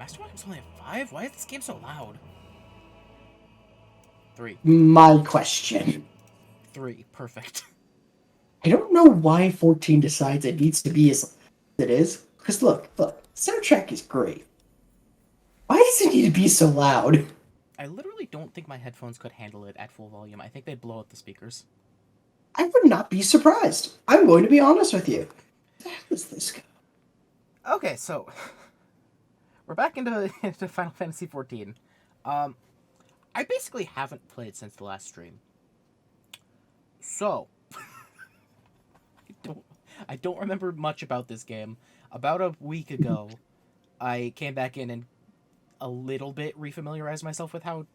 master volume's only at 5? Why is this game so loud? 3. My question. 3. Perfect. I don't know why 14 decides it needs to be as it is. Because look, soundtrack is great. Why does it need to be so loud? I literally don't think my headphones could handle it at full volume. I think they'd blow out the speakers. I would not be surprised. I'm going to be honest with you. What the hell is this guy? Okay, so we're back into Final Fantasy XIV. I basically haven't played since the last stream. So I don't remember much about this game. About a week ago, I came back in and a little bit refamiliarized myself with how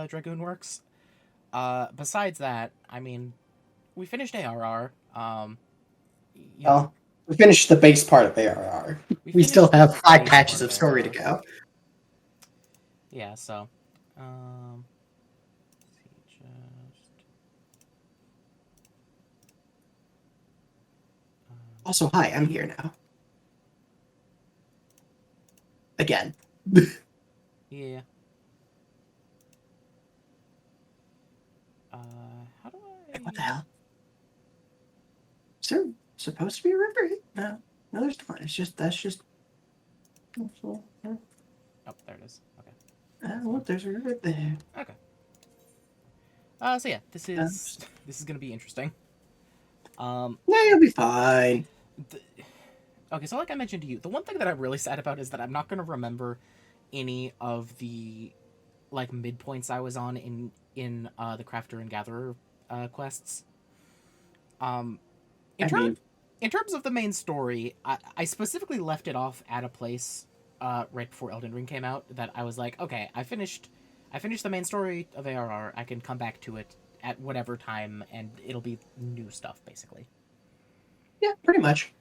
Dragoon works. Besides that, I mean, we finished ARR. We finished the base part of ARR. We still have 5 patches of story to go. Yeah, so... Also, hi, I'm here now. Again. Yeah. How do I... What the hell? Is there supposed to be a river? No, there's not. That's just... Oh, there it is. Okay. Look, there's a river there. Okay. So yeah, this is gonna be interesting. Yeah, you'll be fine. Okay, so like I mentioned to you, the one thing that I'm really sad about is that I'm not gonna remember any of the like midpoints I was on in the Crafter and Gatherer quests. In terms of the main story, I specifically left it off at a place right before Elden Ring came out that I was like, okay, I finished the main story of ARR. I can come back to it at whatever time, and it'll be new stuff, basically. Yeah, pretty much.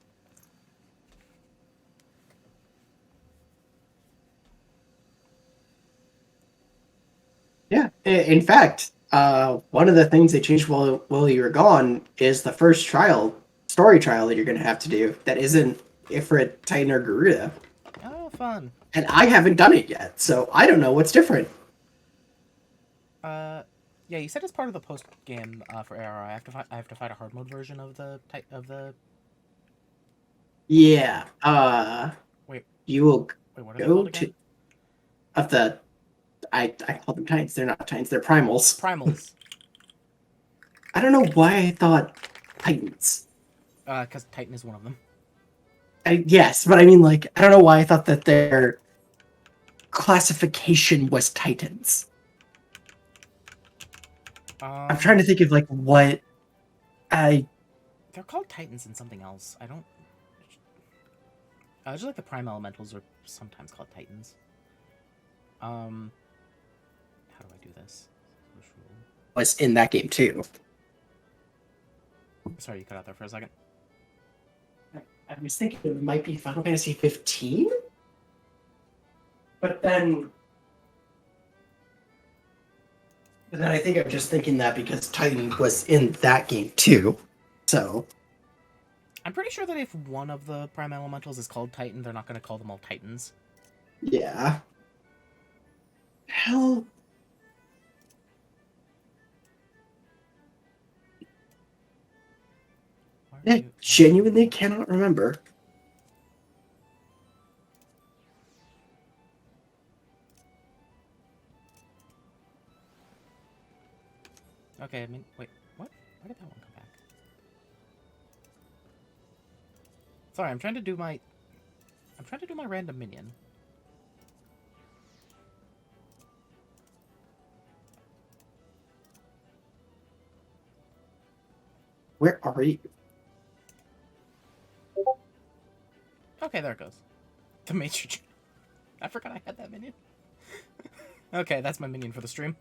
Yeah, in fact, one of the things they changed while you were gone is the first story trial that you're going to have to do that isn't Ifrit, Titan, or Garuda. Oh, fun. And I haven't done it yet, so I don't know what's different. Yeah, you said it's part of the post game for ARR. I have to fight a hard mode version of the Yeah. Wait. You will what are go to of the. I call them Titans. They're not Titans. They're Primals. Primals. I don't know why I thought Titans. Because Titan is one of them. Yes, but I mean, like, I don't know why I thought that their classification was Titans. I'm trying to think of, like, what They're called Titans and something else. I don't... just like the Prime Elementals are sometimes called Titans. How do I do this? Was in that game, too. Sorry, you cut out there for a second. I was thinking it might be Final Fantasy 15? But then I think I'm just thinking that because Titan was in that game too. So I'm pretty sure that if one of the Prime Elementals is called Titan, they're not going to call them all Titans. Yeah. Hell. I genuinely cannot remember. Okay, I mean, wait, what? Why did that one come back? Sorry, I'm trying to do my random minion. Where are you? Okay, there it goes. The major. I forgot I had that minion. Okay, that's my minion for the stream.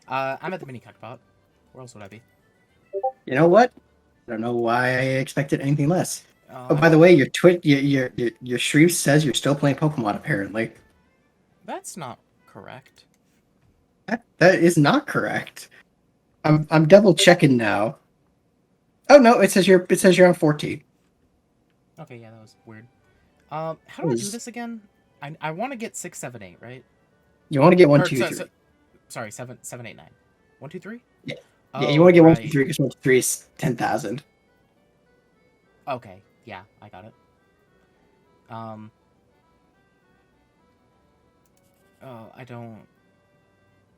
I'm at the mini cockpot. Where else would I be? You know what? I don't know why I expected anything less. Oh, by the way, your stream says you're still playing Pokemon. Apparently, that's not correct. That is not correct. I'm double checking now. Oh no, it says you're on 14. Okay, yeah, that was weird. How do I do this again? I want to get 6, 7, 8, right? You want to get one, Or two, three. sorry, 7, 7, 8, 9. 1, 2, 3. Yeah, yeah. You Oh want to get 1, 2, right. 3 because 1, 2, 3 is 10,000. Okay. Yeah, I got it. Um. Oh, I don't.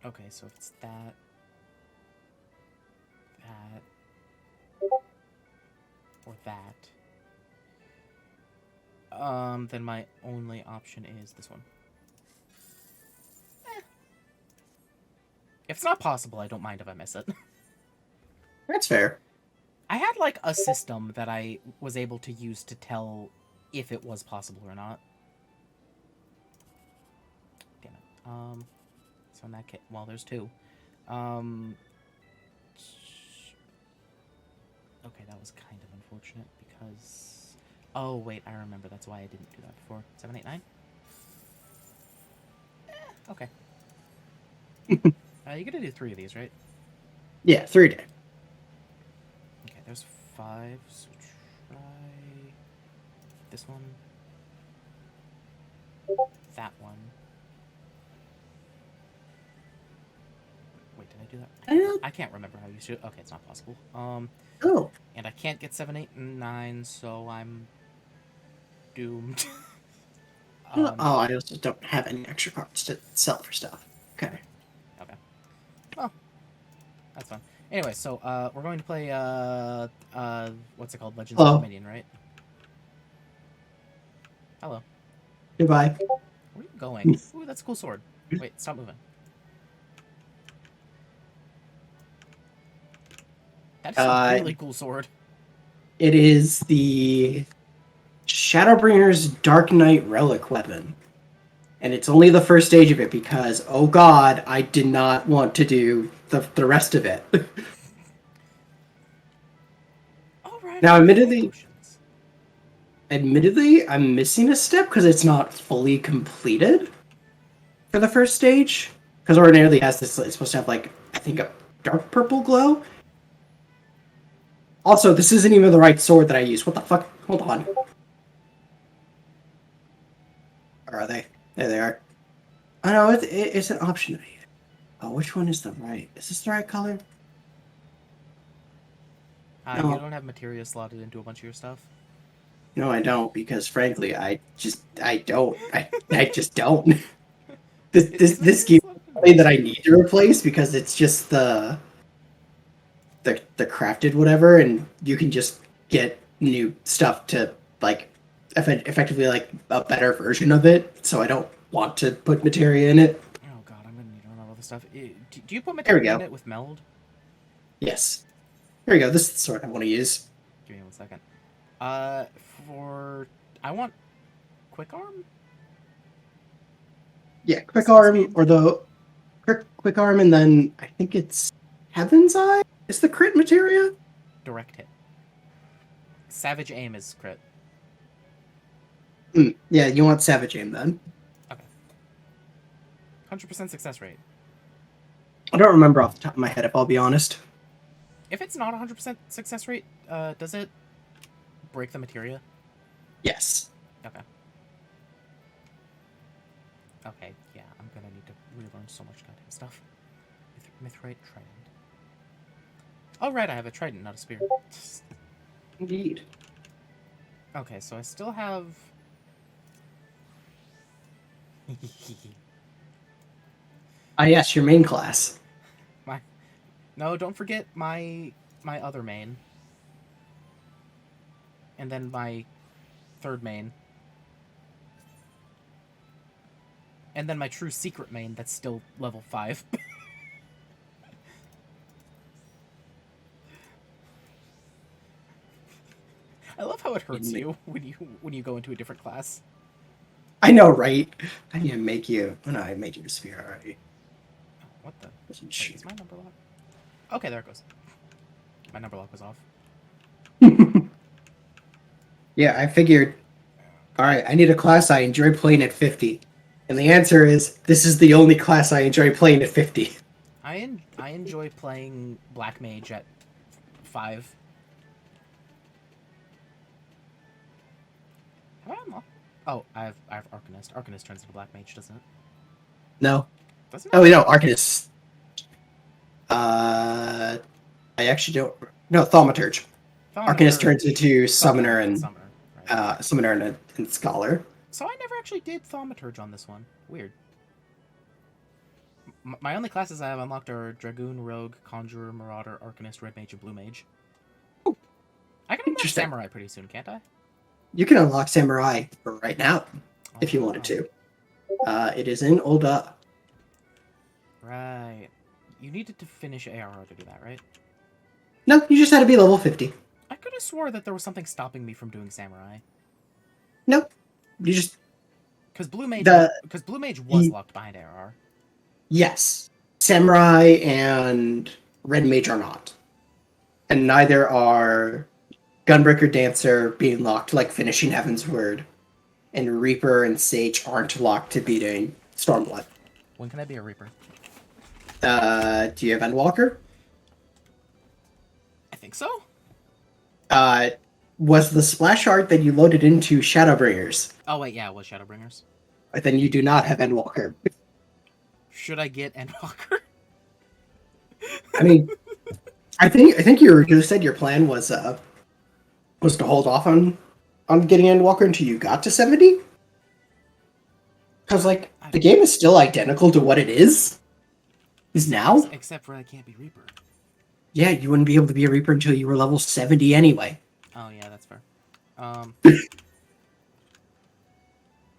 Okay, so if it's that, or that, then my only option is this one. If it's not possible, I don't mind if I miss it. That's fair. I had like a system that I was able to use to tell if it was possible or not. Damn it. So in that case, well, there's 2. Um, okay, that was kind of unfortunate because. Oh wait, I remember. That's why I didn't do that before. 7, 8, 9. Okay. You're gonna do 3 of these, right? Yeah, 3 day. Okay, there's 5. So try this one. That one. Wait, did I do that? I can't remember how you should. Okay, it's not possible. Oh. And I can't get 7, 8, and 9, so I'm doomed. Oh, I also don't have any extra cards to sell for stuff. Okay. Okay. Well, that's fine. Anyway, so we're going to play what's it called? Legends of Hello. Dominion, right? Hello. Goodbye. Where are you going? Ooh, that's a cool sword. Wait, stop moving. That is a really cool sword. It is the Shadowbringer's Dark Knight Relic weapon. And it's only the first stage of it because, oh god, I did not want to do the rest of it. All right. Now, admittedly, I'm missing a step because it's not fully completed for the first stage. Because ordinarily it has this, it's supposed to have like, I think a dark purple glow. Also, this isn't even the right sword that I use. What the fuck? Hold on. Where are they? There they are. Oh no, it's an option. Oh, which one is the right? Is this the right color? No. You don't have materia slotted into a bunch of your stuff? No, I don't, because frankly, I don't. I just don't. This game is that I need to replace because it's just the crafted whatever, and you can just get new stuff to like effectively like a better version of it. So I don't want to put materia in it. Oh god, I'm gonna need to run all this stuff. Do you put There we materia in go. it with meld? Yes. Here we go. This is the sword I want to use. Give me 1 second. For I want quick arm. Yeah, quick arm or the quick arm, and then I think it's Heaven's Eye. Is the crit materia? Direct hit. Savage aim is crit. Yeah, you want Savage Aim then. Okay. 100% success rate. I don't remember off the top of my head, if I'll be honest. If it's not 100% success rate, does it break the materia? Yes. Okay. Okay, yeah, I'm gonna need to relearn so much goddamn stuff. Mithrite trident. Oh, right, I have a trident, not a spear. Indeed. Okay, so I still have... Yes, your main class. No, don't forget my other main. And then my third main. And then my true secret main that's still level 5. I love how it hurts you when you go into a different class. I know, right? I need to make you... Oh, no, I made you a sphere already. Oh, what the... Wait, is my number lock? Okay, there it goes. My number lock was off. Yeah, I figured... Alright, I need a class I enjoy playing at 50. And the answer is, this is the only class I enjoy playing at 50. I enjoy playing Black Mage at 5. Have I unlocked? Oh, I have Arcanist. Arcanist turns into Black Mage, doesn't it? No. Doesn't Oh, it? no, Arcanist. I actually don't. No, Thaumaturge. Arcanist turns Thaumaturge. into Summoner and Summoner. Right. Summoner and Scholar. So I never actually did Thaumaturge on this one. Weird. My only classes I have unlocked are Dragoon, Rogue, Conjurer, Marauder, Arcanist, Red Mage, and Blue Mage. I can unlock Interesting. Samurai pretty soon, can't I? You can unlock Samurai right now if you Oh, wanted to. It is in Olda. right. You needed to finish ARR to do that, right? No, you just had to be level 50. I could have swore that there was something stopping me from doing Samurai. Nope. You just Because Blue Mage was the- locked behind ARR. yes. Samurai and Red Mage are not. And neither are Gunbreaker Dancer being locked like finishing Heaven's Word. And Reaper and Sage aren't locked to beating Stormblood. When can I be a Reaper? Do you have Endwalker? I think so. Was the splash art that you loaded into Shadowbringers? Oh wait, yeah, it was Shadowbringers. Then you do not have Endwalker. Should I get Endwalker? I mean, I think you said your plan was to hold off on getting Endwalker until you got to 70. Because like the game is still identical to what it is now. Except for I can't be Reaper. Yeah, you wouldn't be able to be a Reaper until you were level 70 anyway. Oh yeah, that's fair.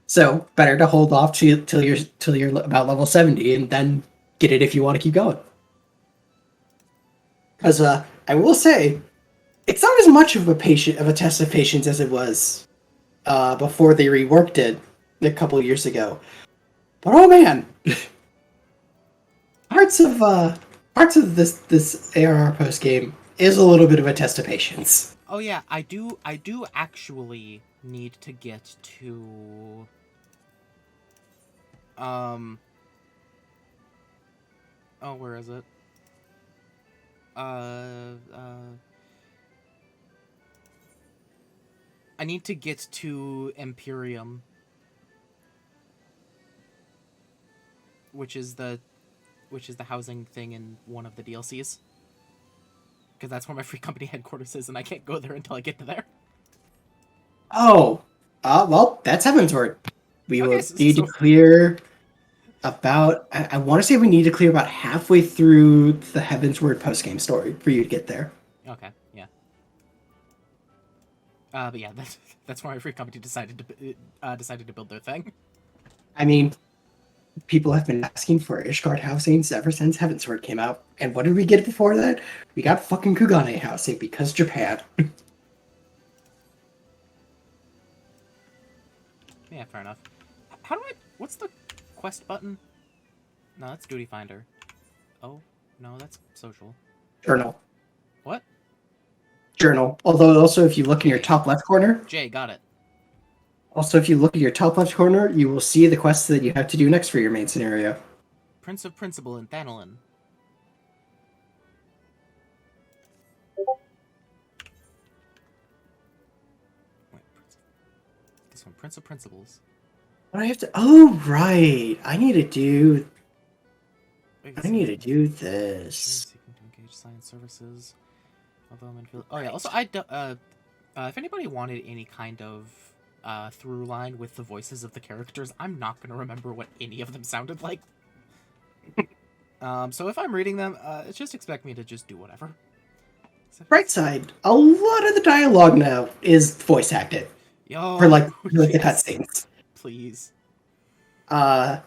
So better to hold off till you're about level 70 and then get it if you want to keep going. Because I will say, it's not as much of a test of patience as it was before they reworked it a couple of years ago. But oh man, parts of this ARR post game is a little bit of a test of patience. Oh yeah, I do actually need to get to oh, where is it? I need to get to Imperium, which is the housing thing in one of the DLCs. Because that's where my free company headquarters is, and I can't go there until I get to there. Oh, well, that's Heaven's Word. We Okay, will need to clear about. I want to say we need to clear about halfway through the Heaven's Word post game story for you to get there. Okay, yeah. But yeah, that's where my free company decided to build their thing. I mean, people have been asking for Ishgard housings ever since Heaven's Word came out. And what did we get before that? We got fucking Kugane housing because Japan. Yeah, fair enough. How do I... What's the quest button? No, that's Duty Finder. Oh, no, that's social. Journal. What? Journal. Although also if you look in your top left corner... Jay, got it. Also, if you look at your top left corner, you will see the quests that you have to do next for your main scenario. Prince of Principle in Thanolin. Wait, this one, Prince of Principles. What do I have to... Oh, right. I need to do this. Seeking to engage science services. Although I'm in field... Oh yeah, also if anybody wanted any kind of through line with the voices of the characters, I'm not going to remember what any of them sounded like. So if I'm reading them, just expect me to just do whatever. Right side, a lot of the dialogue now is voice acted. Yo, For the cutscenes. Please. Not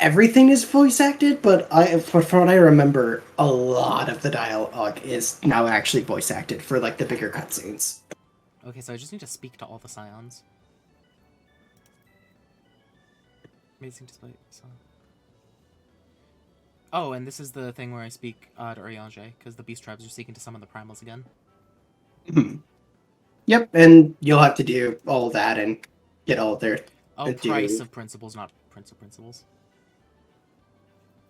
everything is voice acted, but from what I remember, a lot of the dialogue is now actually voice acted for like the bigger cutscenes. Okay, so I just need to speak to all the scions. Amazing display. Oh, and this is the thing where I speak to Urianger, because the beast tribes are seeking to summon the primals again. Mm-hmm. Yep, and you'll have to do all that and get all their... Oh, Price of Principles, not Prince of Principles.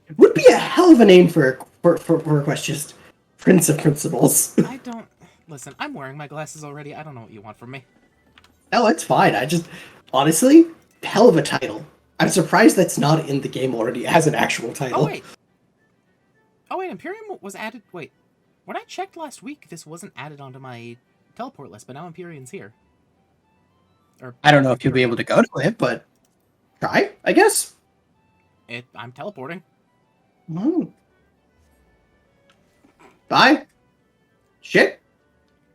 It would be a hell of a name for a quest, just Prince of Principles. I don't... Listen, I'm wearing my glasses already. I don't know what you want from me. Oh, it's fine. I just honestly, hell of a title. I'm surprised that's not in the game already as an actual title. Oh wait, Imperium was added. Wait, when I checked last week, this wasn't added onto my teleport list, but now Imperium's here. Or I don't know if you'll be able to go to it, but try, I guess. I'm teleporting. Mm. Bye. Shit.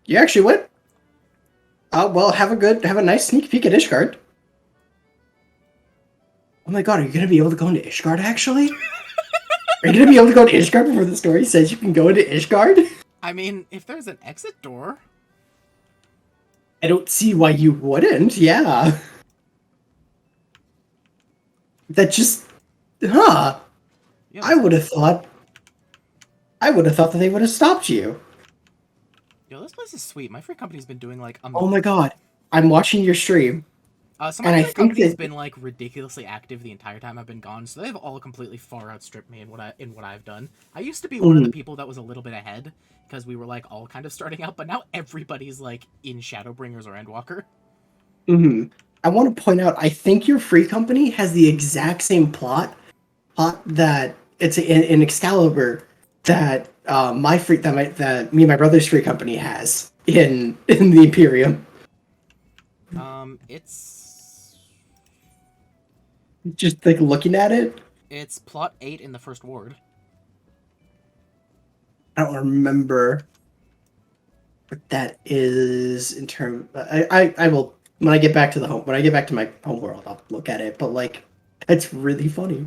You actually went. Well, have a nice sneak peek at Ishgard. Oh my god, are you gonna be able to go into Ishgard actually? Are you gonna be able to go to Ishgard before the story says you can go into Ishgard? I mean, if there's an exit door. I don't see why you wouldn't, yeah. That just huh. Yeah, I would have thought that they would have stopped you. Yo, this place is sweet. My free company's been doing like Oh my god. I'm watching your stream. so and my I free think company's that been like ridiculously active the entire time I've been gone, so they've all completely far outstripped me in what I've done. I used to be one of the people that was a little bit ahead because we were like all kind of starting out, but now everybody's like in Shadowbringers or Endwalker. I want to point out I think your free company has the exact same plot that it's in Excalibur that that me and my brother's free company has in the Imperium. It's Just like looking at it, it's plot 8 in the first ward. I don't remember what that is in terms. I will when I get back to my home world, I'll look at it. But like, it's really funny.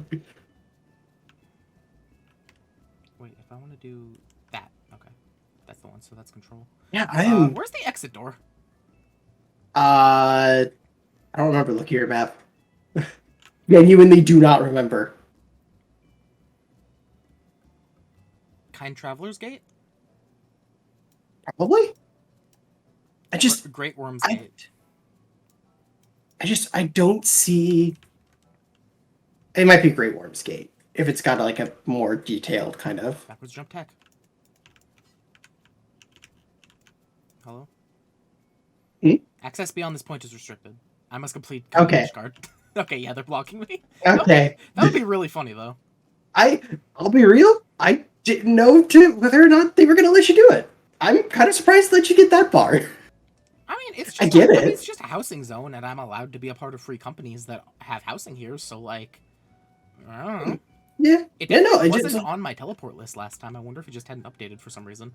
Wait, if I want to do that, okay, that's the one. So that's control. Yeah, I am. Where's the exit door? I don't remember. Look at your map. Genuinely do not remember. Kind Traveler's Gate? Probably. Great Worm's Gate. I don't see. It might be Great Worm's Gate if it's got like a more detailed kind of. Backwards jump tech. Hello? Hmm? Access beyond this point is restricted. I must complete Okay. card. Okay, yeah, they're blocking me. Okay. That would be really funny though. I'll be real. I didn't know whether or not they were gonna let you do it. I'm kind of surprised to let you get that far. I mean, it's just I get it. it's just a housing zone, and I'm allowed to be a part of free companies that have housing here. So like, I don't know. Yeah. It wasn't just on my teleport list last time. I wonder if it just hadn't updated for some reason.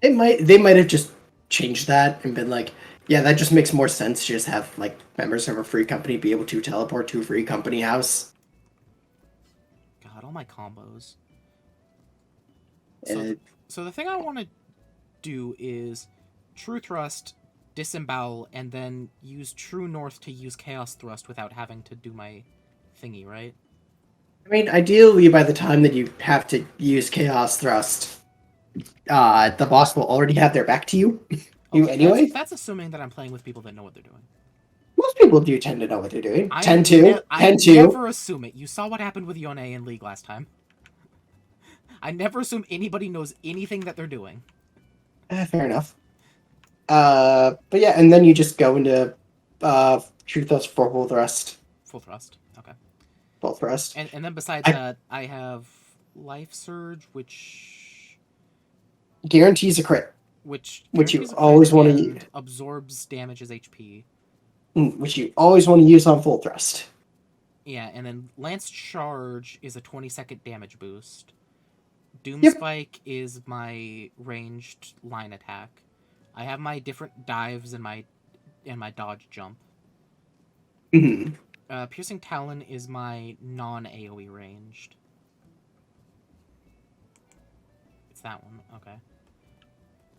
they might have just changed that and been like, yeah, that just makes more sense to just have like members of a free company be able to teleport to a free company house. God, all my combos. Uh, So the thing I want to do is True Thrust, Disembowel, and then use True North to use Chaos Thrust without having to do my thingy, right? I mean, ideally, by the time that you have to use Chaos Thrust, the boss will already have their back to you. Okay, Anyway. That's assuming that I'm playing with people that know what they're doing. Most people do tend to know what they're doing. I 10-2. never assume it. You saw what happened with Yone in League last time. I never assume anybody knows anything that they're doing. Fair enough. But yeah, and then you just go into True Thrust for Full Thrust. Full Thrust. Okay. Full Thrust. And then besides that, I have Life Surge, which guarantees a crit. Which you always want to use. Absorbs damage as HP. Which you always want to use on Full Thrust. Yeah, and then Lance Charge is a 20-second damage boost. Doom Yep. Spike is my ranged line attack. I have my different dives and my dodge jump. Mm-hmm. Piercing Talon is my non-AoE ranged. It's that one. Okay.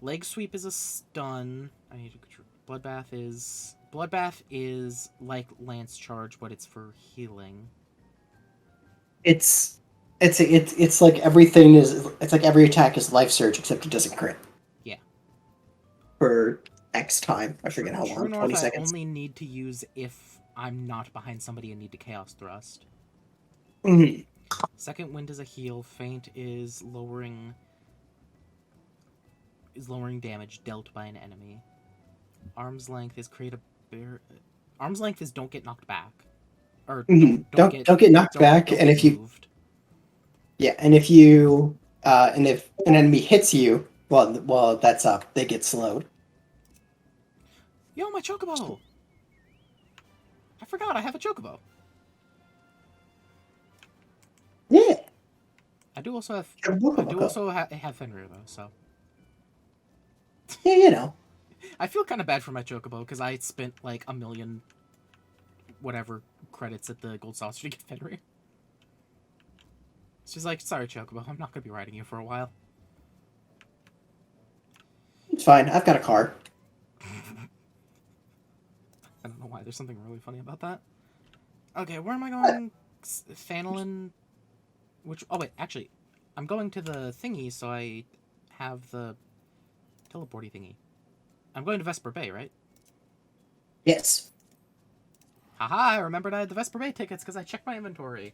Leg Sweep is a stun. I need to control. Bloodbath is like Lance Charge, but it's for healing. It's like everything is. It's like every attack is Life Surge except it doesn't crit. Yeah. For X time, I forget how long. True North 20 seconds. I only need to use if I'm not behind somebody and need to Chaos Thrust. Mm-hmm. Second Wind is a heal. Feint is lowering damage dealt by an enemy. Arm's Length is create a Arm's length is don't get knocked back, or Mhm. Don't get knocked back, don't and get if you moved. and if you and if an enemy hits you, well that's up. They get slowed. Yo, my chocobo! I forgot I have a chocobo. Yeah, I do also have yeah, have Fenrir though, so you know. I feel kind of bad for my chocobo because I spent like a million whatever credits at the gold saucer to get Fenrir. She's like, sorry, chocobo, I'm not gonna be riding you for a while. It's fine. I've got a car. I don't know why. There's something really funny about that. Okay, where am I going? Fanelin. Which? Oh wait, actually, I'm going to the thingy, so I have the teleporty thingy. I'm going to Vesper Bay, right? Yes. Haha! I remembered I had the Vesper Bay tickets because I checked my inventory.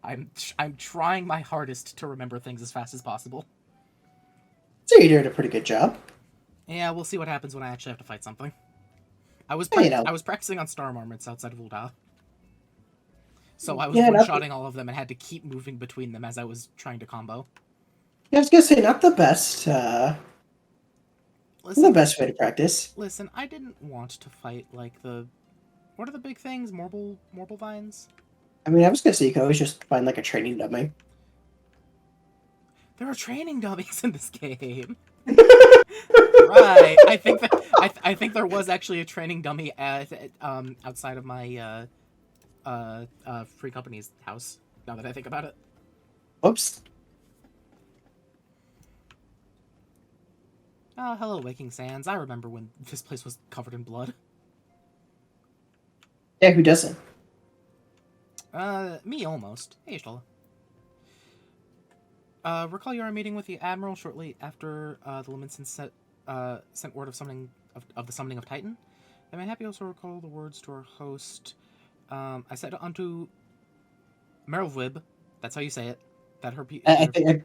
I'm trying my hardest to remember things as fast as possible. So you're doing a pretty good job. Yeah, we'll see what happens when I actually have to fight something. I was You know. I was practicing on Star Marmots outside of Ul'dah. So I was Yeah, one-shotting all of them and had to keep moving between them as I was trying to combo. I was gonna say not the best. The Listen, best way to practice. listen, I didn't want to fight like the... What are the big things? Morble vines? I mean, I was gonna say you could always just find like a training dummy. There are training dummies in this game. Right. I think there was actually a training dummy at outside of my free company's house. Now that I think about it. Whoops. Oh, hello, Waking Sands. I remember when this place was covered in blood. Yeah, who doesn't? Me almost. Hey, Ishtola. Recall your meeting with the Admiral shortly after the Luminsons sent word of the summoning of Titan. I may happy also recall the words to our host. I said unto Merlwib, that's how you say it, that her I think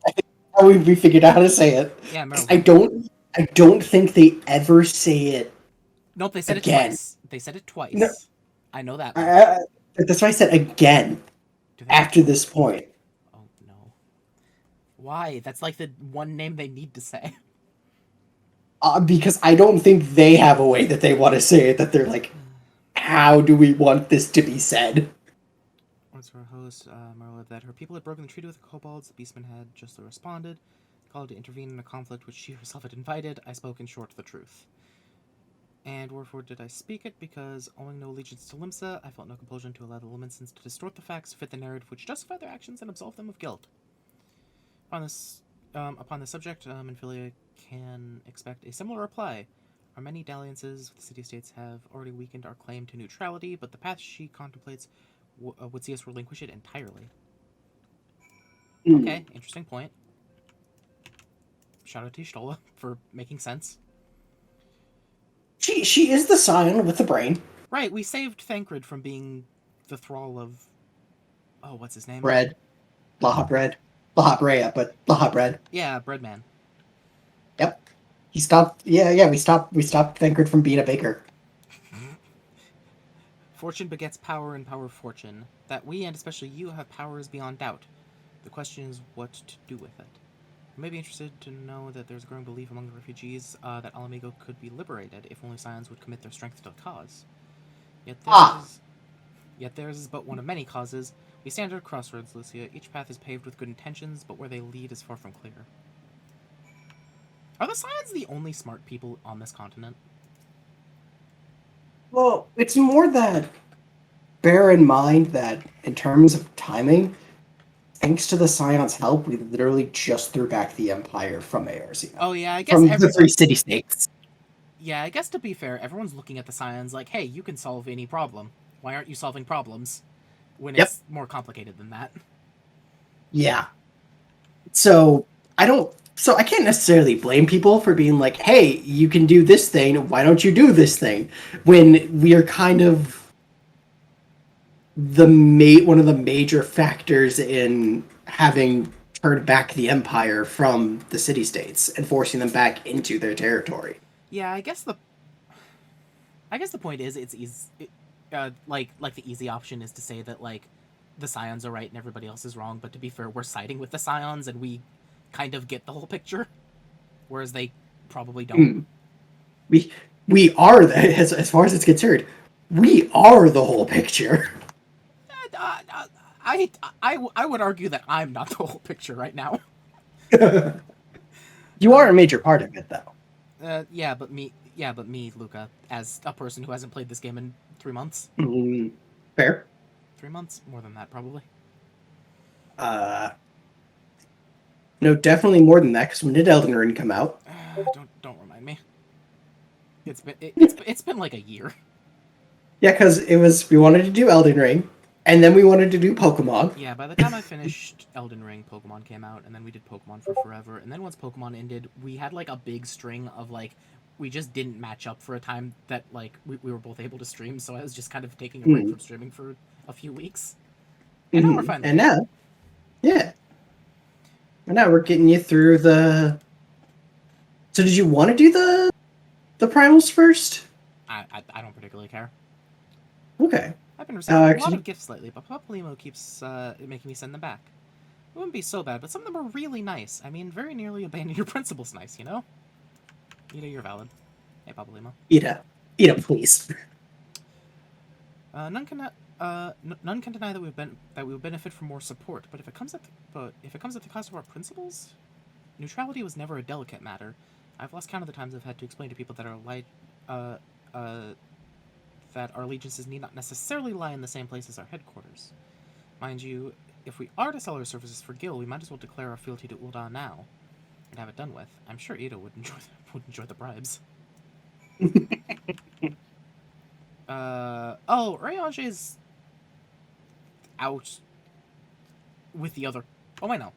we figured out how to say it. yeah, Merlwib. I don't think they ever say it. Nope, they said again. it twice. They said it twice. No, I know that much. that's why I said again after this point. Oh no. Why? That's like the one name they need to say. Because I don't think they have a way that they want to say it, that they're like, how do we want this to be said? Once her host, Marla, that her people had broken the treaty with the kobolds, the beastmen had justly responded, called to intervene in a conflict which she herself had invited. I spoke in short the truth. And wherefore did I speak it? Because, owing no allegiance to Limsa, I felt no compulsion to allow the Luminsons to distort the facts, fit the narrative which justified their actions, and absolve them of guilt. Upon this subject, Infilia can expect a similar reply. Our many dalliances with the city-states have already weakened our claim to neutrality, but the path she contemplates would see us relinquish it entirely. Okay, interesting point. Shout out to Ishtola for making sense. She is the scion with the brain. Right, we saved Thancred from being the thrall of... Oh, what's his name? Bread. Laha Bread. Laha Brea, but Laha Bread. Yeah, Breadman. Yep. He stopped... Yeah, we stopped Thancred from being a baker. Fortune begets power, and power fortune. That we, and especially you, have power is beyond doubt. The question is what to do with it. You may be interested to know that there's a growing belief among the refugees that Alamigo could be liberated if only Scions would commit their strength to the cause. Yet theirs is but one of many causes. We stand at a crossroads, Lucia. Each path is paved with good intentions, but where they lead is far from clear. Are the Scions the only smart people on this continent? Well, it's more that bear in mind that in terms of timing, thanks to the Scion's help, we literally just threw back the Empire from ARC. Oh yeah, I guess from the three city-states. Yeah, I guess to be fair, everyone's looking at the Scions like, hey, you can solve any problem. Why aren't you solving problems? When it's more complicated than that. Yeah. So I can't necessarily blame people for being like, hey, you can do this thing, why don't you do this thing? When we are kind of one of the major factors in having turned back the Empire from the city-states and forcing them back into their territory. Yeah, I guess I guess the point is it's easy. Like the easy option is to say that like the Scions are right and everybody else is wrong. But to be fair, we're siding with the Scions and we kind of get the whole picture, whereas they probably don't. Mm. We are as far as it's concerned, we are the whole picture. Uh, uh, I, I would argue that I'm not the whole picture right now. You are a major part of it, though. Yeah, but me, Luca, as a person who hasn't played this game in 3 months. Fair. 3 months, more than that, probably. Uh, no, definitely more than that. Because when did Elden Ring come out? Don't remind me. It's been like a year. Yeah, because we wanted to do Elden Ring, and then we wanted to do Pokemon. Yeah, by the time I finished Elden Ring, Pokemon came out, and then we did Pokemon for forever. And then once Pokemon ended, we had like a big string of like we just didn't match up for a time that like we were both able to stream. So I was just kind of taking a break from streaming for a few weeks. And now we're finally. And now, yeah, and now we're getting you through the. So did you want to do the primals first? I don't particularly care. Okay. I've been receiving a lot of gifts lately, but Papalymo keeps making me send them back. It wouldn't be so bad, but some of them are really nice. I mean, very nearly abandon your principles nice, you know? Ida, you're valid. Hey, Papalymo. Ida, please. None can deny that we would benefit from more support, but if it comes at the cost of our principles, neutrality was never a delicate matter. I've lost count of the times I've had to explain to people that that our allegiances need not necessarily lie in the same place as our headquarters. Mind you, if we are to sell our services for Gil, we might as well declare our fealty to Ul'dah now and have it done with. I'm sure Ida would enjoy the bribes. Urianger's out with the other. Oh, wait, no.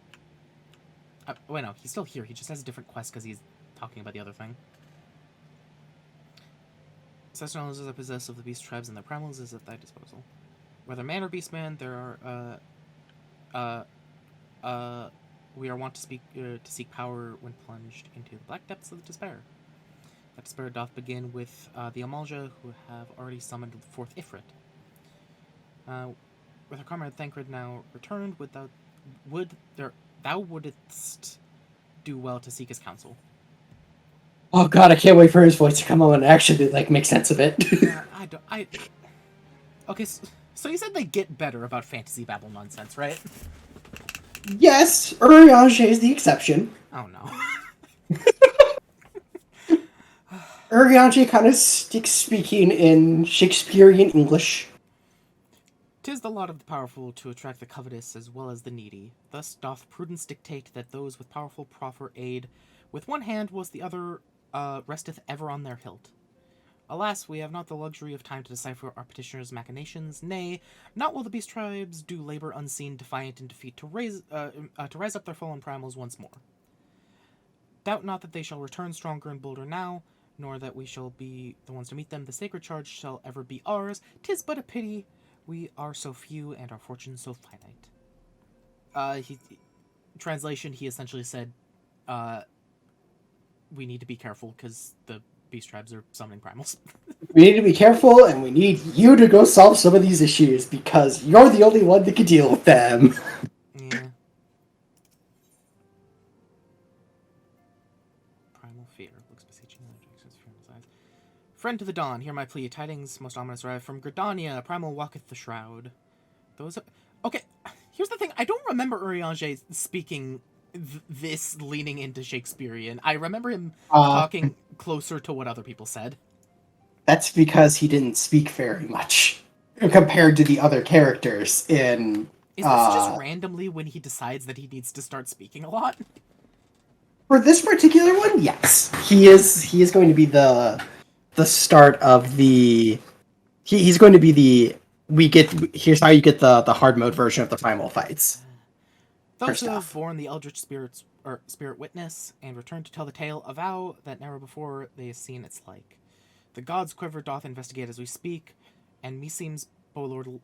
Wait, no, he's still here. He just has a different quest because he's talking about the other thing. Such knowledge as I possess of the beast tribes and their primals is at thy disposal. Whether man or beastman, there are, we are wont to seek power when plunged into the black depths of despair. That despair doth begin with the Amalja, who have already summoned forth Ifrit. With our comrade Thancred now returned, thou wouldst do well to seek his counsel. Oh god, I can't wait for his voice to come on and actually make sense of it. Okay, so you said they get better about fantasy babble nonsense, right? Yes, Urianger is the exception. Oh no. Urianger kind of sticks speaking in Shakespearean English. 'Tis the lot of the powerful to attract the covetous as well as the needy. Thus doth prudence dictate that those with powerful proffer aid with one hand, whilst the other resteth ever on their hilt. Alas, we have not the luxury of time to decipher our petitioner's machinations. Nay, not will the beast tribes do labor unseen, defiant in defeat, to rise up their fallen primals once more. Doubt not that they shall return stronger and bolder now, nor that we shall be the ones to meet them. The sacred charge shall ever be ours. 'Tis but a pity we are so few and our fortunes so finite. Translation, he essentially said, we need to be careful because the beast tribes are summoning primals. We need to be careful, and we need you to go solve some of these issues because you're the only one that can deal with them. Yeah. Primal fear looks beseeching. Friend to the dawn, hear my plea. Tidings most ominous arrive from Gridania. Primal walketh the shroud. Those are... Okay, here's the thing. I don't remember Urianger speaking this leaning into Shakespearean. I remember him talking closer to what other people said. That's because he didn't speak very much compared to the other characters in... Is this just randomly when he decides that he needs to start speaking a lot? For this particular one, yes. He is going to be the start of the... He's going to be the... Here's how you get the hard mode version of the primal fights. Those who have borne the eldritch spirit witness and return to tell the tale avow that never before they have seen its like. The gods' quiver doth investigate as we speak, and meseems Bolord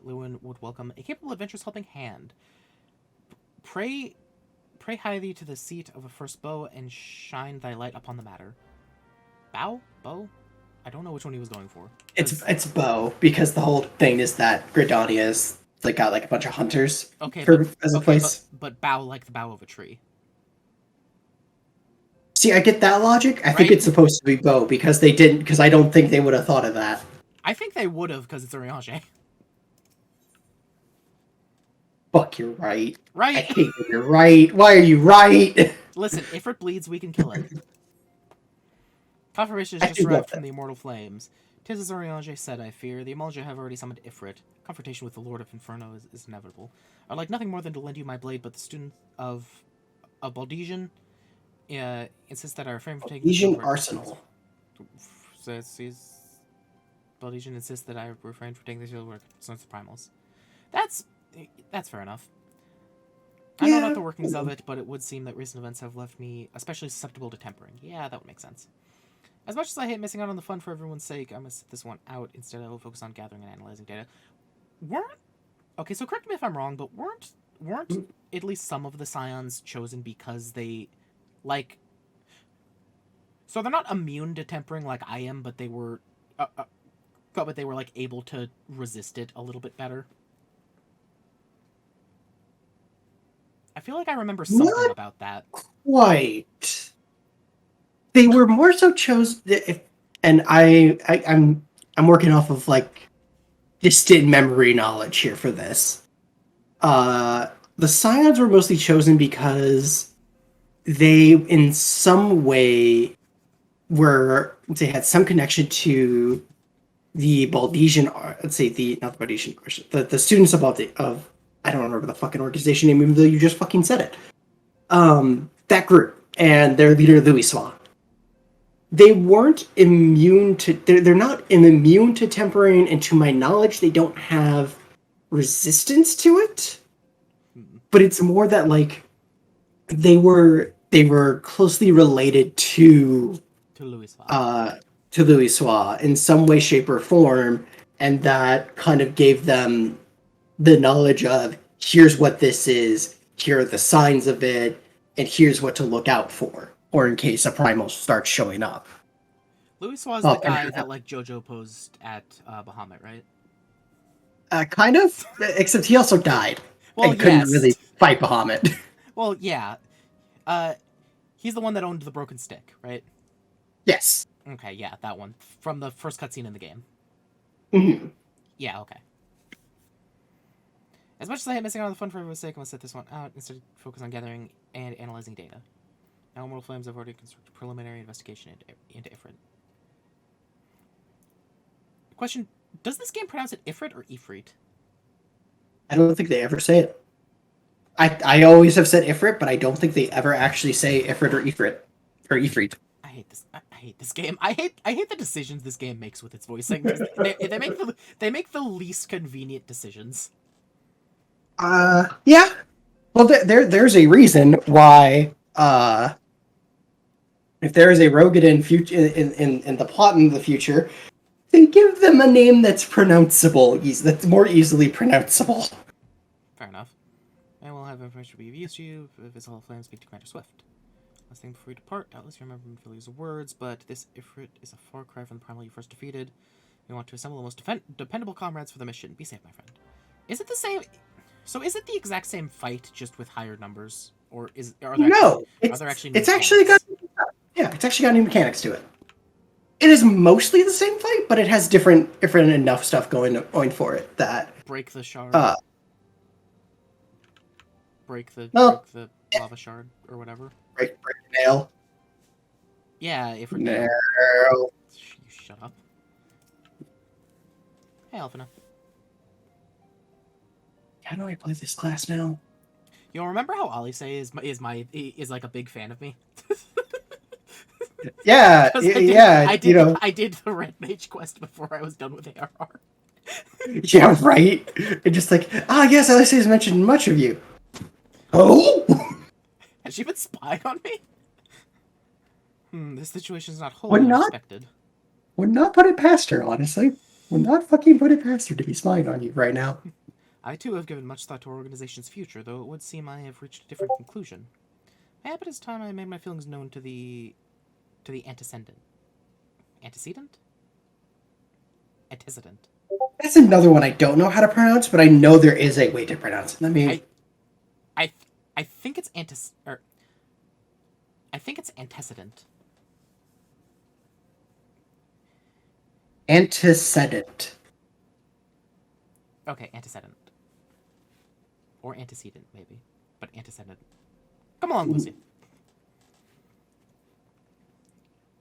Lewin would welcome a capable adventurous helping hand. Pray Pray hie thee to the seat of a first bow, and shine thy light upon the matter. Bow? Bow? I don't know which one he was going for. It's bow, because the whole thing is that Gridania is like got like a bunch of hunters Okay, as a okay, place. but bow like the bough of a tree. See, I get that logic. I think Right? it's supposed to be bow because they didn't. Because I don't think they would have thought of that. I think they would have, because it's a Riange. Fuck, you're right. I Right? hate that you're right. Why are you right? Listen, if it bleeds, we can kill it. Confirmation is I just do love arrived that. from the immortal flames. 'Tis as Oriange said, I fear. The Emulja have already summoned Ifrit. Confrontation with the Lord of Inferno is inevitable. I'd like nothing more than to lend you my blade, but the student of Baldesian insists that I refrain from taking the Legion field. Arsenal. Baldesian insists that I refrain from taking the field work since the primals. That's fair enough. I know not the workings of it, but it would seem that recent events have left me especially susceptible to tempering. Yeah, that would make sense. As much as I hate missing out on the fun for everyone's sake, I'm gonna sit this one out. Instead, I will focus on gathering and analyzing data. Okay, so correct me if I'm wrong, but weren't at least some of the scions chosen because they, like, so they're not immune to tempering like I am, but they were, like able to resist it a little bit better. I feel like I remember something about that. Quite. They were more so chosen, and I'm working off of like distant memory knowledge here for this. The Scions were mostly chosen because they, in some way, they had some connection to the Baldesian. Let's say not the Baldesian, the students of I don't remember the fucking organization name, even though you just fucking said it. That group and their leader Louis Swan. They weren't immune to. They're not immune to tempering, and to my knowledge, they don't have resistance to it. But it's more that like they were closely related to Louis Swan. To Louis Swan in some way, shape, or form, and that kind of gave them the knowledge of here's what this is, here are the signs of it, and here's what to look out for, or in case a primal starts showing up. Louis Swan is the guy that like JoJo posed at Bahamut, right? Kind of, except he also died. Well, and couldn't really fight Bahamut. Well, yeah. He's the one that owned the broken stick, right? Yes. Okay, yeah, that one. From the first cutscene in the game. Mm-hmm. Yeah, okay. As much as I hate missing out on the fun for everyone's sake, I'm going to set this one out instead of focus on gathering and analyzing data. Now, Immortal Flames have already constructed preliminary investigation into Ifrit. Question, does this game pronounce it Ifrit or Ifrit? I don't think they ever say it. I always have said Ifrit, but I don't think they ever actually say Ifrit or Ifrit. Or Ifrit. I hate this game. I hate the decisions this game makes with its voicing. They make the least convenient decisions. Yeah. Well, there's a reason why. If there is a Rogadin in the plot in the future, they give them a name that's pronounceable, that's more easily pronounceable. Fair enough. I will have information to be of use to you. Visible Flame, speak to Commander Swift. Last thing before you depart, doubtless you remember Philly's words, but this Ifrit is a far cry from the primal you first defeated. We want to assemble the most dependable comrades for the mission. Be safe, my friend. Is it the same? So is it the exact same fight, just with higher numbers, or is are there no? Actually it's actually got new mechanics to it. It is mostly the same fight, but it has different enough stuff going for it that break the shard. Break the lava shard or whatever. Break the nail. Yeah, if we're nail. You shut up. Hey, Alphina. How do I play this class now? You remember how Alise is like a big fan of me? Yeah, yeah. I did the Red Mage quest before I was done with ARR. Yeah, right. And just like, yes, Alise has mentioned much of you. Oh, has she been spying on me? This situation is not wholly unexpected. Would not put it past her, honestly. Would not fucking put it past her to be spying on you right now. I too have given much thought to our organization's future, though it would seem I have reached a different conclusion. Yeah, but it's time I made my feelings known to the antecedent. Antecedent? Antecedent. That's another one I don't know how to pronounce, but I know there is a way to pronounce it. Let me. I I think it's I think it's antecedent. Antecedent. Okay, antecedent. Or antecedent, maybe. But antecedent. Come along, Lucy.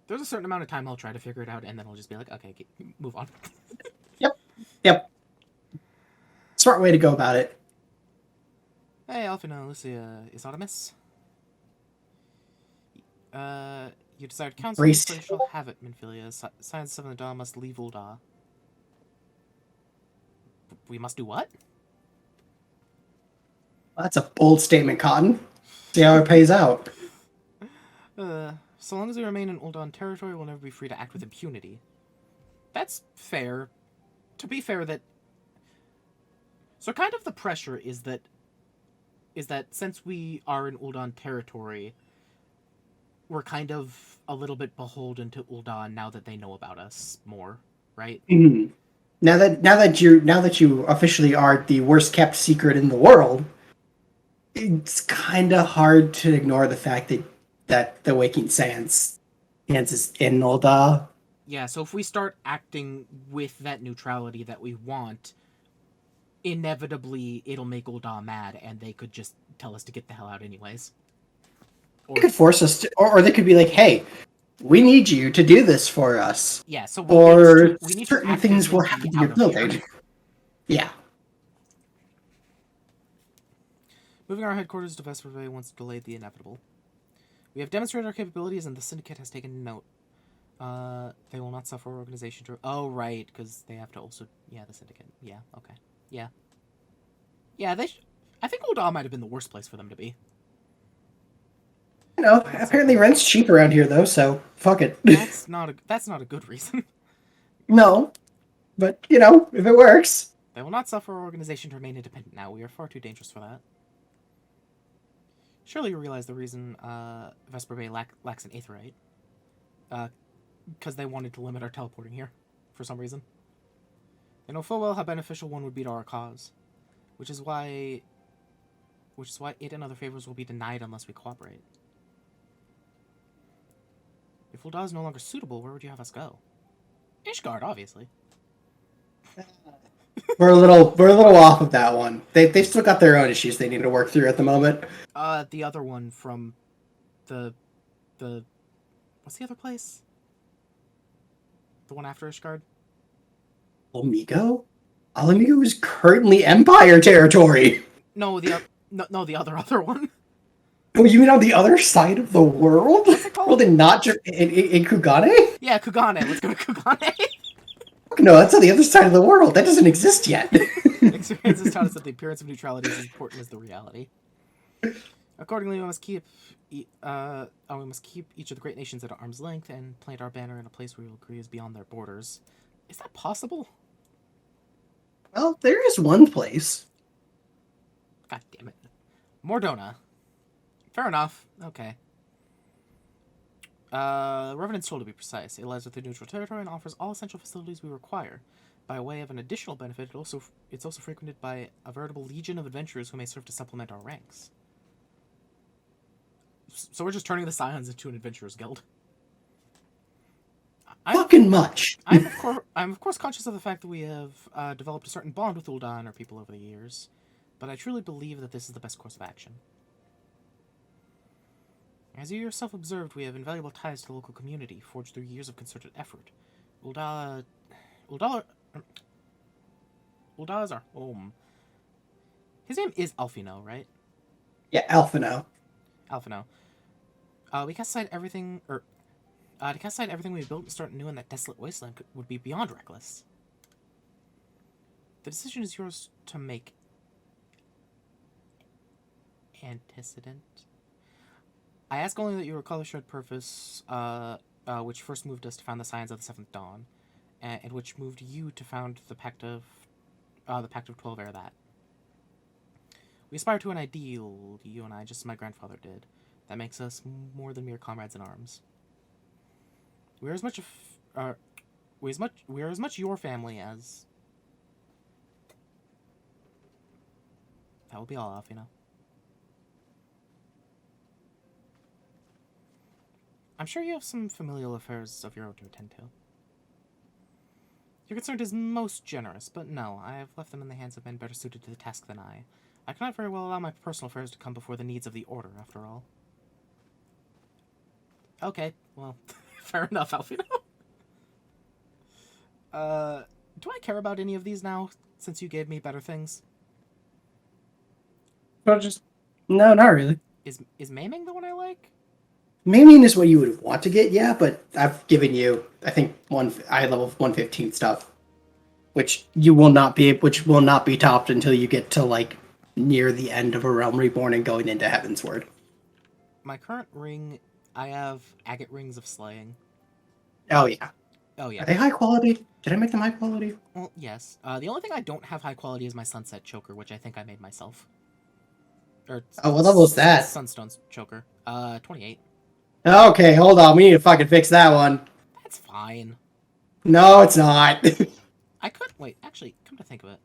There's a certain amount of time I'll try to figure it out, and then I'll just be like, okay, move on. Yep. Yep. Smart way to go about it. Hey, Alphina, Lucy, is Artemis? You desired counsel, Braced. so you shall have it, Minfilia. Science of the Dawn must leave Ul'dah. We must do what? That's a bold statement, Cotton. See how it pays out. So long as we remain in Ul'dah territory, we'll never be free to act with impunity. That's fair. To be fair, that... So kind of the pressure is that since we are in Ul'dah territory, we're kind of a little bit beholden to Ul'dah now that they know about us more, right? Mm-hmm. Now that you officially are the worst kept secret in the world, it's kind of hard to ignore the fact that the Waking Sands is in Ul'dah. Yeah, so if we start acting with that neutrality that we want, inevitably it'll make Ul'dah mad, and they could just tell us to get the hell out anyways. They could force us to, or they could be like, "Hey, we need you to do this for us." Yeah, so Or we need to certain things will actively happen be to your out of here. building. Yeah. Moving our headquarters to Vesperville once delayed the inevitable. We have demonstrated our capabilities, and the Syndicate has taken note. They will not suffer organization to... Oh, right, because they have to also... Yeah, the Syndicate. Yeah, okay. Yeah. Yeah, I think Ul'dah might have been the worst place for them to be. You know, apparently rent's cheap around here, though, so fuck it. That's not a good reason. No, but, you know, if it works. They will not suffer our organization to remain independent now. We are far too dangerous for that. Surely you realize the reason Vesper Bay lacks an aetherite. Because they wanted to limit our teleporting here, for some reason. They know full well how beneficial one would be to our cause. Which is why it and other favors will be denied unless we cooperate. If Ul'dah is no longer suitable, where would you have us go? Ishgard, obviously. We're a little off of that one. They've still got their own issues they need to work through at the moment. The other one from the what's the other place? The one after Ishgard? Amigo? Amigo is currently Empire territory. No, the other one. Oh, you mean on the other side of the world? What's it called? Well, then not in Kugane? Yeah, Kugane. Let's go to Kugane. No, that's on the other side of the world. That doesn't exist yet. Experience has taught us that the appearance of neutrality is as important as the reality. Accordingly, we must keep each of the great nations at arm's length and plant our banner in a place where we will agree is beyond their borders. Is that possible? Well, there is one place. God damn it. Mordona. Fair enough. Okay. Revenant's Toll, to be precise. It lies within neutral territory and offers all essential facilities we require. By way of an additional benefit, it's also frequented by a veritable legion of adventurers who may serve to supplement our ranks. So we're just turning the Scions into an adventurers guild. Fucking much. I'm of course conscious of the fact that we have developed a certain bond with Ul'dah and our people over the years, but I truly believe that this is the best course of action. As you yourself observed, we have invaluable ties to the local community, forged through years of concerted effort. Ul'dah is our home. His name is Alphino, right? Yeah, Alphino. Alphino. We cast aside everything, to cast aside everything we built and start new in that desolate wasteland would be beyond reckless. The decision is yours to make. Antecedent. I ask only that you recall the shared purpose, which first moved us to found the Scions of the Seventh Dawn, and which moved you to found the Pact of 12 Air that. We aspire to an ideal, you and I, just as my grandfather did. That makes us more than mere comrades in arms. We're as much we're as much your family as. That will be all, Alfina. I'm sure you have some familial affairs of your own to attend to. Your concern is most generous, but no, I have left them in the hands of men better suited to the task than I. I cannot very well allow my personal affairs to come before the needs of the Order, after all. Okay, well, fair enough, Alfino. Do I care about any of these now, since you gave me better things? But just no, not really. Is maiming the one I like? Maiming is what you would want to get, yeah, but I've given you, I think, eye level 115 stuff, which will not be topped until you get to like near the end of A Realm Reborn and going into Heavensward. My current ring, I have agate rings of slaying. Oh yeah. Oh yeah. Are they high quality? Did I make them high quality? Well, yes. The only thing I don't have high quality is my sunset choker, which I think I made myself. Oh, what level is that? Sunstone's choker. 28. Okay, hold on. We need to fucking fix that one. That's fine. No, it's not. I could wait. Actually, come to think of it,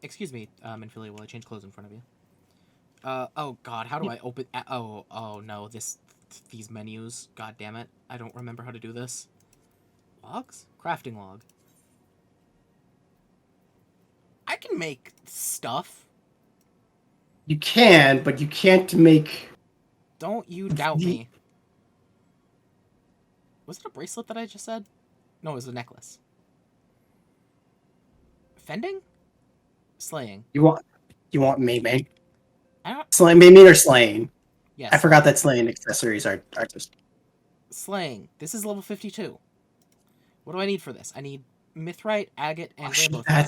excuse me, Infilia, will I change clothes in front of you? Oh god, how do I open? Oh no, these menus. God damn it, I don't remember how to do this. Logs, crafting log. I can make stuff. You can, but you can't make. Don't you doubt me. Was it a bracelet that I just said? No, it was a necklace. Fending? Slaying. You want maiming? I don't. Maiming or slaying? Yes. I forgot that slaying accessories are just. Slaying. This is level 52. What do I need for this? I need mithrite, agate, and rainbow thread.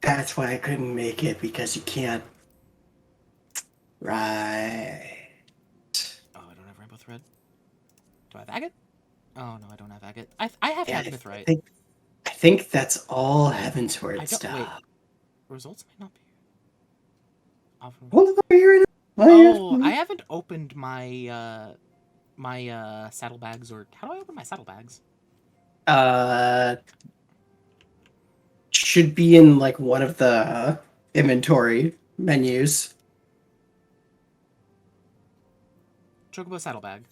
That's why I couldn't make it, because you can't. Right. Oh, I don't have rainbow thread. Do I have agate? Oh no, I don't have agate. I have had mithrite. I think that's all Heavensward stuff. Wait. Results may not be. What the fuck are you in? Oh, I haven't opened my my saddlebags, or how do I open my saddlebags? Should be in like one of the inventory menus. Chocobo saddlebag.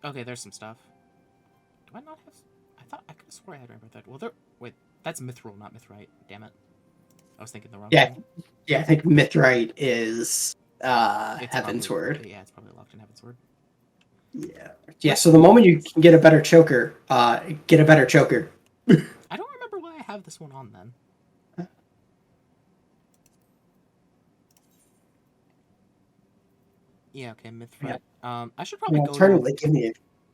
Okay, there's some stuff. Do I not have? I could have swore I had rainbow thread. Well, wait, that's mithril, not mithrite. Damn it. I was thinking the wrong thing. Yeah, I think mithrite is It's Heavensward. Yeah, it's probably locked in Heavensward. Yeah. So the moment you can get a better choker, get a better choker. I don't remember why I have this one on then. Yeah. Okay, mithrite. Yeah. I should probably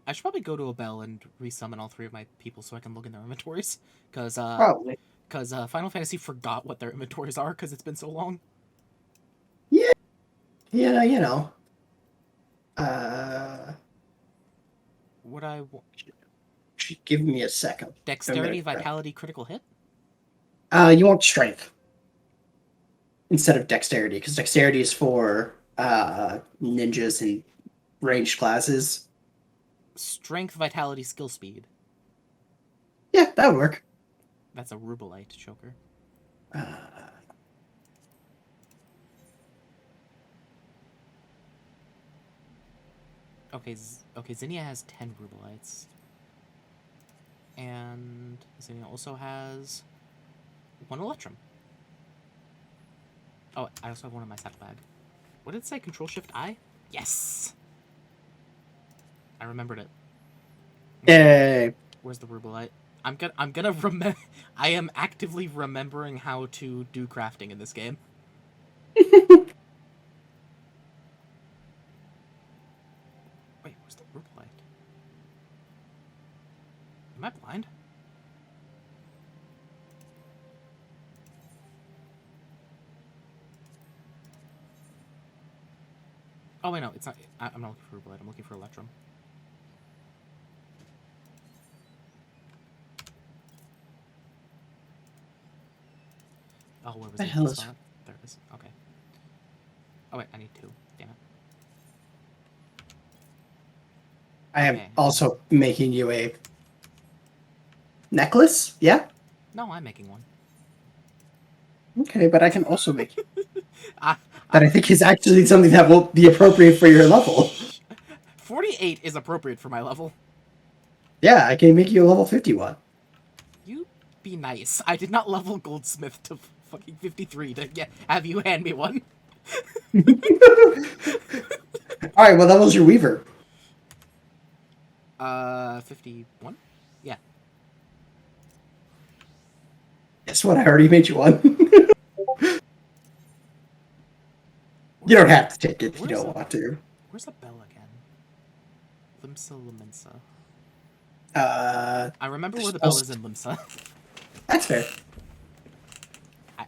I should probably go to a bell and resummon all three of my people so I can look in their inventories. Because probably. Because Final Fantasy forgot what their inventories are because it's been so long. Yeah. Yeah, you know. What I give me a second. Dexterity, vitality, critical hit? You want strength instead of dexterity, because dexterity is for ninjas and ranged classes. Strength, vitality, skill, speed. Yeah, that would work. That's a Rubelite choker. Okay, Zinnia has 10 Rubelites. And Zinnia also has 1 Electrum. Oh, I also have one in my saddlebag. What did it say? Control-Shift-I? Yes! I remembered it. Yay! Where's the Rubelite? I'm gonna remember. I am actively remembering how to do crafting in this game. Wait, where's the Rubelite? Am I blind? Oh wait, no, it's not. I'm not looking for Rubelite. I'm looking for Electrum. Oh, where was the hell spot? There it is. Okay. Oh wait, I need 2. I am Okay. also making you a necklace. Yeah. No, I'm making one. Okay, but I can also make I, that. I, I think is actually something that will be appropriate for your level. 48 is appropriate for my level. Yeah, I can make you a level 51. You be nice. I did not level Goldsmith to fucking 53 to have you hand me one. All right, well, that was your weaver. 51? Yeah. Guess what? I already made you one. You Where's don't the, have to take it if you where's don't the, want to. where's the bell again? Limsa Limensa. Uh, I remember where there's the bell also, is in Limsa. that's fair.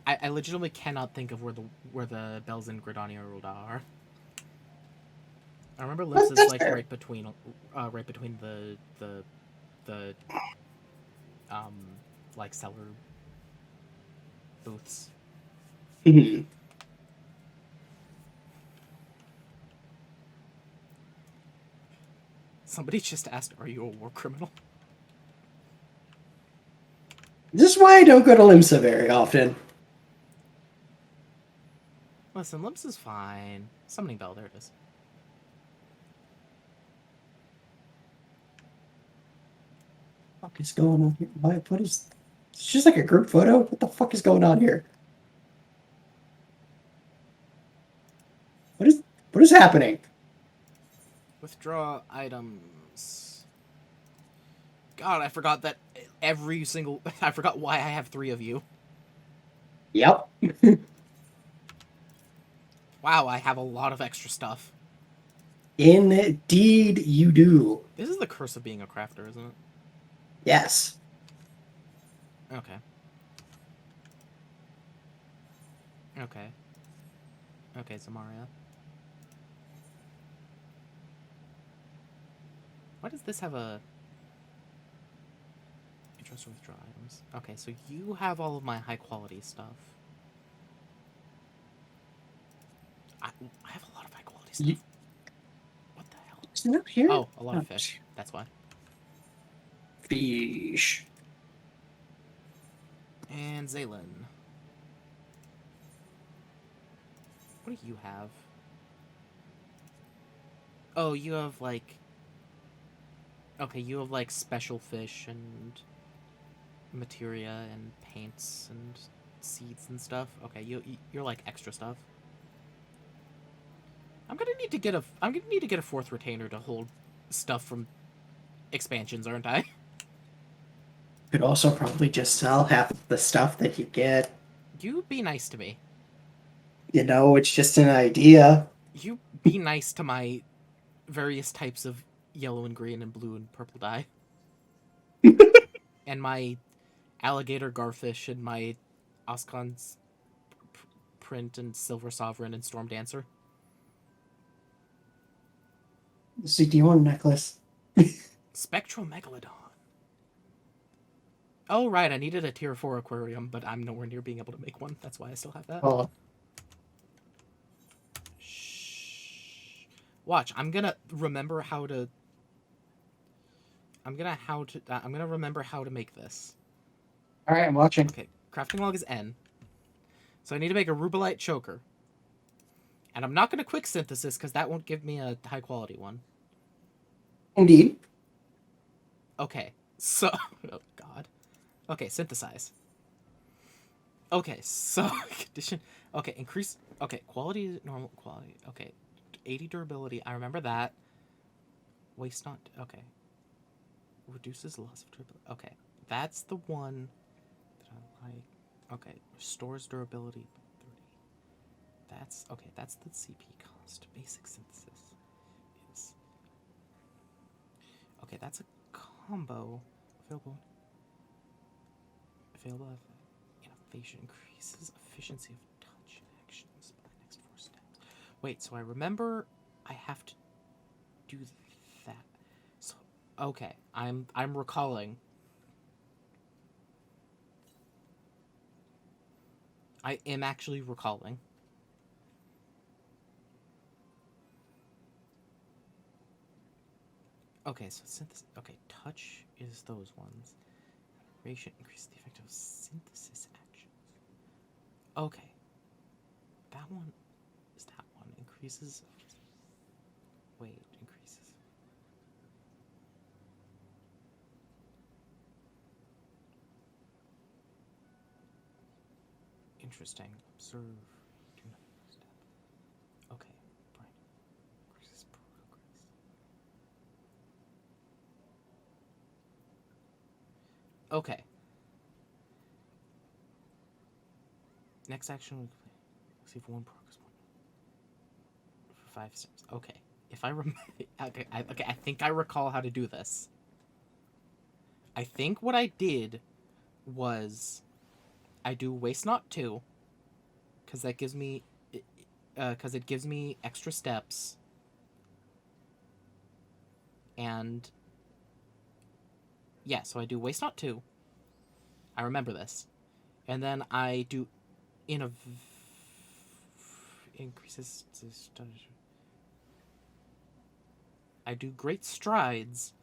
I legitimately cannot think of where the bells in Gridania are. I remember Limsa's That's like fair. right between the um like cellar booths. Mhm. Somebody just asked, "Are you a war criminal?" This is why I don't go to Limsa very often. Listen, Limsa's fine. Summoning bell, there it is. What is going on here? What is? It's just like a group photo. What the fuck is going on here? What is? What is happening? Withdraw items. God, I forgot that every single. I forgot why I have 3 of you. Yep. Wow, I have a lot of extra stuff. Indeed, you do. This is the curse of being a crafter, isn't it? Yes. Okay. Okay. Okay, Zamaria. Why does this have a interest to withdraw items? Okay, so you have all of my high quality stuff. I have a lot of high quality stuff. You, What the hell? is it up here? Oh, a lot of Oh, fish. That's why. fish. And Zaylin. What do you have? Oh, you have like. Okay, you have like special fish and materia and paints and seeds and stuff. Okay, you're like extra stuff. I'm gonna need to get a 4th retainer to hold stuff from expansions, aren't I? Could also probably just sell half of the stuff that you get. You be nice to me. You know, it's just an idea. You be nice to my various types of yellow and green and blue and purple dye. And my alligator garfish and my Oscon's print and silver sovereign and storm dancer. So, do you want a necklace? Spectral megalodon. Oh right, I needed a tier 4 aquarium, but I'm nowhere near being able to make one. That's why I still have that. Oh, Shh. Watch, I'm gonna remember how to. I'm gonna remember how to make this. all right. I'm watching. Okay, crafting log is N. So I need to make a rubelite choker. And I'm not gonna quick synthesis because that won't give me a high quality one. Indeed. Okay, so oh god. Okay, synthesize. Okay, so condition. Okay, increase. Okay, quality normal quality. Okay, 80 durability. I remember that. Waste not. Okay, reduces loss of durability. Okay, that's the one that I like. Okay, restores durability 30. That's okay. That's the CP cost. Basic synthesis is okay. That's a combo available. Available innovation increases efficiency of touch actions by the next 4 steps. Wait, so I remember I have to do that. So okay, I'm recalling. I am actually recalling. Okay, so synthesis. Okay, touch is those ones. Duration increases the effect of synthesis actions. Okay. That one is that one. Increases. Wait, increases. Interesting. Observe. Do not step. Okay. Right. Increases progress. Okay. Next action will receive one progress point for 5 steps. Okay. If I remember, okay, I think I recall how to do this. I think what I did was I do waste not 2 because that gives me because it gives me extra steps, and yeah, so I do waste not 2. I remember this, and then I do increases. I do great strides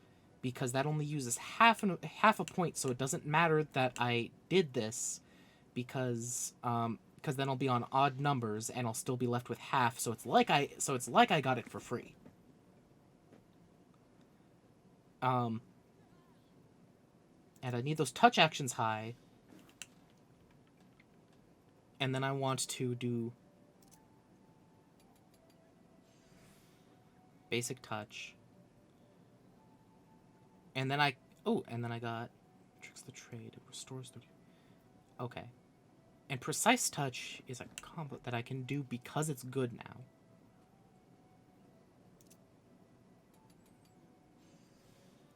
because that only uses half a point, so it doesn't matter that I did this because then I'll be on odd numbers and I'll still be left with half, so it's like I got it for free. And I need those touch actions high, and then I want to do basic touch, and then I got tricks the trade. It restores the. Okay. And precise touch is a combo that I can do because it's good now.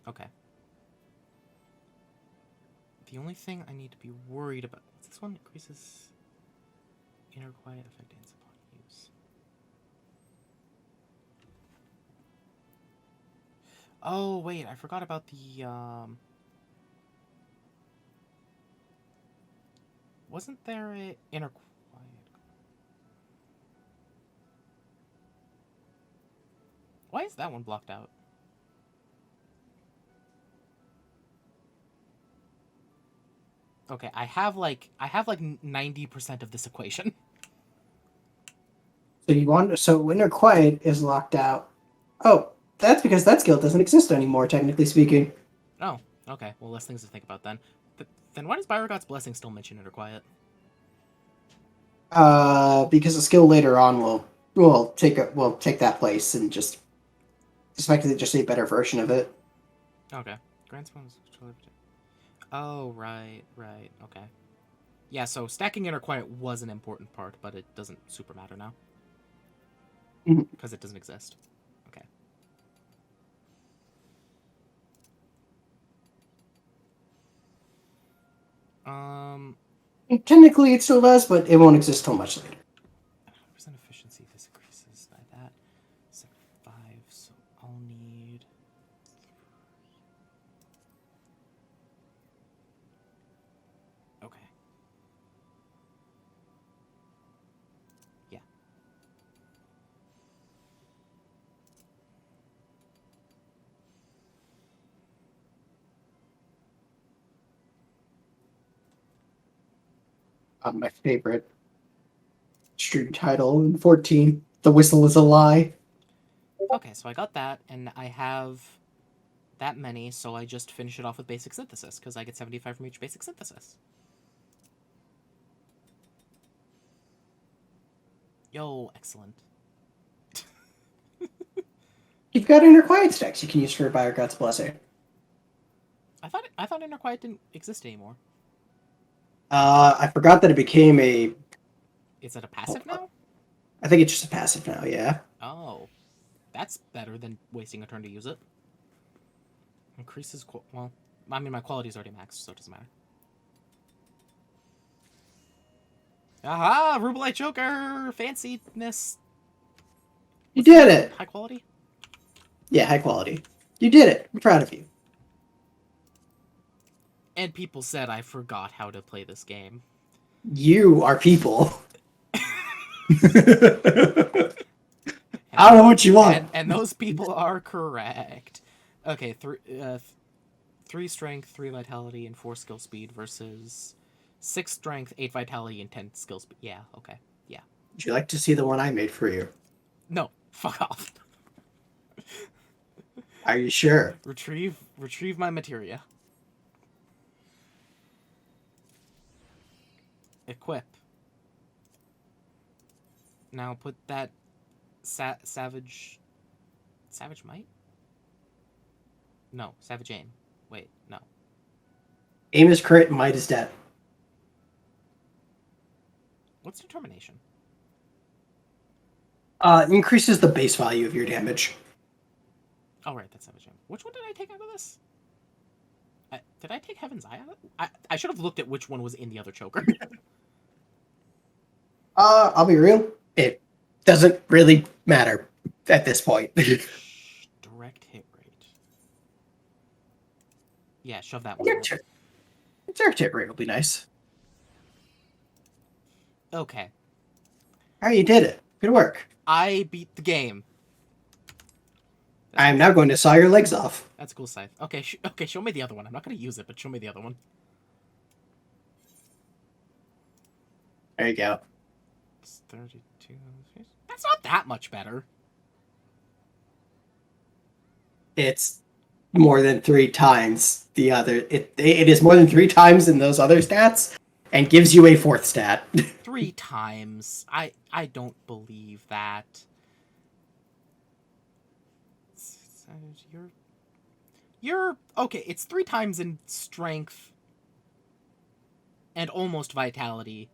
Okay. The only thing I need to be worried about... This one increases inner quiet effect ends upon use. Oh, wait, I forgot about the... Wasn't there a inner quiet? Why is that one blocked out? Okay, I have like 90% of this equation. So inner quiet is locked out. Oh, that's because that skill doesn't exist anymore, technically speaking. Oh, okay. Well, less things to think about then. Then why does Byrogot's Blessing still mention inner quiet? Because a skill later on will take that place and just effectively just a better version of it. Okay. Grand Spoons. Oh, right. Okay. Yeah, so stacking inner quiet was an important part, but it doesn't super matter now. Because it doesn't exist. Okay. Technically it still does, but it won't exist till much later. 100% efficiency, this increases by that. So 5, so I'll need... Okay. Yeah. My favorite stream title in 14, The Whistle is a Lie. Okay, so I got that, and I have that many, so I just finish it off with basic synthesis, because I get 75 from each basic synthesis. Yo, excellent. You've got inner quiet stacks you can use for Byrogot's Blessing. I thought inner quiet didn't exist anymore. I forgot that it became a... Is it a passive now? I think it's just a passive now, yeah. Oh. That's better than wasting a turn to use it. Increases... Well, I mean, my quality is already maxed, so it doesn't matter. Aha! Rubelite Joker! Fanciness! You did it! High quality? Yeah, high quality. You did it. I'm proud of you. And people said I forgot how to play this game. You are people. I don't know what you want. And those people are correct. Okay, 3 strength, 3 vitality, and 4 skill speed versus 6 strength, 8 vitality, and 10 skill speed. Yeah, okay. Yeah. Would you like to see the one I made for you? No, fuck off. Are you sure? Retrieve my materia. Equip. Now put that savage might? No, savage aim. Wait, no. Aim is crit, might is death. What's determination? Increases the base value of your damage. Oh, right, that's savage aim. Which one did I take out of this? Did I take Heaven's Eye out of it? I should have looked at which one was in the other choker. I'll be real. It doesn't really matter at this point. Direct hit rate. Yeah, shove that one. Direct hit rate will be nice. Okay. Oh, you did it. Good work. I beat the game. I am now going to saw your legs off. That's a cool scythe. Okay, okay, show me the other one. I'm not going to use it, but show me the other one. There you go. It's 32. That's not that much better. It's more than 3 times the other. It is more than 3 times in those other stats, and gives you a 4th stat. 3 times. I don't believe that. You're okay. It's 3 times in strength and almost vitality.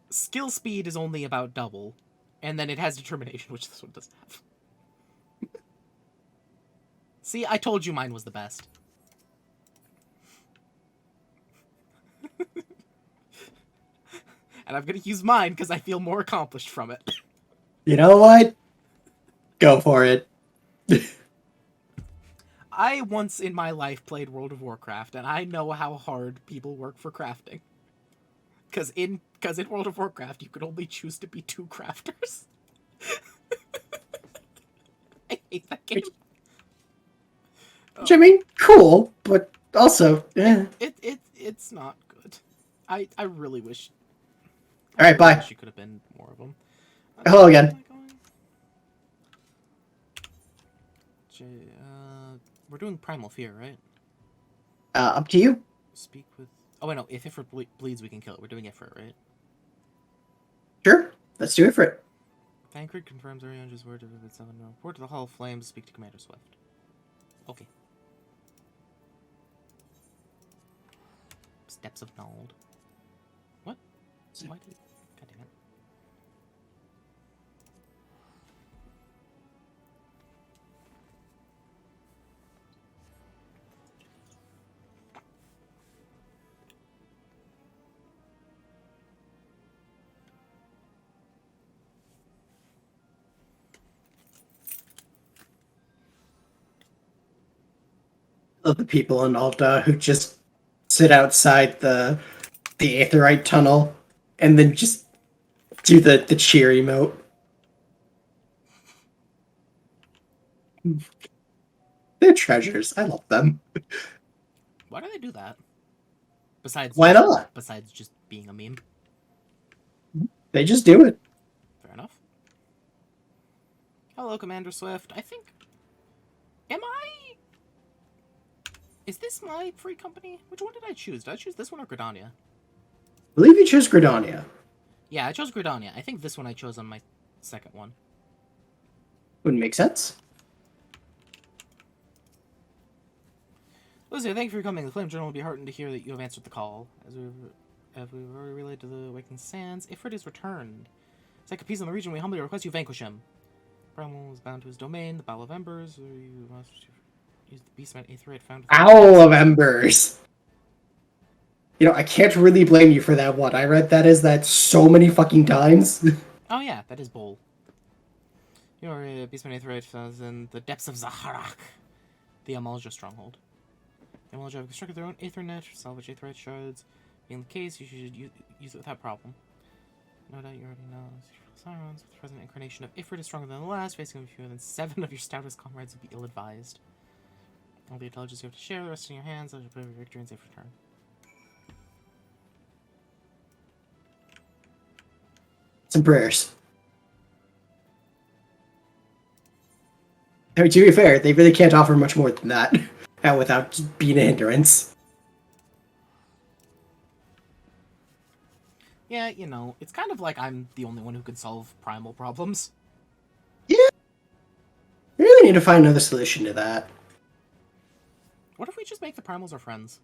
Skill speed is only about double, and then it has determination, which this one doesn't have. See, I told you mine was the best. And I'm gonna use mine because I feel more accomplished from it. You know what? Go for it. I once in my life played World of Warcraft, and I know how hard people work for crafting. Because in World of Warcraft, you could only choose to be 2 crafters. I hate that game. Which I mean, cool, but also, eh. It's not good. I really wish. All right, bye. She could have been more of them. Hello again. We're doing Primal Fear, right? Up to you. Speak with. Oh wait, no. If Ifrit bleeds, we can kill it. We're doing Ifrit, right? Sure. Let's do it for it. Tancred confirms Arianja's word to Vivid 7. Report to the Hall of Flame to speak to Commander Swift. Okay. Steps of Nald. What? Why did... God damn it. Of the people in Alta who just sit outside the Aetherite tunnel and then just do the cheer emote. They're treasures. I love them. Why do they do that? Besides, why not? Besides just being a meme. They just do it. Fair enough. Hello, Commander Swift. I think... Is this my free company? Which one did I choose? Did I choose this one or Gridania? I believe you chose Gridania. Yeah, I chose Gridania. I think this one I chose on my second one. Wouldn't make sense. Lucia, thank you for coming. The Flame Journal will be heartened to hear that you have answered the call. As we've already relayed to the Awakened Sands, Ifrit is returned. It's like a peace in the region. We humbly request you vanquish him. Primal is bound to his domain, the Bowl of Embers. You must use the Beastman Aetherite found. Owl of Embers. You know, I can't really blame you for that one. I read that so many fucking times. Oh yeah, that is bold. Your Beastman Aetherite found in the depths of Zaharak, the Amalja stronghold. The Amalja have constructed their own Aethernet, salvage Aetherite shards. Being the case, you should use it without problem. No doubt you already know. Sirens, with the present incarnation of Ifrit is stronger than the last. Facing him fewer than 7 of your stoutest comrades would be ill-advised. All the intelligence you have to share, the rest in your hands. Let you put your victory and safe return. Some prayers. I mean, to be fair, they really can't offer much more than that without just being a hindrance. Yeah, you know, it's kind of like I'm the only one who can solve primal problems. Yeah. We really need to find another solution to that. What if we just make the primals our friends?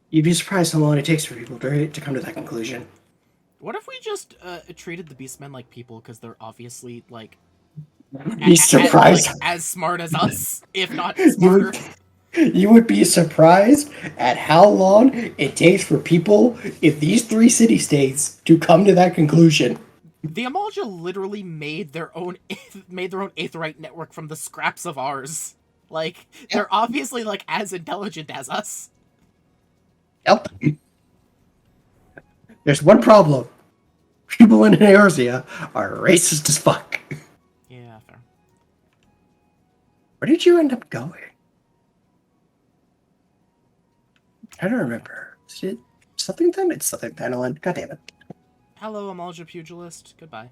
You'd be surprised how long it takes for people to come to that conclusion. What if we just treated the beastmen like people because they're obviously like Be surprised. as smart as us, if not You smarter. you would be surprised at how long it takes for people in these 3 city-states to come to that conclusion. The Amalja literally made their own Aetheryte network from the scraps of ours. Like, they're obviously like as intelligent as us. Yep. There's one problem. People in Eorzea are racist as fuck. Yeah, fair. Where did you end up going? I don't remember. Is it something then? It's something Penelon. God damn it. Hello, Amalja Pugilist. Goodbye.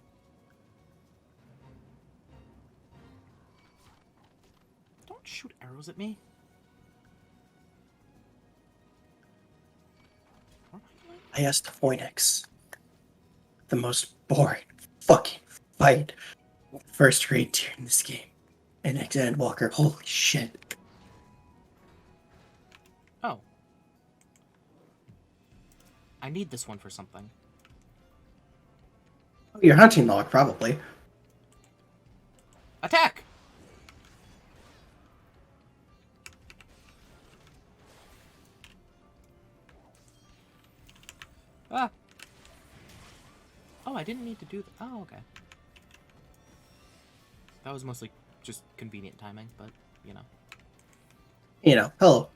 Don't shoot arrows at me. I asked Phoenix. The most boring fucking fight first grade tier in this game. And XIV Walker, holy shit. Oh. I need this one for something. Your hunting log, probably. Attack! Ah! Oh, I didn't need to do that. Oh, okay. That was mostly just convenient timing, but, you know. You know, hello.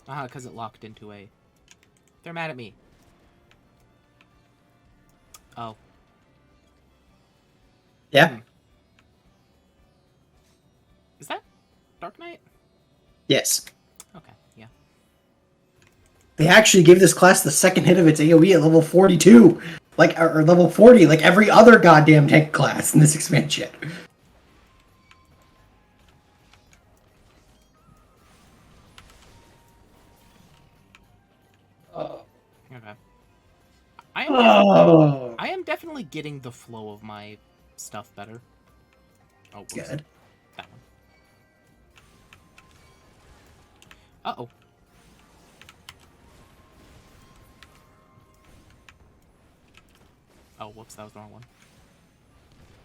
Because it locked into a... They're mad at me. Oh. Yeah? Is that Dark Knight? Yes. Okay, yeah. They actually gave this class the second hit of its AoE at level 42. Like, or level 40, like every other goddamn tank class in this expansion. Okay. I am definitely getting the flow of my stuff better. Oh, whoops. Good. That one. Uh-oh. Oh, whoops, that was the wrong one.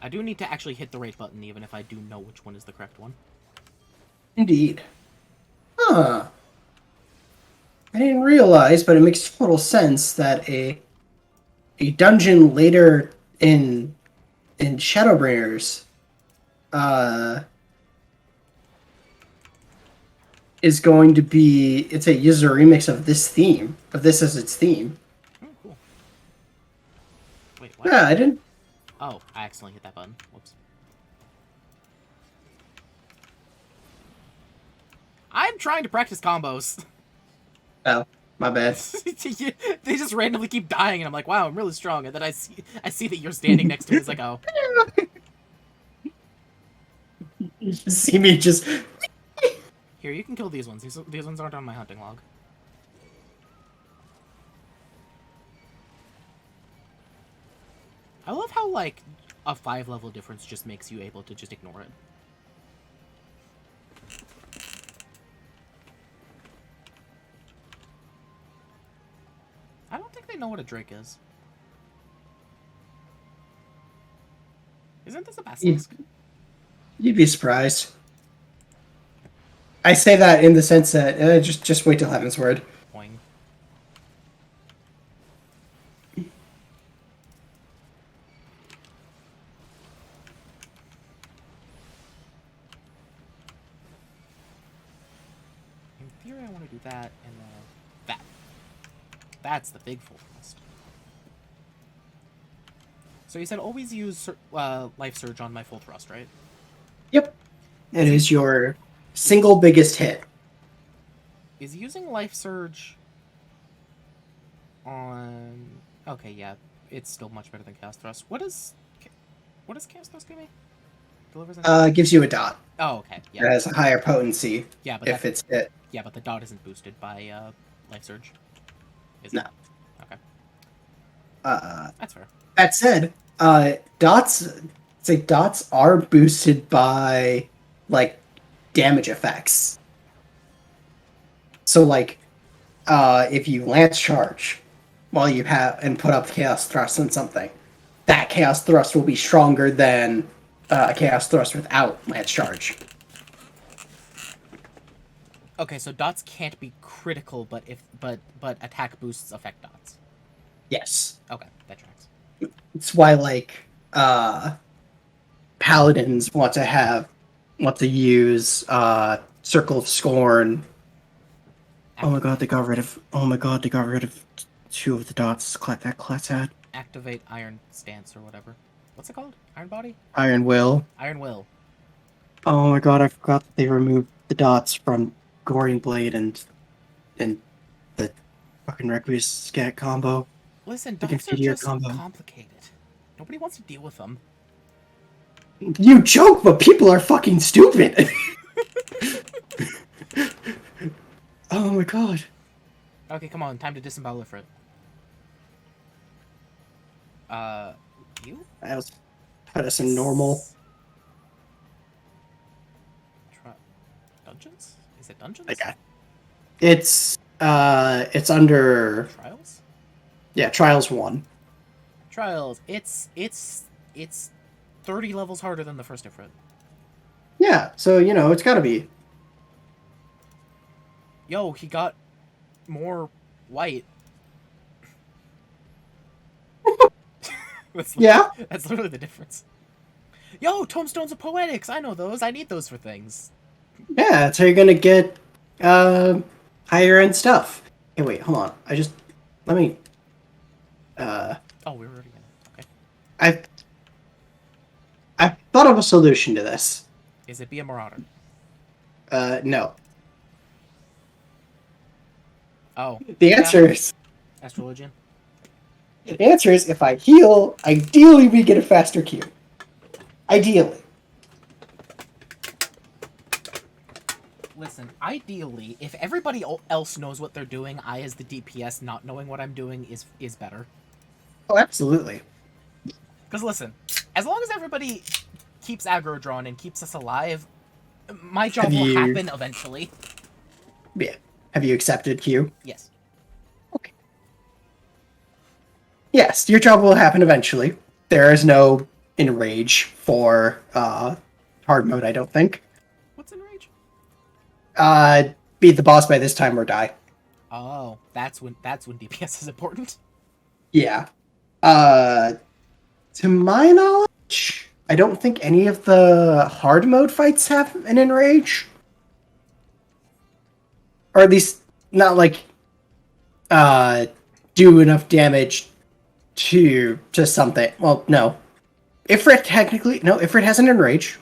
I do need to actually hit the right button, even if I do know which one is the correct one. Indeed. Huh. I didn't realize, but it makes total sense that a dungeon later in Shadowbringers is going to be, it's a user remix of this theme, of this as its theme. Oh, cool. Wait, what? Yeah, I didn't. Oh, I accidentally hit that button. Whoops. I'm trying to practice combos. Oh, my bad. They just randomly keep dying, and I'm like, wow, I'm really strong. And then I see that you're standing next to me. It's like, oh. You see me just. Here, you can kill these ones. These ones aren't on my hunting log. I love how, like, a 5-level difference just makes you able to just ignore it. I don't think they know what a Drake is. Isn't this a basilisk? You'd be surprised. I say that in the sense that just wait till Heaven's Word. Boing. In theory, I want to do that, and then that. That's the big full thrust. So you said always use Life Surge on my full thrust, right? Yep. It is your single biggest hit. Is using Life Surge on... Okay, yeah. It's still much better than Chaos Thrust. What does Chaos Thrust give me? Delivers an... Gives you a dot. Oh, okay. It Yeah. has a higher potency Yeah, but if it's hit. Yeah, but the dot isn't boosted by Life Surge. Is No. it? Okay. That's fair. That said, dots are boosted by like damage effects. So like, if you lance charge while you have and put up chaos thrust on something, that chaos thrust will be stronger than a chaos thrust without lance charge. Okay, so dots can't be critical, but attack boosts affect dots. Yes, Okay, that tracks. it's why like paladins want to use Circle of Scorn. Oh my god, they got rid of 2 of the dots that class had. Activate Iron Stance or whatever. What's it called? Iron Body? Iron Will. Iron Will. Oh my god, I forgot that they removed the dots from Goring Blade and the fucking Requiem Scat combo. Listen, The dots are Confidier just combo. complicated. Nobody wants to deal with them. You joke, but people are fucking stupid. Oh my god. Okay, come on, time to disembowel Ifrit. You? I was put us in normal. Dungeons? Is it dungeons? Okay. It's under Trials? Yeah, Trials 1. Trials. It's 30 levels harder than the first Ifrit. Yeah, so it's gotta be. Yo, he got more white. That's literally the difference. Yo, Tomestones of Poetics! I know those. I need those for things. Yeah, that's how you're gonna get higher end stuff. Hey, wait, hold on. Let me. Oh, we were already in it. Okay. I thought of a solution to this. Is it be a Marauder? No. Oh. The answer is. Astrologian? The answer is if I heal, ideally we get a faster Q. Ideally. Listen, ideally, if everybody else knows what they're doing, I as the DPS not knowing what I'm doing is better. Oh, absolutely. Because listen, as long as everybody keeps aggro drawn and keeps us alive, my job will happen eventually. Yeah. Have you accepted Q? Yes. Okay. Yes, your job will happen eventually. There is no enrage for hard mode, I don't think. What's enrage? Beat the boss by this time or die. Oh, that's when DPS is important. Yeah. To my knowledge, I don't think any of the hard mode fights have an enrage. Or at least not like do enough damage to something. Well, no. Ifrit has an enrage.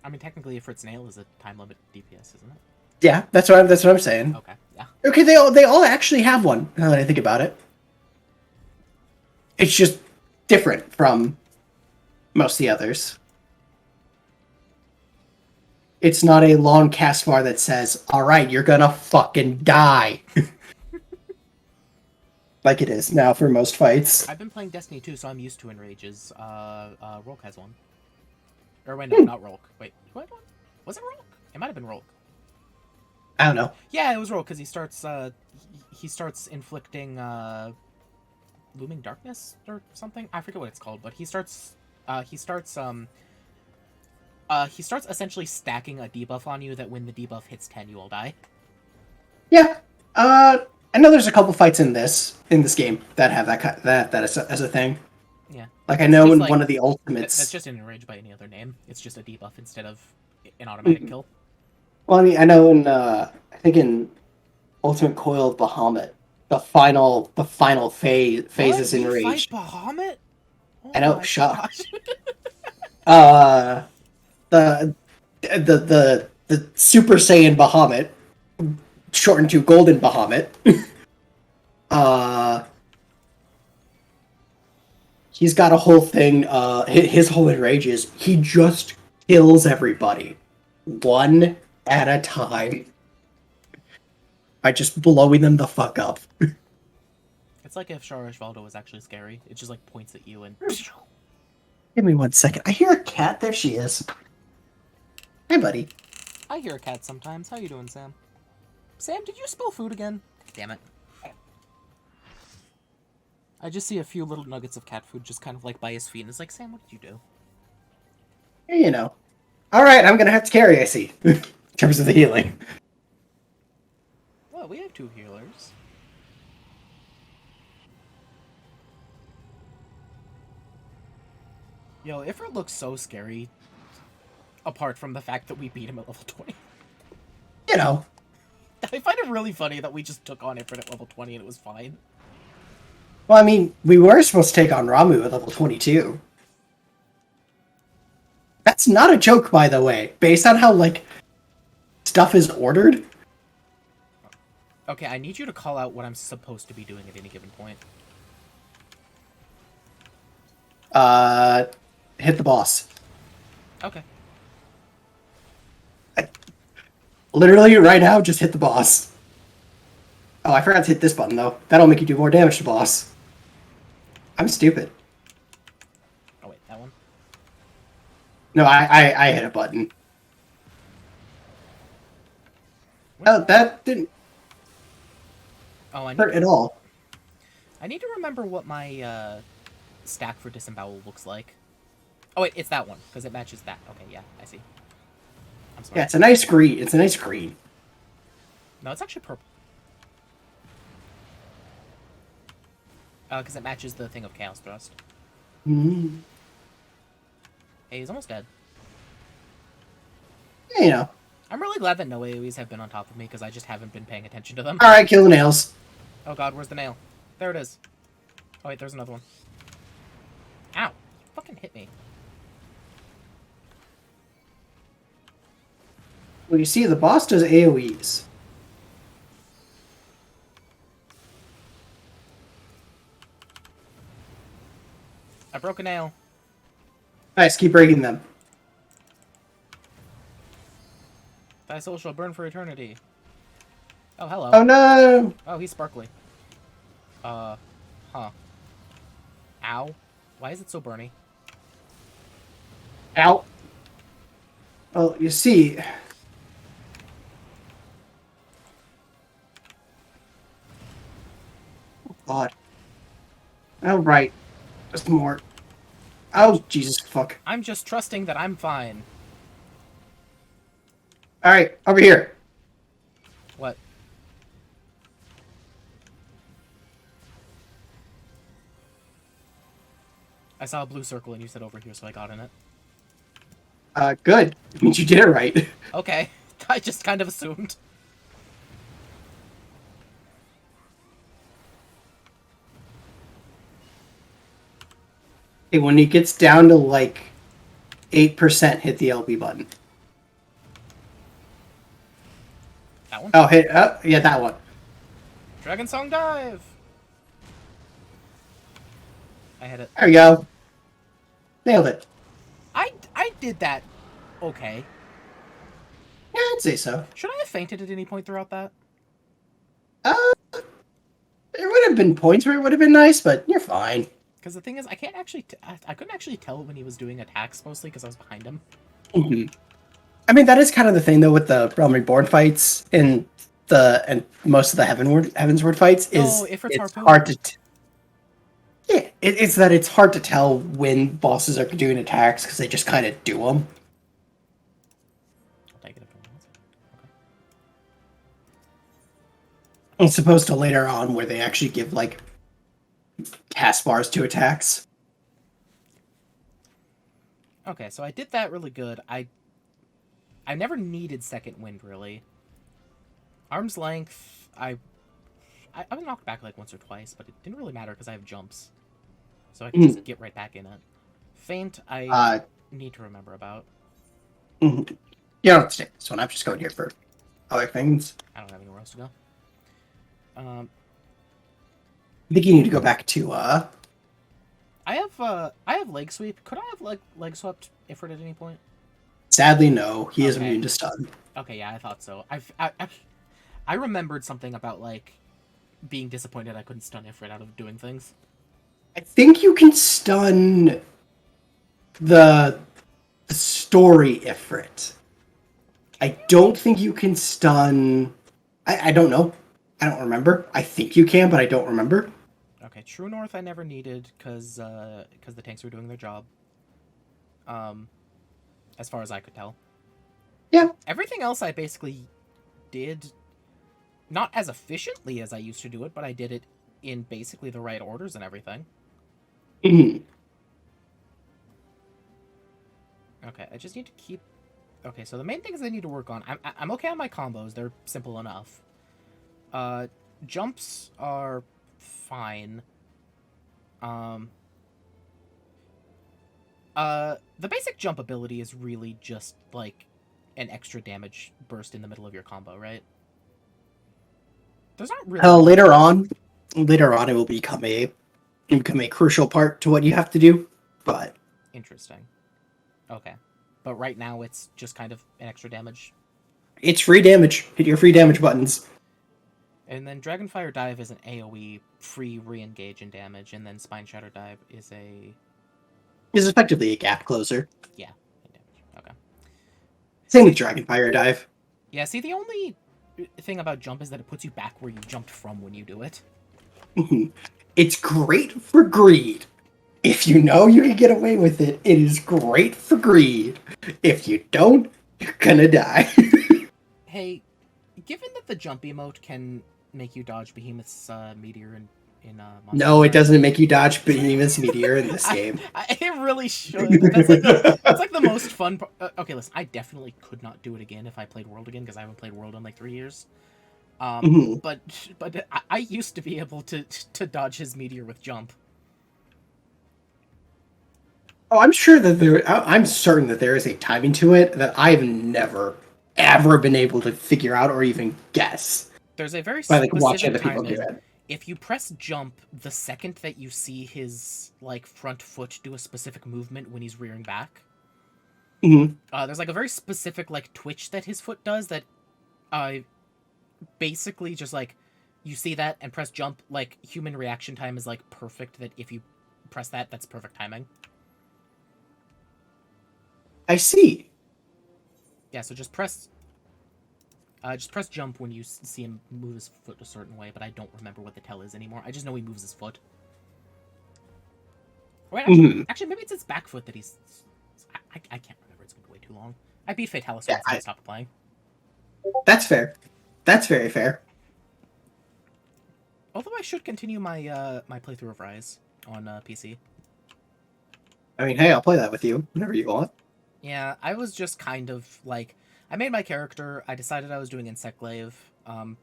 I mean, technically, Ifrit's nail is a time limit DPS, isn't it? Yeah, that's what I'm saying. Okay, yeah. Okay, they all actually have one. Now that I think about it, it's just different from most of the others. It's not a long cast bar that says, "All right, you're gonna fucking die," like it is now for most fights. I've been playing Destiny 2, so I'm used to enrages. Rolk has one. Or wait, no, not Rolk. Wait, what? Was it Rolk? It might have been Rolk. I don't know. Yeah, it was Rolk because he starts inflicting looming darkness or something. I forget what it's called, but he starts essentially stacking a debuff on you that when the debuff hits 10, you will die. Yeah. I know there's a couple fights in this game that have that as a thing. Yeah. Like I know in one of the ultimates. That's just an enrage by any other name. It's just a debuff instead of an automatic kill. Well, I mean, I know I think in Ultimate Coil of Bahamut, the final phase is enraged. Fight Bahamut? Oh I know, shut up. the Super Saiyan Bahamut, shortened to Golden Bahamut. uh, he's got a whole thing. His whole enrage is he just kills everybody, one at a time, by just blowing them the fuck up. It's like if Shara was actually scary. It just like points at you and. Give me 1 second. I hear a cat. There she is. Hey, buddy. I hear a cat sometimes. How you doing, Sam? Sam, did you spill food again? Damn it. I just see a few little nuggets of cat food just kind of like by his feet, and it's like, Sam, what did you do? You know. Alright, I'm gonna have to carry, I see. In terms of the healing. Well, we have 2 healers. Yo, Ifrit looks so scary, apart from the fact that we beat him at level 20. You know. I find it really funny that we just took on Ifrit at level 20 and it was fine. Well, I mean, we were supposed to take on Ramu at level 22. That's not a joke, by the way. Based on how, like, stuff is ordered. Okay, I need you to call out what I'm supposed to be doing at any given point. Hit the boss. Okay. Literally, right now, just hit the boss. Oh, I forgot to hit this button, though. That'll make you do more damage to boss. I'm stupid. Oh, wait, that one? No, I hit a button. Oh, that didn't Oh, hurt at all. I need to remember what my stack for disembowel looks like. Oh wait, it's that one because it matches that. Okay, yeah, I see. I'm sorry. Yeah, it's a nice green. It's a nice green. No, it's actually purple. Because it matches the thing of Chaos Thrust. Mm-hmm. Hey, he's almost dead. Yeah, you know. I'm really glad that no AoEs have been on top of me because I just haven't been paying attention to them. All right, kill the nails. Oh god, where's the nail? There it is. Oh wait, there's another one. Ow! Fucking hit me. Well, you see, the boss does AoEs. I broke a nail. Nice, keep breaking them. Thy soul shall burn for eternity. Oh, hello. Oh no! Oh, he's sparkly. Huh. Ow. Why is it so burny? Ow. Well, you see... Oh, God. Oh, right. Just more. Oh, Jesus, fuck. I'm just trusting that I'm fine. Alright, over here. What? I saw a blue circle and you said over here, so I got in it. Good. It means you did it right. Okay. I just kind of assumed. Okay, when he gets down to, like, 8%, hit the LB button. That one? Oh, yeah, that one. Dragon Song Dive! I hit it. There we go. Nailed it. I did that. Okay. Yeah, I'd say so. Should I have fainted at any point throughout that? There would have been points where it would have been nice, but you're fine. Because the thing is, I can't actually... I couldn't actually tell when he was doing attacks, mostly because I was behind him. Mm-hmm. I mean, that is kind of the thing, though, with the Realm Reborn fights and most of the Heavensward fights is it's hard to... Yeah, it's that it's hard to tell when bosses are doing attacks because they just kind of do them. I'll take it if I want. Okay. As opposed to later on where they actually give, like, taskbars to attacks. Okay, so I did that really good. I never needed second wind, really. Arm's length, I was knocked back like once or twice, but it didn't really matter because I have jumps. So I can just get right back in it. Feint, I need to remember about. You don't have to take this one. I'm just going here for other things. I don't have anywhere else to go. I think you need to go back to I have leg sweep. Could I have leg swept Ifrit at any point? Sadly, no. He is Okay. immune to stun. Okay, yeah, I thought so. I remembered something about like being disappointed I couldn't stun Ifrit out of doing things. I think you can stun the story Ifrit. I don't think you can stun. I don't know. I don't remember. I think you can, but I don't remember. Okay, True North I never needed because the tanks were doing their job. As far as I could tell. Yeah. Everything else I basically did not as efficiently as I used to do it, but I did it in basically the right orders and everything. Mhm. Okay, I just need to keep. Okay, so the main things I need to work on. I'm okay on my combos. They're simple enough. Jumps are fine. The basic jump ability is really just like an extra damage burst in the middle of your combo, right? There's not really. Later on, it will become a crucial part to what you have to do. But Interesting. Okay, but right now it's just kind of an extra damage. it's free damage. Hit your free damage buttons. And then Dragonfire Dive is an AoE free re-engage in damage, and then Spine Shatter Dive is a Is effectively a gap closer. in damage. Okay. Same with Dragonfire Dive. Yeah. See, the only thing about jump is that it puts you back where you jumped from when you do it. It's great for greed. If you know you can get away with it, it is great for greed. If you don't, you're gonna die. Hey, given that the jump emote can make you dodge Behemoth's meteor in Monster No, it Hunter, doesn't make you dodge Behemoth's Meteor in this game. it really should. That's like the most fun part. Okay, listen, I definitely could not do it again if I played World again because I haven't played World in like 3 years. Mhm. But I used to be able to dodge his meteor with jump. Oh, I'm sure that I'm certain that there is a timing to it that I've never, ever been able to figure out or even guess There's a very by like watching specific other people do timing. it. If you press jump, the second that you see his like front foot do a specific movement when he's rearing back, Mhm. there's like a very specific like twitch that his foot does that, basically just like you see that and press jump. Like human reaction time is like perfect. That if you press that, that's perfect timing. I see. Yeah, so just press jump when you see him move his foot a certain way, but I don't remember what the tell is anymore. I just know he moves his foot. Wait, actually, maybe it's his back foot that he's. I can't remember. It's been way too long. I beat Fatalis once and I stopped playing. That's fair. That's very fair. Although I should continue my my playthrough of Rise on PC. I mean, hey, I'll play that with you whenever you want. Yeah, I was just kind of like I made my character. I decided I was doing Insectglaive for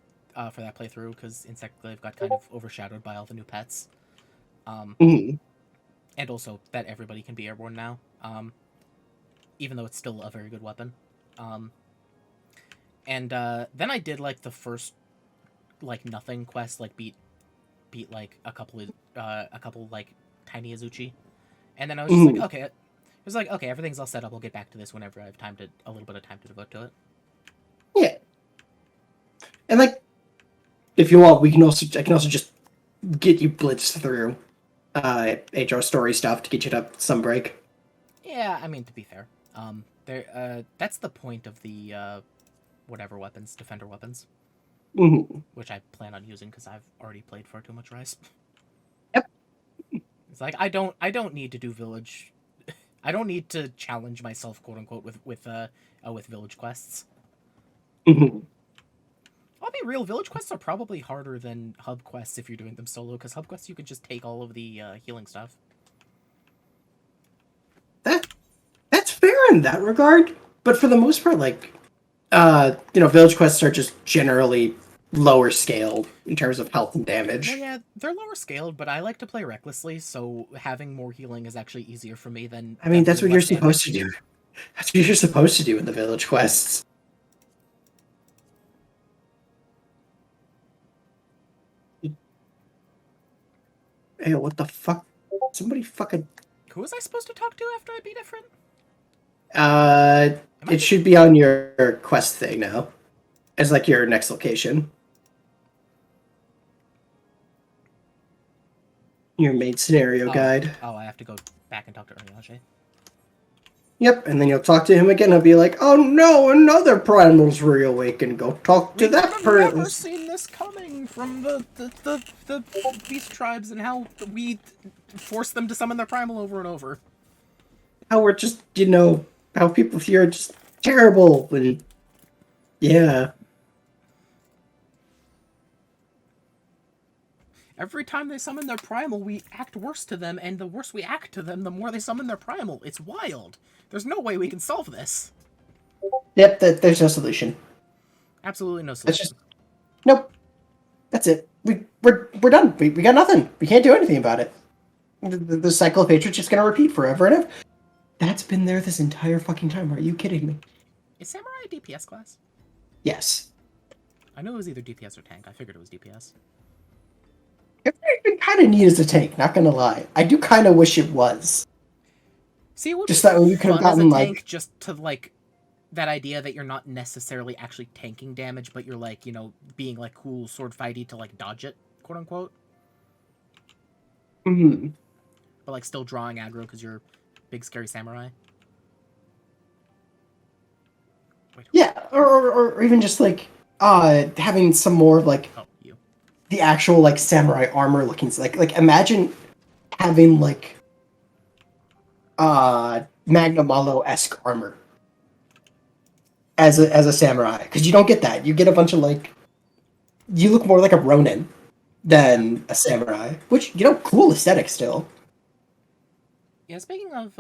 that playthrough because Insectglaive got kind of overshadowed by all the new pets. Mhm. And also that everybody can be airborne now. Even though it's still a very good weapon. And then I did like the first like nothing quest, like beat like a couple like tiny Azuchi. And then I was just like, okay. It was like, okay, everything's all set up. I'll get back to this whenever I have a little bit of time to devote to it. Yeah. And like, if you want, I can also just get you blitzed through HR story stuff to get you to some break. Yeah, I mean to be fair, that's the point of the whatever weapons, defender weapons, which I plan on using because I've already played far too much Rise. Yep. It's like I don't need to do village. I don't need to challenge myself, quote unquote, with village quests. I'll be real. Village quests are probably harder than hub quests if you're doing them solo, because hub quests you can just take all of the healing stuff. That's fair in that regard, but for the most part, like, village quests are just generally lower scaled in terms of health and damage. Well, yeah, they're lower scaled, but I like to play recklessly, so having more healing is actually easier for me than. I mean, that's what you're supposed to do. That's what you're supposed to do in the village quests. Hey, what the fuck? Somebody fucking. Who was I supposed to talk to after I beat Ifrit? It should be on your quest thing now, as like your next location. Your main scenario guide. Oh, I have to go back and talk to Urianger. Yep, and then you'll talk to him again. He'll be like, "Oh no, another primal's reawakened. Go talk to that We've person." never seen this coming from the beast tribes and how we force them to summon their primal over and over. How we're just, how people here are just terrible. And yeah. Every time they summon their primal, we act worse to them, and the worse we act to them, the more they summon their primal. It's wild. There's no way we can solve this. Yep, there's no solution. Absolutely no solution. That's just nope. That's it. We're done. We got nothing. We can't do anything about it. The cycle of hatred's just gonna repeat forever and ever. That's been there this entire fucking time. Are you kidding me? Is Samurai a DPS class? Yes. I knew it was either DPS or tank. I figured it was DPS. It's been kind of neat as a tank, not gonna lie. I do kind of wish it was. See, it would Just be that way you could have fun as a gotten tank like just to like that idea that you're not necessarily actually tanking damage, but you're like, being like cool sword fighty to like dodge it, quote unquote. mhm. But like still drawing aggro because you're big scary samurai. Wait. Yeah, or even just like having some more like Oh, you. the actual like samurai armor looking like imagine having like Magna Malo-esque armor as a samurai, because you don't get that. You get a bunch of like you look more like a ronin than a samurai, which cool aesthetic still. Yeah, speaking of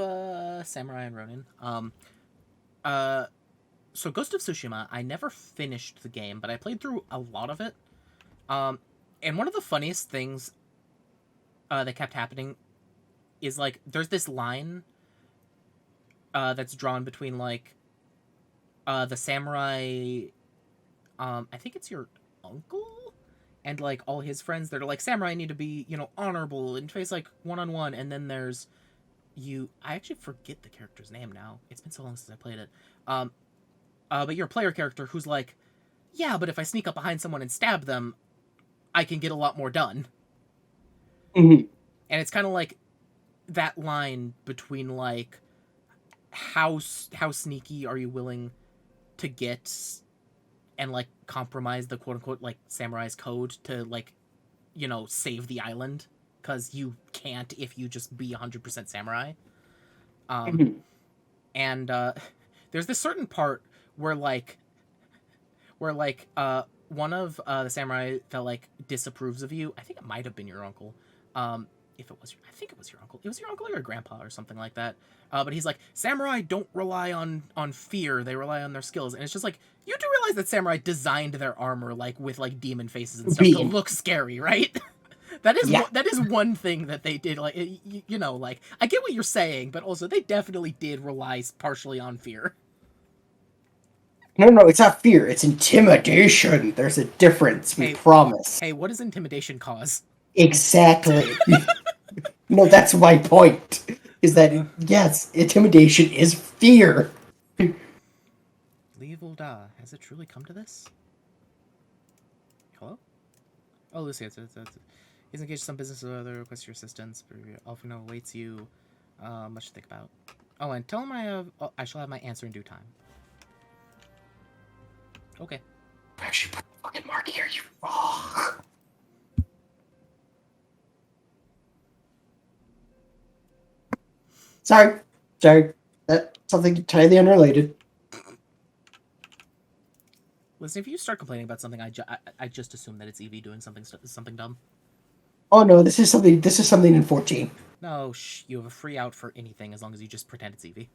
samurai and ronin, so Ghost of Tsushima, I never finished the game, but I played through a lot of it. And one of the funniest things that kept happening is like there's this line that's drawn between like the samurai, I think it's your uncle, and like all his friends that are like samurai need to be honorable and face like one-on-one, and then there's you. I actually forget the character's name now. It's been so long since I played it. But you're a player character who's like, yeah, but if I sneak up behind someone and stab them, I can get a lot more done. Mm-hmm. And it's kind of like that line between like how sneaky are you willing to get and like compromise the quote unquote like samurai's code to like save the island, because you can't if you just be 100% samurai. Mm-hmm. And there's this certain part where one of the samurai that like disapproves of you. I think it might have been your uncle. If it was, I think it was your uncle. It was your uncle or your grandpa or something like that. But he's like, samurai don't rely on fear; they rely on their skills. And it's just like, you do realize that samurai designed their armor like with like demon faces and stuff to look scary, right? That is one thing that they did. Like like I get what you're saying, but also they definitely did rely partially on fear. No, it's not fear. It's intimidation. There's a difference. We promise. Hey, what does intimidation cause? Exactly. No, that's my point. Is that yes, intimidation is fear. Leave will die. Has it truly come to this? Hello? Oh, Lucy, he's engaged in some business or other, requests your assistance, but often awaits you. Much to think about. Oh, and tell him I shall have my answer in due time. Okay. Actually, put a fucking mark here, you. Oh. Sorry. That's something entirely unrelated. Listen, if you start complaining about something, I just assume that it's Evie doing something dumb. Oh no, this is something in 14. No, you have a free out for anything as long as you just pretend it's Evie.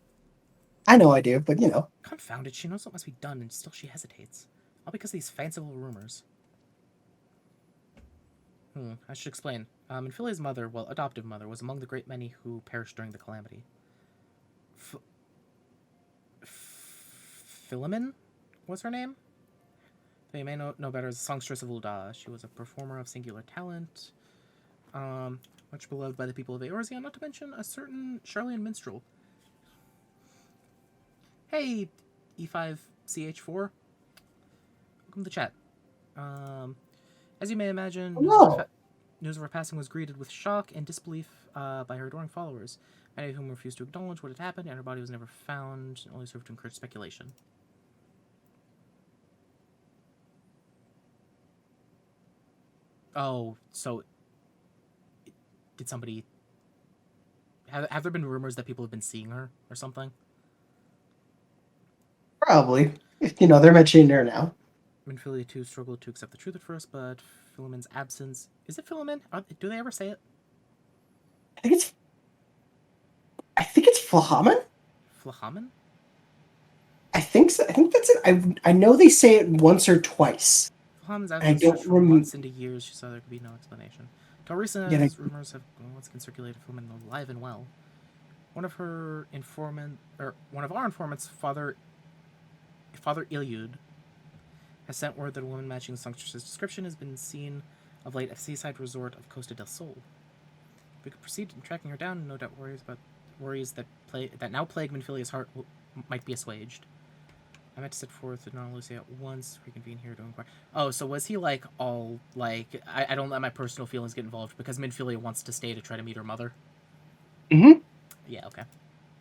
I know I do, but Confound it, she knows what must be done and still she hesitates. All because of these fanciful rumors. I should explain. Infile's mother, adoptive mother, was among the great many who perished during the calamity. Philomen was her name. Though you may know better as Songstress of Ul'dah. She was a performer of singular talent, much beloved by the people of Eorzea, not to mention a certain Charlian minstrel. Hey, E5CH4. Welcome to the chat. As you may imagine, news of her passing was greeted with shock and disbelief by her adoring followers, many of whom refused to acknowledge what had happened, and her body was never found, and only served to encourage speculation. Oh, so did somebody... Have there been rumors that people have been seeing her or something? Probably. They're mentioning her now. Minfilia too struggled to accept the truth at first, but Philomen's absence... Is it Philomen? Do they ever say it? I think it's Flahaman? Flahaman? I think so. I think that's it. I know they say it once or twice. Flahaman's absence from months into years, she saw there could be no explanation. Till recent rumors have once again circulated Philomen alive and well. One of our informants, Father Iliud, has sent word that a woman matching the songstress's description has been seen of late at the seaside resort of Costa del Sol. If we could proceed in tracking her down, no doubt worries that now plague Minfilia's heart might be assuaged. I meant to set forth to Ana Lucia at once, reconvene here to inquire. Oh, so was he all I don't let my personal feelings get involved because Minfilia wants to stay to try to meet her mother? Mm-hmm. Yeah, okay.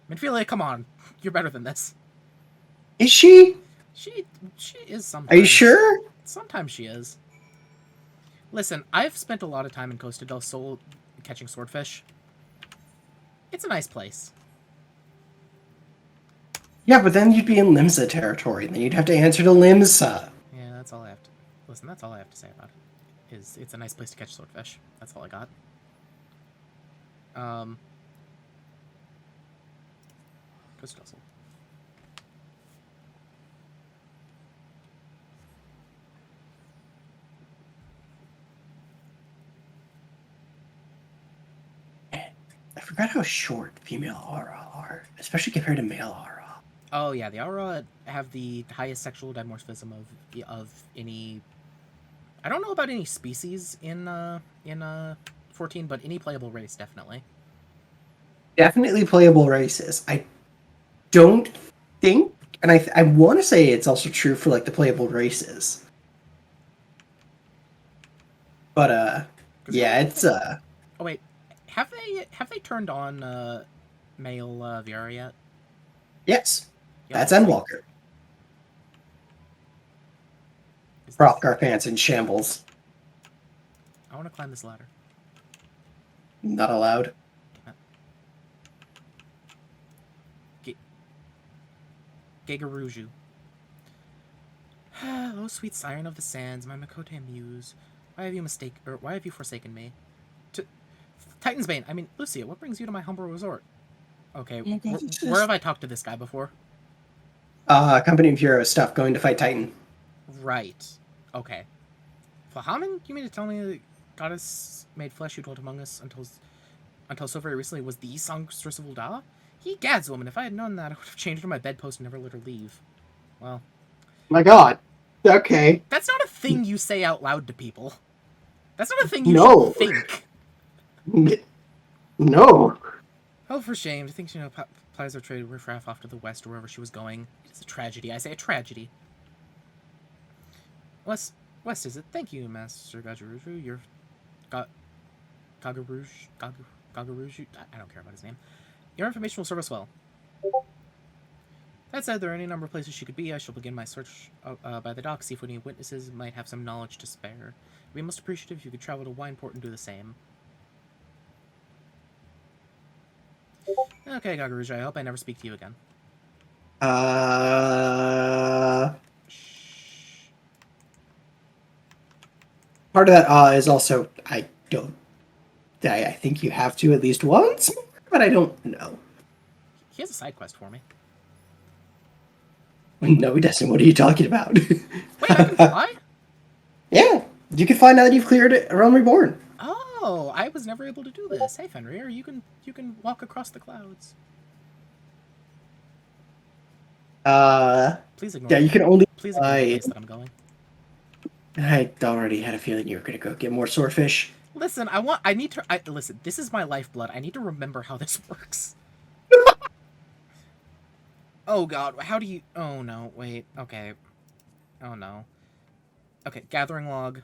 Minfilia, come on. You're better than this. Is she? She is sometimes. Are you sure? Sometimes she is. Listen, I've spent a lot of time in Costa del Sol catching swordfish. It's a nice place. Yeah, but then you'd be in Limsa territory, and then you'd have to answer to Limsa. Yeah, that's all I have to... Listen, that's all I have to say about it. It's a nice place to catch swordfish. That's all I got. Costa del Sol. I forgot how short female aura are, especially compared to male aura. Oh yeah, the aura have the highest sexual dimorphism of any... I don't know about any species in 14, but any playable race, definitely. Definitely playable races. I don't think, and I want to say it's also true for the playable races. But yeah, it's Oh wait, have they turned on male Viera yet? Yes, that's Endwalker. Hrothgar pants in shambles. I want to climb this ladder. Not allowed. Gegaruju. Oh, sweet siren of the sands, my Makote muse, why have you forsaken me? Titan's Bane. I mean, Lucia, what brings you to my humble resort? Okay, where have I talked to this guy before? Company of Heroes stuff, going to fight Titan. Right. Okay. Flahaman, you mean to tell me the goddess made flesh who dwelt among us until so very recently was the songstress of Ul'dah? He gads, woman. If I had known that, I would have changed her my bedpost and never let her leave. Well. My God. Okay. That's not a thing you say out loud to people. That's not a thing you should think. No. Oh, for shame. To think, Plies are traded riffraff off to the west or wherever she was going. It's a tragedy. I say a tragedy. West is it? Thank you, Master Gagaruju. Your Gagaruju. I don't care about his name. Your information will serve us well. That said, there are any number of places she could be. I shall begin my search by the dock, see if any witnesses might have some knowledge to spare. I'd be most appreciative if you could travel to Wineport and do the same. Okay, Gagaruja, I hope I never speak to you again. Shh. Part of that is also, I think you have to at least once, but I don't know. He has a side quest for me. No, he doesn't. What are you talking about? Wait, I can fly? Yeah, you can fly now that you've cleared Realm Reborn. Oh, I was never able to do this. Hey, Fenrir, you can walk across the clouds. Please ignore. Yeah, you can only. Please ignore the place that I'm going. I already had a feeling you were gonna go get more swordfish. Listen, listen, this is my lifeblood. I need to remember how this works. Oh god, how do you... Oh no, wait, okay. Oh no. Okay, gathering log.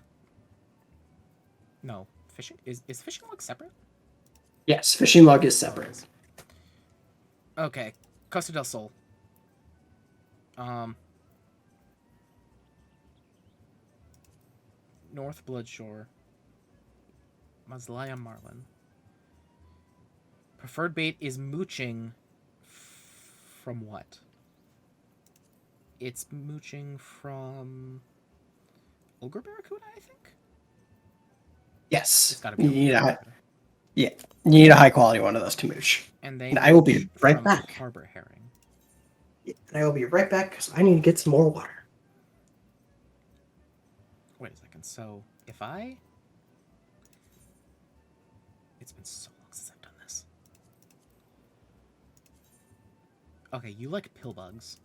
No, fishing? Is fishing log separate? Yes, fishing log is separate. Okay, Costa del Sol. North Bloodshore. Maslaya Marlin. Preferred bait is mooching from what? It's mooching from Ogre Barracuda, I think? Yes. It's gotta be Yeah, you need a high quality one of those to mooch. And they And I will be right from back. Harbor Herring. Yeah, and I will be right back because I need to get some more water. Wait a second. So if I... It's been so long since I've done this. Okay, you like pill bugs.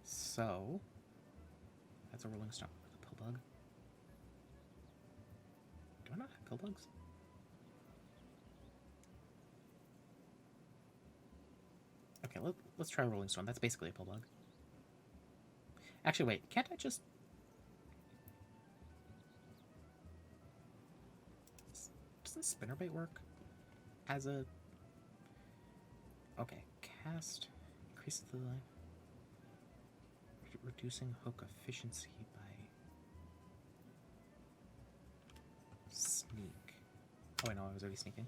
So... That's a rolling stone with a pill bug. Do I not have pill bugs? Okay, let's try Rolling Stone. That's basically a pill bug. Actually, wait. Can't I just... Doesn't spinnerbait work as a... Okay, cast increases the line, reducing hook efficiency by sneak. Oh wait, no, I was already sneaking.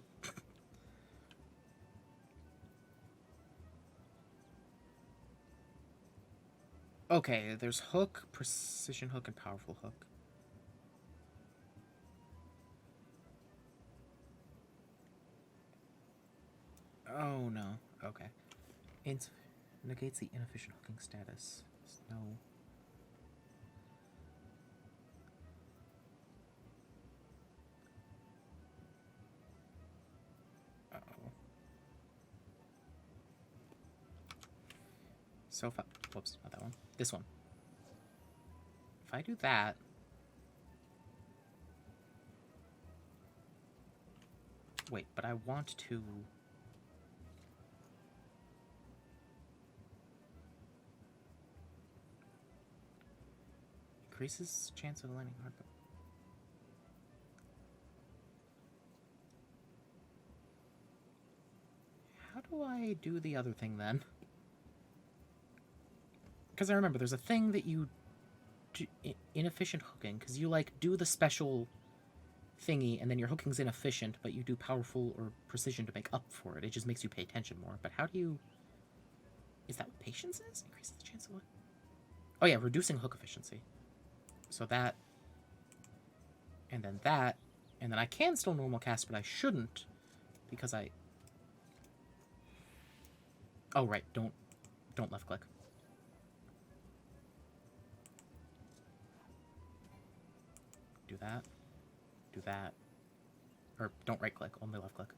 Okay, there's hook, precision hook, and powerful hook. Oh no. Okay. It negates the inefficient hooking status. No. Uh-oh. So if I... Whoops, not that one. This one. If I do that... Wait, but I want to... Increases chance of landing hard. How do I do the other thing then? Because I remember there's a thing that you do, inefficient hooking, because you like do the special thingy and then your hooking's inefficient, but you do powerful or precision to make up for it. It just makes you pay attention more. But how do you... Is that what patience is? Increases the chance of what? Oh yeah, reducing hook efficiency. So that, and then that, and then I can still normal cast, but I shouldn't, because I... Oh right, don't left click. Do that, do that, or don't right click, only left click.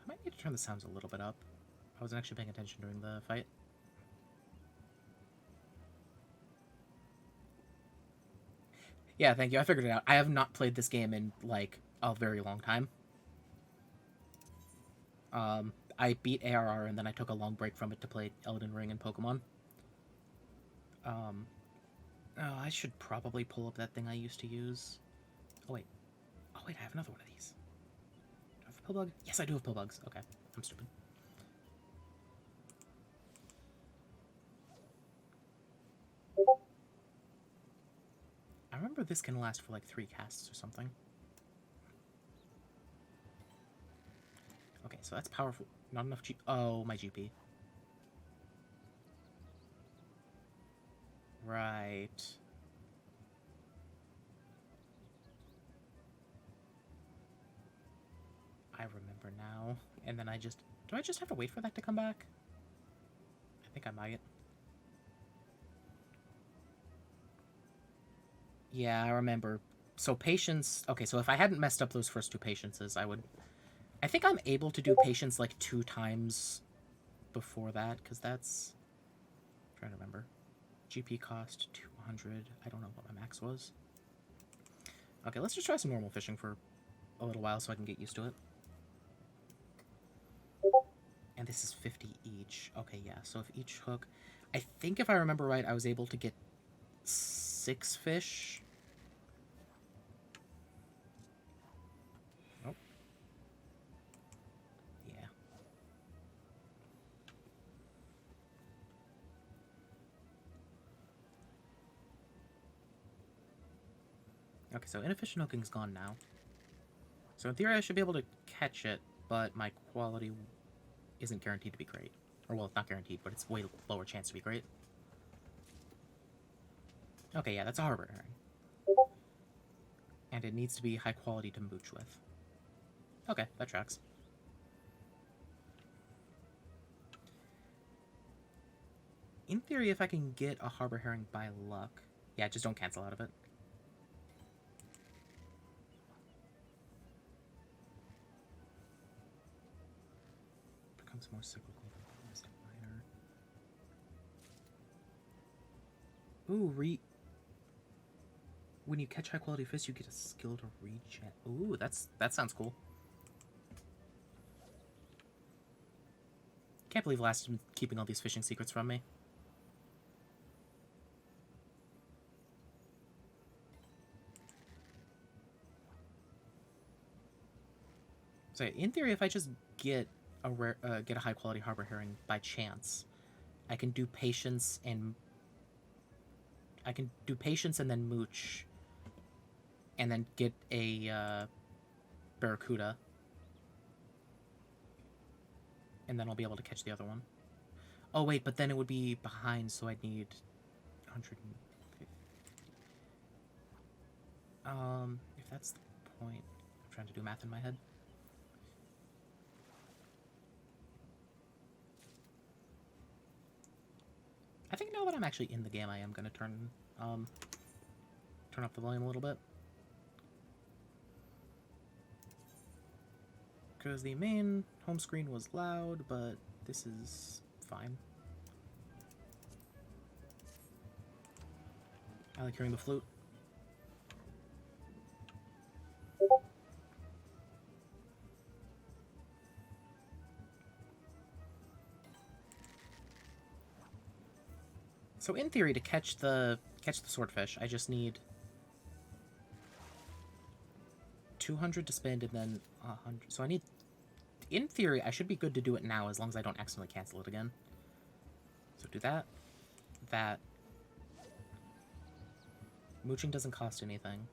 I might need to turn the sounds a little bit up. I wasn't actually paying attention during the fight. Yeah, thank you. I figured it out. I have not played this game in, like, a very long time. I beat ARR and then I took a long break from it to play Elden Ring and Pokemon. Oh, I should probably pull up that thing I used to use. Oh, wait. Oh, wait, I have another one of these. Do I have a pill bug? Yes, I do have pill bugs. Okay, I'm stupid. I remember this can last for like 3 casts or something. Okay, so that's powerful. Not enough G... Oh, my GP. Right. I remember now. And then I just... Do I just have to wait for that to come back? I think I might. Yeah, I remember. So patience... Okay, so if I hadn't messed up those first 2 patiences, I would I think I'm able to do patience like 2 times before that, because that's... I'm trying to remember. GP cost 200. I don't know what my max was. Okay, let's just try some normal fishing for a little while so I can get used to it. And this is 50 each. Okay, yeah, so if each hook... I think if I remember right, I was able to get 6 fish. Oh. Yeah. Okay, so inefficient hooking is gone now. So in theory I should be able to catch it, but my quality isn't guaranteed to be great. Or, well, not guaranteed, but it's way lower chance to be great. Okay, yeah, that's a harbor herring. And it needs to be high quality to mooch with. Okay, that tracks. In theory, if I can get a harbor herring by luck... Yeah, just don't cancel out of it. Becomes more cyclical. Ooh, when you catch high quality fish, you get a skill to regen. Ooh, that sounds cool. Can't believe Last has been keeping all these fishing secrets from me. So in theory, if I just get a high quality harbor herring by chance, I can do patience and then mooch, and then get a barracuda, and then I'll be able to catch the other one. Oh wait, but then it would be behind, so I'd need 150. If that's the point, I'm trying to do math in my head. I think now that I'm actually in the game, I am gonna turn up the volume a little bit, because the main home screen was loud, but this is fine. I like hearing the flute. So in theory, to catch the swordfish, I just need 200 to spend and then 100. So I need, in theory, I should be good to do it now as long as I don't accidentally cancel it again. So do that. That. Mooching doesn't cost anything.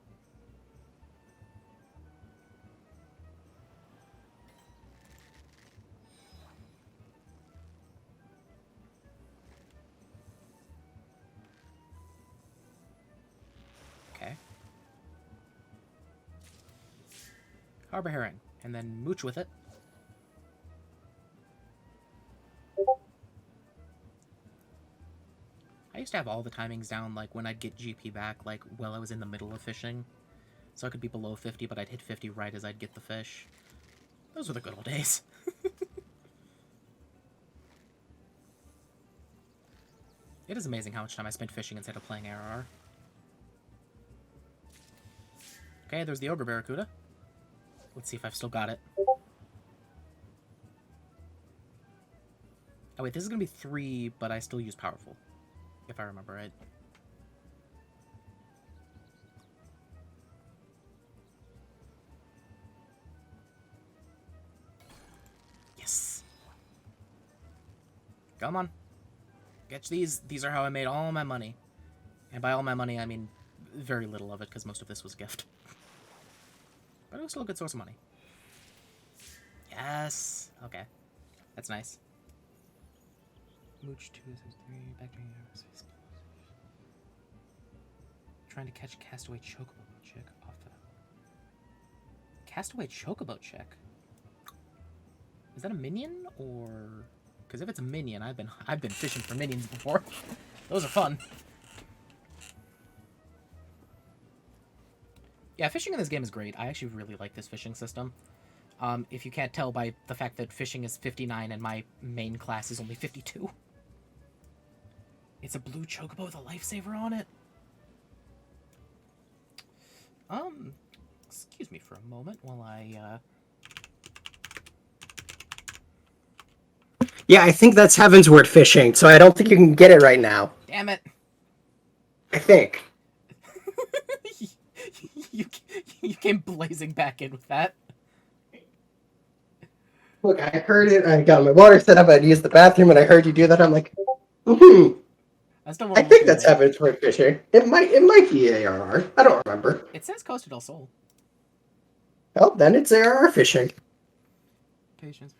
Okay. Harbor herring, and then mooch with it. I used to have all the timings down, like when I'd get GP back, like while I was in the middle of fishing. So I could be below 50, but I'd hit 50 right as I'd get the fish. Those were the good old days. It is amazing how much time I spent fishing instead of playing ARR. Okay, there's the Ogre Barracuda. Let's see if I've still got it. Oh wait, this is gonna be 3, but I still use Powerful, if I remember right. Yes! Come on. Catch these. These are how I made all my money. And by all my money, I mean very little of it, because most of this was gift. But it was still a good source of money. Yes! Okay. That's nice. Mooch 2, 3, back to aerospace. Trying to catch Castaway Chocobo Chick off the... Castaway Chocobo Chick? Is that a minion, or... Because if it's a minion, I've been fishing for minions before. Those are fun. Yeah, fishing in this game is great. I actually really like this fishing system. If you can't tell by the fact that fishing is 59 and my main class is only 52. It's a blue chocobo with a lifesaver on it. Excuse me for a moment while I, Yeah, I think that's Heavensward fishing, so I don't think you can get it right now. Damn it! I think. you, you came blazing back in with that. Look, I heard it, I got my water set up, I'd use the bathroom, and I heard you do that, I'm like, I still want I to look think through that's that. Heavensward fishing. It might be ARR. I don't remember. It says Costa del Sol. Well, then it's ARR fishing. Patience.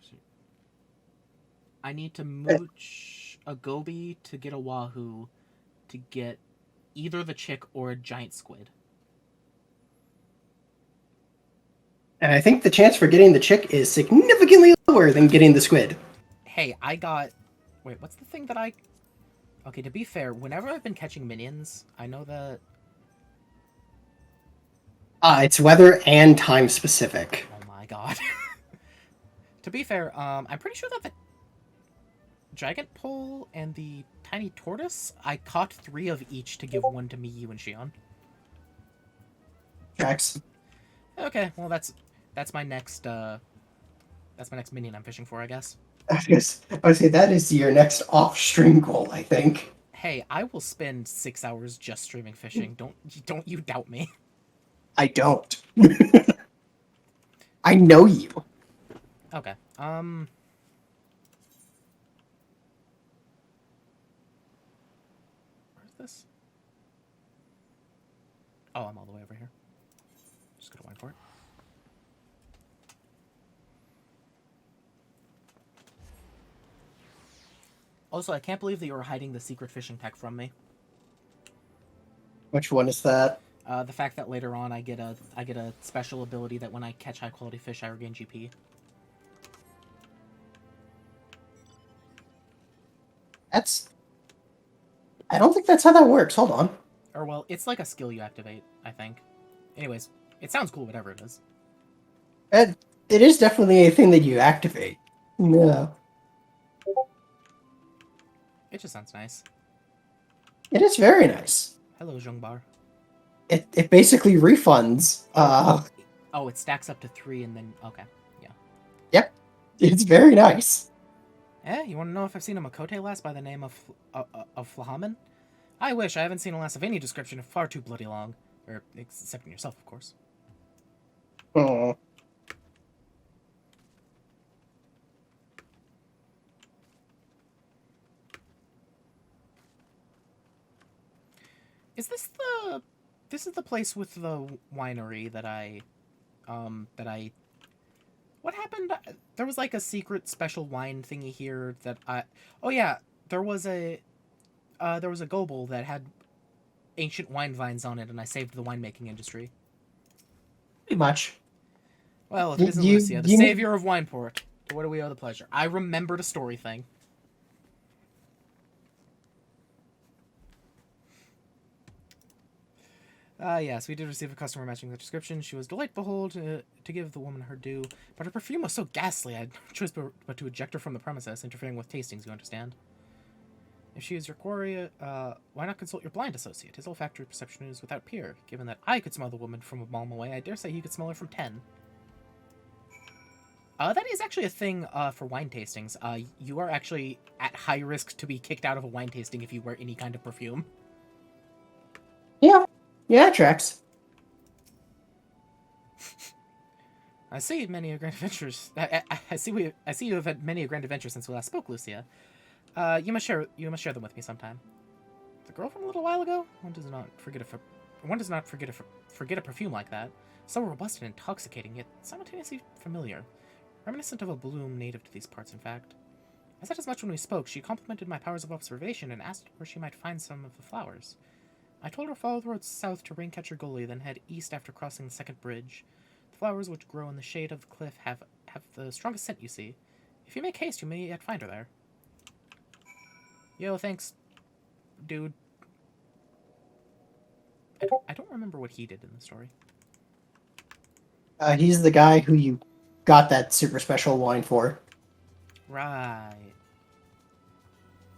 I need to mooch a goby to get a wahoo to get either the chick or a giant squid. And I think the chance for getting the chick is significantly lower than getting the squid. Hey, I got... Wait, what's the thing that I... Okay, to be fair, whenever I've been catching minions, I know that... It's weather and time specific. Oh my god. To be fair, I'm pretty sure that the Gigant Pole and the Tiny Tortoise, I caught 3 of each to give 1 to me, you, and Shion. Tracks. Okay, well that's my next minion I'm fishing for, I guess. I would say that is your next off-stream goal, I think. Hey, I will spend 6 hours just streaming fishing. Don't you doubt me. I don't. I know you. Okay. Where's this? Oh, I'm all the way over here. Just gonna wait for it. Also, I can't believe that you were hiding the secret fishing tech from me. Which one is that? The fact that later on I get a special ability that when I catch high quality fish I regain GP. I don't think that's how that works. Hold on. Or well, it's like a skill you activate, I think. Anyways, it sounds cool, whatever it is. It is definitely a thing that you activate. Yeah. It just sounds nice. It is very nice. Hello, Zhongbar. It basically refunds. Oh, it stacks up to 3 and then... Okay, yeah. Yep. It's very nice. You want to know if I've seen a Makote lass by the name of Flahaman? I wish. I haven't seen a lass of any description far too bloody long. Or, excepting yourself, of course. Oh. Is this the... This is the place with the winery that I... What happened? There was like a secret special wine thingy here that I... Oh yeah, there was a gobel that had ancient wine vines on it, and I saved the winemaking industry. Pretty much. Well, if it isn't Lucia, the savior of Wineport, to what do we owe the pleasure? I remembered a story thing. Yes, we did receive a customer matching the description. She was delightful to give the woman her due, but her perfume was so ghastly I had no choice but to eject her from the premises, interfering with tastings, you understand? If she is your quarry, why not consult your blind associate? His olfactory perception is without peer. Given that I could smell the woman from a mile away, I dare say he could smell her from 10. That is actually a thing for wine tastings. You are actually at high risk to be kicked out of a wine tasting if you wear any kind of perfume. Yeah. Yeah, it tracks. I see many a grand adventures. I see you have had many a grand adventure since we last spoke, Lucia. You must share them with me sometime. The girl from a little while ago? One does not forget a perfume like that. So robust and intoxicating, yet simultaneously familiar. Reminiscent of a bloom native to these parts, in fact. I said as much when we spoke. She complimented my powers of observation and asked where she might find some of the flowers. I told her follow the road south to Raincatcher Gully, then head east after crossing the second bridge. The flowers which grow in the shade of the cliff have the strongest scent, you see. If you make haste, you may yet find her there. Yo, thanks, dude. I don't remember what he did in the story. He's the guy who you got that super special wine for. Right.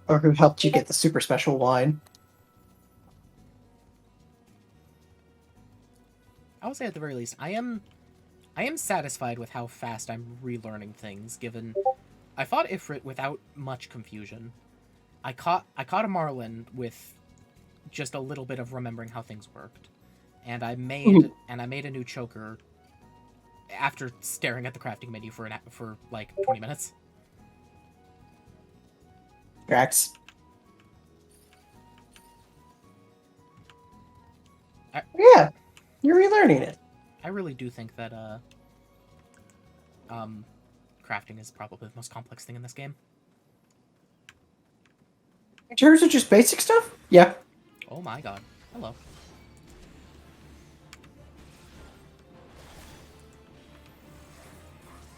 Or who helped you get the super special wine. I would say at the very least, I am satisfied with how fast I'm relearning things, given I fought Ifrit without much confusion. I caught a Marlin with just a little bit of remembering how things worked. And I made a new choker after staring at the crafting menu for like 20 minutes. Drax. Yeah, you're relearning it. I really do think that crafting is probably the most complex thing in this game. In terms of just basic stuff, yeah. Oh my god. Hello.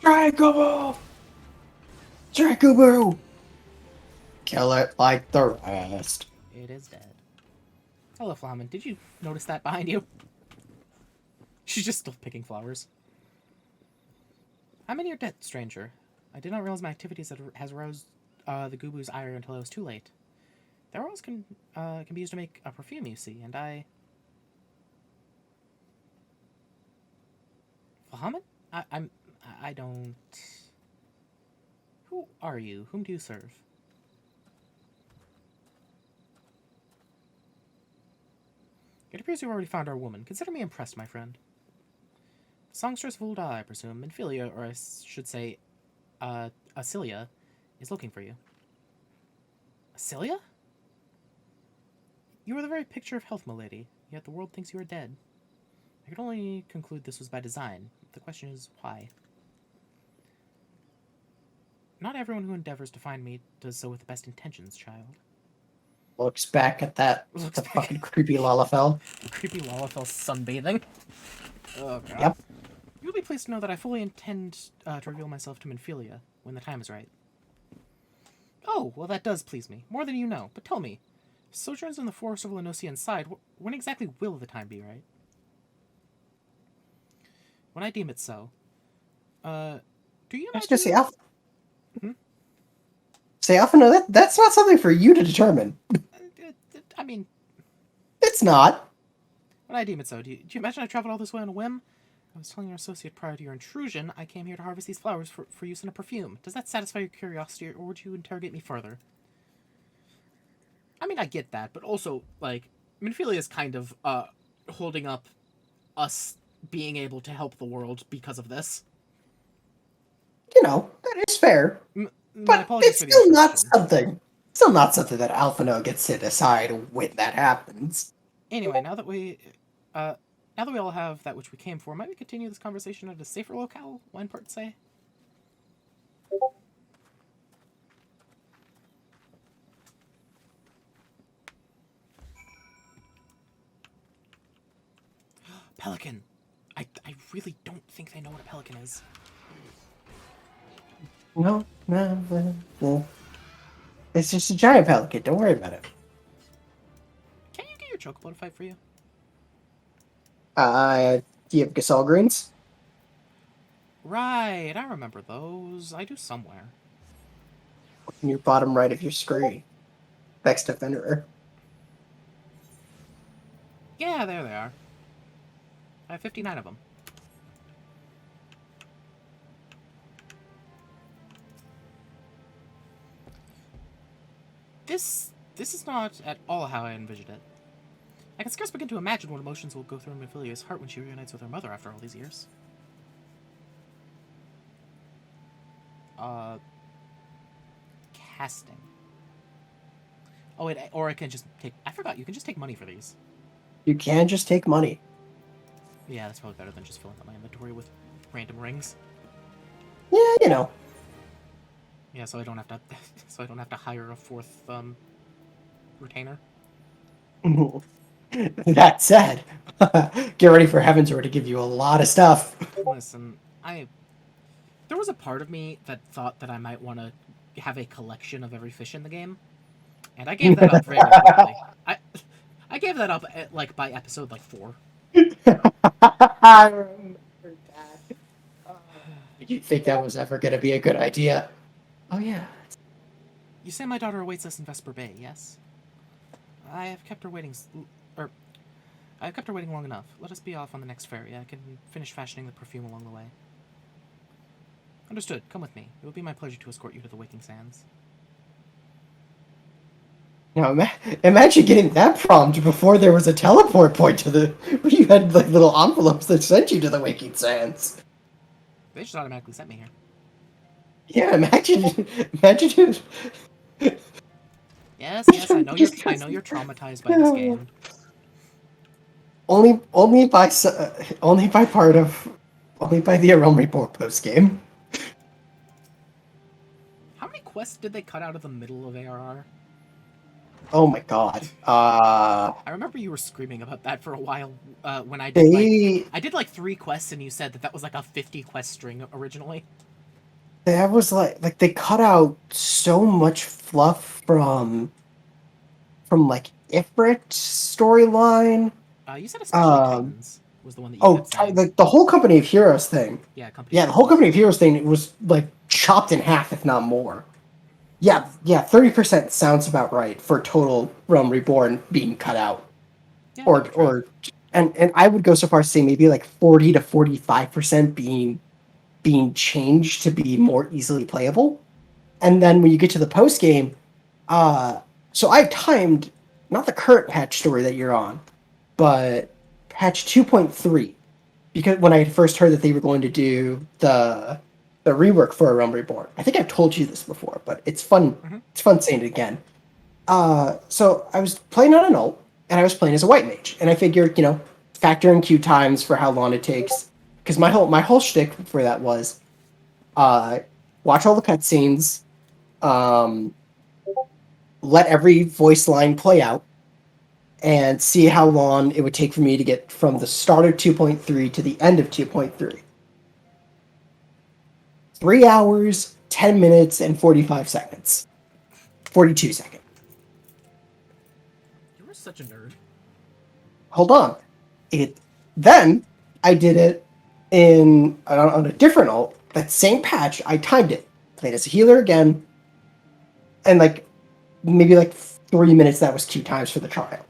Dragobo! Dragobo! Kill it like the rest. It is dead. Hello, Flamen. Did you notice that behind you? She's just still picking flowers. How many are dead, stranger? I did not realize my activities has aroused the Gubu's ire until it was too late. Their oils can be used to make a perfume, you see, and I... Flamen? I don't... Who are you? Whom do you serve? It appears you've already found our woman. Consider me impressed, my friend. Songstress Vulda, I presume. Minfilia, or I should say, Acilia, is looking for you. Acilia? You are the very picture of health, milady, yet the world thinks you are dead. I could only conclude this was by design. The question is, why? Not everyone who endeavors to find me does so with the best intentions, child. Looks back at that. The fucking creepy Lalafell. Creepy Lalafell sunbathing. Oh, God. Yep. You'll be pleased to know that I fully intend to reveal myself to Minfilia when the time is right. Oh, well, that does please me. More than you know. But tell me, sojourns in the forest of Lenosia inside, when exactly will the time be right? When I deem it so. Do you I was imagine... gonna say, Alpha. Hmm? Say, Alpha, no, that's not something for you to determine. I mean... It's not. When I deem it so, do you imagine I traveled all this way on a whim? I was telling your associate prior to your intrusion, I came here to harvest these flowers for use in a perfume. Does that satisfy your curiosity, or would you interrogate me further? I mean, I get that, but also, like, Minfilia is kind of, holding up us being able to help the world because of this. You know, that is fair. But it's still not something. Still not something that Alphino gets to decide when that happens. Anyway, now that we all have that which we came for, might we continue this conversation at a safer locale? One part say. Pelican. I really don't think they know what a pelican is. No. It's just a giant pelican. Don't worry about it. Can you get your chocobo to fight for you? Do you have Gasol greens? Right, I remember those. I do somewhere. In your bottom right of your screen. Next to Fenrir. Yeah, there they are. I have 59 of them. This is not at all how I envisioned it. I can scarce begin to imagine what emotions will go through Minfilia's heart when she reunites with her mother after all these years. Casting. Oh wait, or I can just take... I forgot, you can just take money for these. You can just take money. Yeah, that's probably better than just filling up my inventory with random rings. Yeah, you know. Yeah, so I don't have to hire a fourth retainer. That said, get ready for Heaven's Door to give you a lot of stuff. Listen, there was a part of me that thought that I might want to have a collection of every fish in the game, and I gave that up very quickly. I gave that up at, like, by episode like 4. I remember that. you think that was ever going to be a good idea? Oh, yeah. You say my daughter awaits us in Vesper Bay, yes? I have kept her waiting, I've kept her waiting long enough. Let us be off on the next ferry. I can finish fashioning the perfume along the way. Understood. Come with me. It will be my pleasure to escort you to the Waking Sands. Now, imagine getting that prompt before there was a teleport point to the... where you had, like, little envelopes that sent you to the Waking Sands. They just automatically sent me here. Yeah, imagine Yes, I know you're traumatized by this game. Only by the Realm Reborn post game. How many quests did they cut out of the middle of ARR? Oh my god. I remember you were screaming about that for a while when I did like 3 quests and you said that was like a 50 quest string originally. That was like they cut out so much fluff from like Ifrit storyline. You said especially Titans was the one that you kept saying. The whole Company of Heroes thing. Yeah, the whole Company of Heroes thing was like chopped in half, if not more. Yeah, 30% sounds about right for total Realm Reborn being cut out. Yeah, And I would go so far as to say maybe like 40 to 45% being changed to be more easily playable. And then when you get to the post game, so I've timed not the current patch story that you're on, but patch 2.3, because when I first heard that they were going to do the rework for A Realm Reborn. I think I've told you this before, but it's fun. Mm-hmm. It's fun saying it again. So I was playing on an ult, and I was playing as a white mage, and I figured, factor in queue times for how long it takes, because my whole shtick for that was, watch all the cutscenes, let every voice line play out, and see how long it would take for me to get from the start of 2.3 to the end of 2.3. 3 hours, 10 minutes, and 45 seconds. 42 seconds. You were such a nerd. Hold on. Then I did it on a different ult. That same patch, I timed it. Played as a healer again. And maybe 3 minutes, that was 2 times for the trial.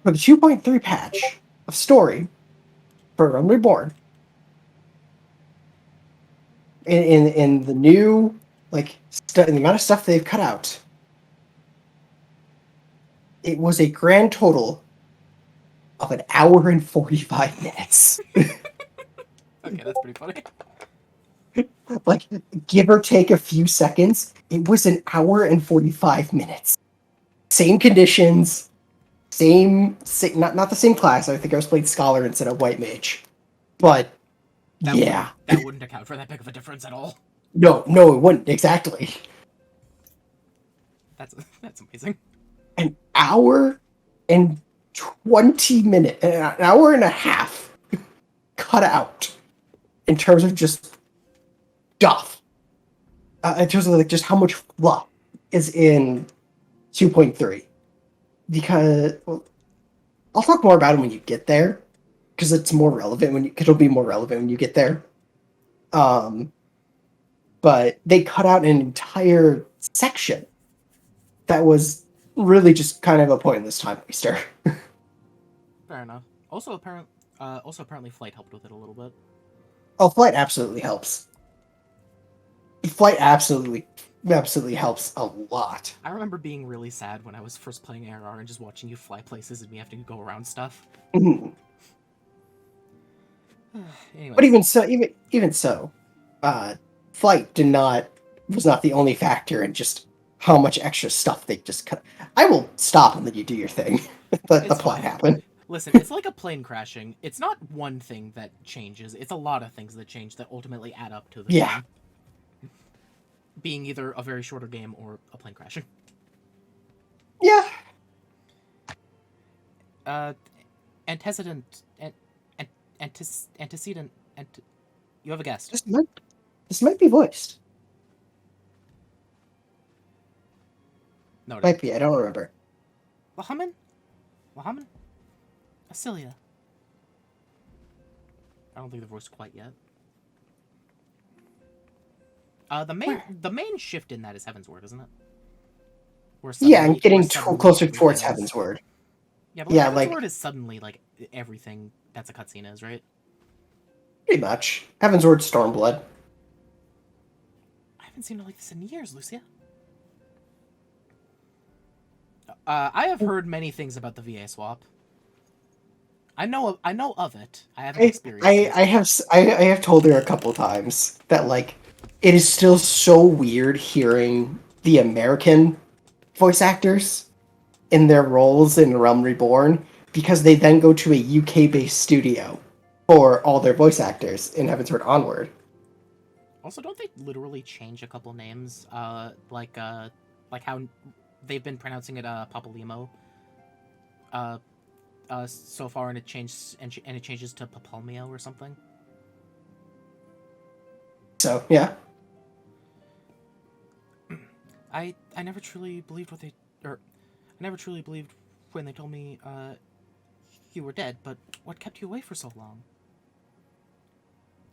For the 2.3 patch of story for Realm Reborn, in the new the amount of stuff they've cut out, it was a grand total of 1 hour and 45 minutes. Okay, that's pretty funny. Give or take a few seconds, it was 1 hour and 45 minutes. Same conditions, not the same class. I think I was playing Scholar instead of White Mage. But that wouldn't account for that big of a difference at all. No, it wouldn't. Exactly. That's amazing. 1 hour and 20 minutes, 1 hour and a half cut out in terms of just stuff. In terms of just how much fluff is in 2.3. Because I'll talk more about it when you get there, because it's more relevant it'll be more relevant when you get there. But they cut out an entire section that was really just kind of a pointless time waster. Fair enough. Also, apparently, Flight helped with it a little bit. Oh, Flight absolutely helps. Flight absolutely helps a lot. I remember being really sad when I was first playing ARR and just watching you fly places and me having to go around stuff. Anyways. But even so, Flight was not the only factor in just how much extra stuff they just cut. I will stop and let you do your thing. Let the plot happen. Listen, it's like a plane crashing. It's not one thing that changes. It's a lot of things that change that ultimately add up to the game being either a very shorter game or a plane crashing. Yeah. Antecedent. You have a guest. This might be voiced. No, it might be. I don't remember. Lahaman? Asilia. I don't think they're voiced quite yet. The main shift in that is Heaven's Word, isn't it? Where Yeah, I'm getting suddenly closer everything towards is. Heaven's Word. Yeah, but like Yeah, Heaven's like Word is suddenly like everything that's a cutscene is, right? pretty much Heaven's Word, Stormblood. I haven't seen it like this in years, Lucia. I have heard many things about the VA swap. I know of it. I haven't experienced it. I have told her a couple times that like it is still so weird hearing the American voice actors in their roles in Realm Reborn because they then go to a UK based studio for all their voice actors in Heavensward Onward. Also, don't they literally change a couple names? Like how they've been pronouncing it Papalimo. Uh, so far, and it changed and it changes to Papalmio or something. So yeah, I never truly believed or I never truly believed when they told me you were dead. But what kept you away for so long?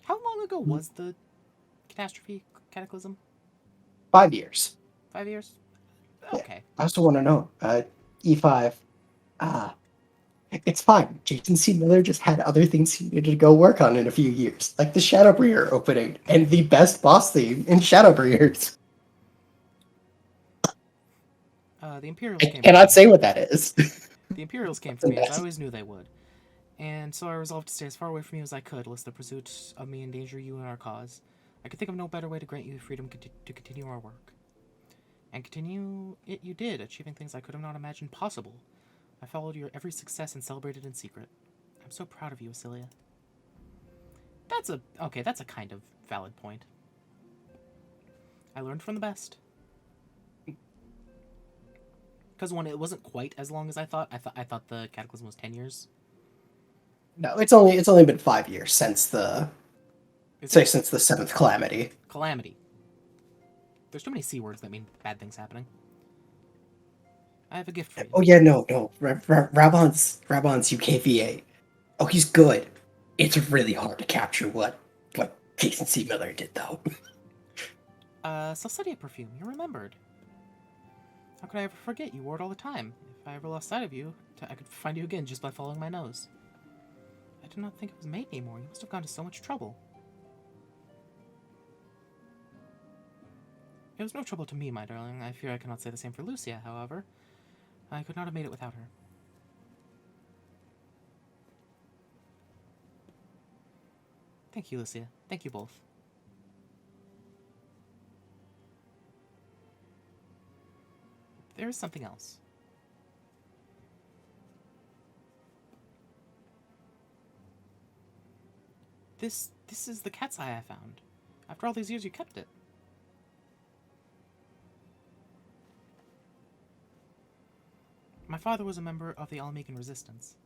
How long ago was the cataclysm? 5 years. 5 years. Yeah, Okay. I also want to know E5. Ah, it's fine. Jason C. Miller just had other things he needed to go work on in a few years, like the Shadowbreeder opening and the best boss theme in Shadowbreeders. The Imperials I came for cannot me. say what that is. The Imperials came for me, as I always knew they would. And so I resolved to stay as far away from you as I could, lest the pursuit of me endanger you and our cause. I could think of no better way to grant you the freedom to continue our work. And continue it you did, achieving things I could have not imagined possible. I followed your every success and celebrated in secret. I'm so proud of you, Asilia. That's a kind of valid point. I learned from the best. Because when it wasn't quite as long as I thought. I thought the Cataclysm was 10 years. No, it's only been 5 years since the Is say it since the seventh calamity. calamity? There's too many c words that mean bad things happening. I have a gift for you. Oh yeah, no. Rabon's UKVA. Oh, he's good. It's really hard to capture what Jason C. Miller did though. Celestia perfume. You remembered. How could I ever forget? You wore it all the time. If I ever lost sight of you, I could find you again just by following my nose. I did not think it was made anymore. You must have gone to so much trouble. It was no trouble to me, my darling. I fear I cannot say the same for Lucia, however. I could not have made it without her. Thank you, Lucia. Thank you both. There is something else. This is the cat's eye I found. After all these years, you kept it. My father was a member of the Alamegan Resistance.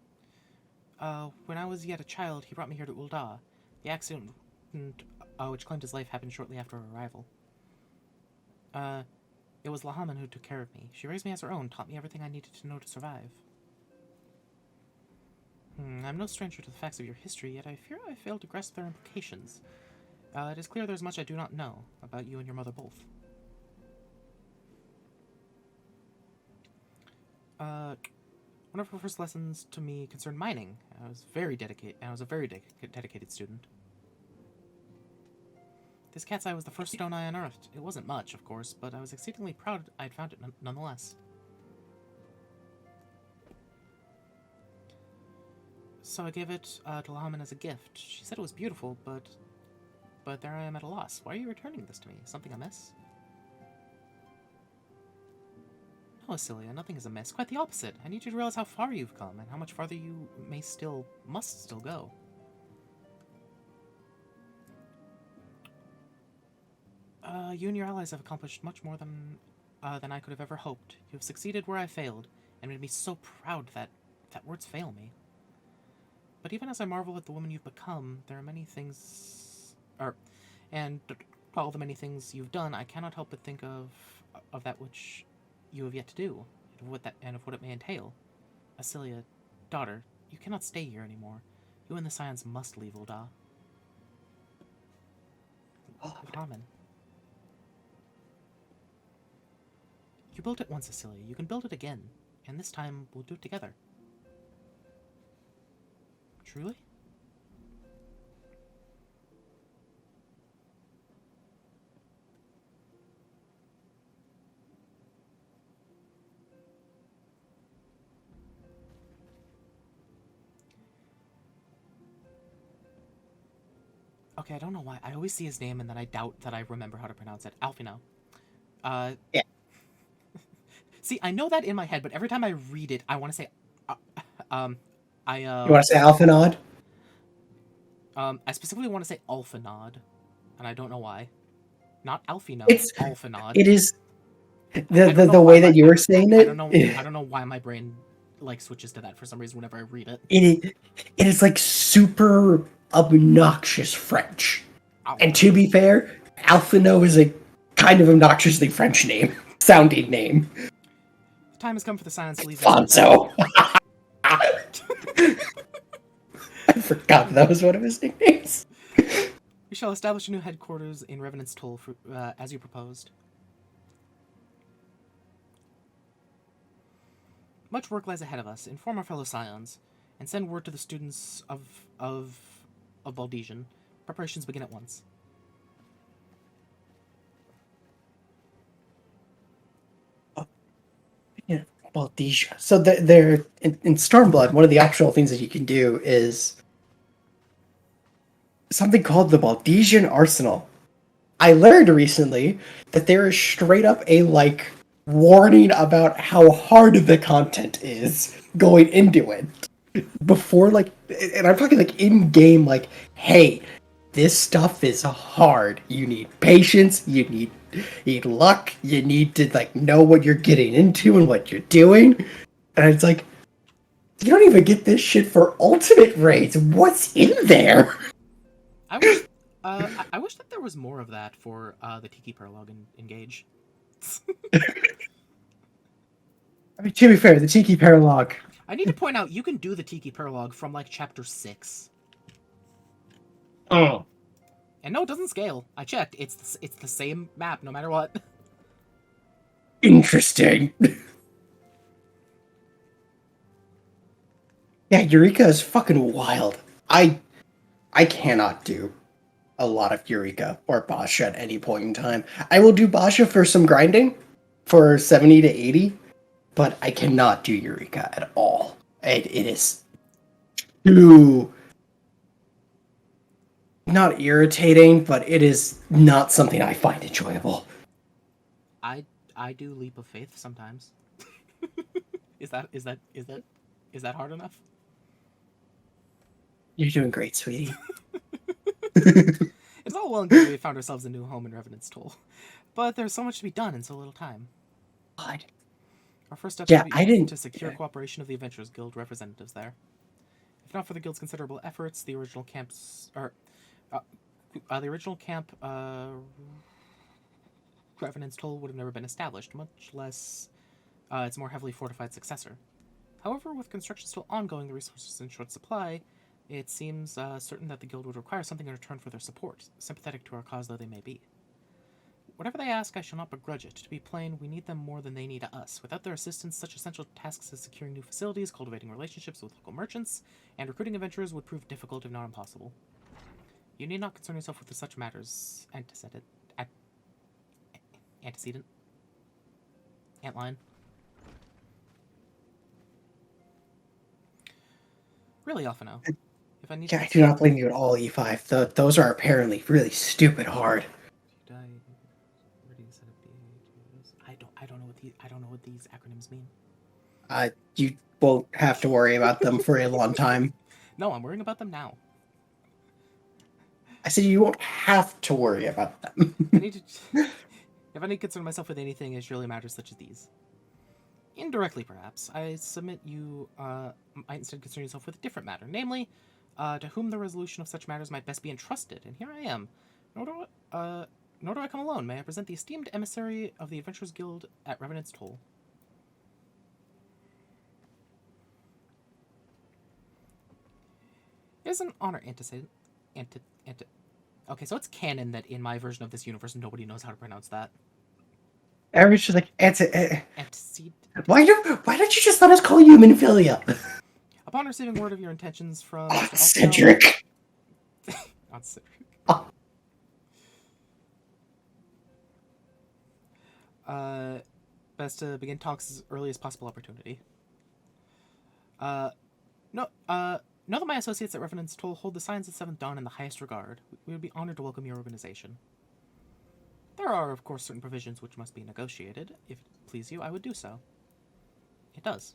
When I was yet a child, he brought me here to Ul'dah. The accident which claimed his life happened shortly after our arrival. It was Lahaman who took care of me. She raised me as her own, taught me everything I needed to know to survive. I'm no stranger to the facts of your history, yet I fear I failed to grasp their implications. It is clear there's much I do not know about you and your mother both. One of her first lessons to me concerned mining. I was a very dedicated student. This cat's eye was the first stone I unearthed. It wasn't much, of course, but I was exceedingly proud I'd found it nonetheless. So I gave it to Lahaman as a gift. She said it was beautiful, but there I am at a loss. Why are you returning this to me? Something amiss? No, Asilia, nothing is amiss. Quite the opposite. I need you to realize how far you've come, and how much farther you must still go. You and your allies have accomplished much more than I could have ever hoped. You have succeeded where I failed, and made me so proud that words fail me. But even as I marvel at the woman you've become, there are many things, and all the many things you've done, I cannot help but think of that which you have yet to do, and of what it may entail. Asilia, daughter, you cannot stay here anymore. You and the Scions must leave Ul'dah. Lahaman. You built it once, Cecilia. You can build it again. And this time, we'll do it together. Truly? Okay, I don't know why. I always see his name and then I doubt that I remember how to pronounce it. Alfino. Yeah. See, I know that in my head, but every time I read it, I want to say, uh, um, You want to say Alphanod? I specifically want to say Alphanod, and I don't know why. Not Alfino, It's Alphanod. it is I don't know the why way that you were saying I it. don't know. I don't know why my brain like switches to that for some reason whenever I read it. It is like super obnoxious French. And to be fair, Alphino is a kind of obnoxiously French name, sounding name. The time has come for the silence to leave. Fonzo. I forgot that was one of his nicknames. We shall establish a new headquarters in Revenant's Toll, for, as you proposed. Much work lies ahead of us. Inform our fellow scions, and send word to the students of Baldesian. Preparations begin at once. Yeah, Baldesia. So they're in Stormblood. One of the optional things that you can do is something called the Baldesian Arsenal. I learned recently that there is straight up a like warning about how hard the content is going into it before like, and I'm talking like in game, like, hey, this stuff is hard. You need patience. You need luck. You need to like know what you're getting into and what you're doing. And it's like, you don't even get this shit for ultimate raids. What's in there? I wish that there was more of that for the Tiki Prologue and Engage. I mean, to be fair, the Tiki Paralogue. I need to point out you can do the Tiki Prologue from like chapter 6. Oh. And no, it doesn't scale. I checked. It's the same map no matter what. Interesting. Yeah, Eureka is fucking wild. I cannot do a lot of Eureka or Basha at any point in time. I will do Basha for some grinding for 70 to 80, but I cannot do Eureka at all. It is too not irritating, but it is not something I find enjoyable. I do Leap of Faith sometimes. Is that hard enough? You're doing great, sweetie. It's all well and good we found ourselves a new home in Revenant's Toll, but there's so much to be done in so little time. God. Our first step Yeah, should be to secure cooperation of the Adventurers Guild representatives there. If not for the Guild's considerable efforts, the original camp Revenant's Toll would have never been established, much less its more heavily fortified successor. However, with construction still ongoing, the resources in short supply, it seems certain that the Guild would require something in return for their support, sympathetic to our cause though they may be. Whatever they ask, I shall not begrudge it. To be plain, we need them more than they need us. Without their assistance, such essential tasks as securing new facilities, cultivating relationships with local merchants, and recruiting adventurers would prove difficult if not impossible. You need not concern yourself with such matters. Antecedent. Antline. Really often now. If I need I do not blame you at all, E5. Those are apparently really stupid hard. I don't know what these acronyms mean. You won't have to worry about them for a long time. No, I'm worrying about them now. I said you won't have to worry about them. If I need to concern myself with anything, it's really matters such as these. Indirectly, perhaps, I submit you might instead concern yourself with a different matter, namely, to whom the resolution of such matters might best be entrusted. And here I am. Nor do I come alone. May I present the esteemed emissary of the Adventurers Guild at Revenant's Toll. It is an honor antecedent. Okay, so it's canon that in my version of this universe, nobody knows how to pronounce that. Everyone's just like, Antecedent. why don't you just let us call you Minfilia? Upon receiving word of your intentions from Mr. Elfino... Cedric. Not Cedric. Best to begin talks as early as possible opportunity. Know that my associates at Revenant's Toll hold the Science of Seventh Dawn in the highest regard. We would be honored to welcome your organization. There are, of course, certain provisions which must be negotiated. If it please you, I would do so. It does.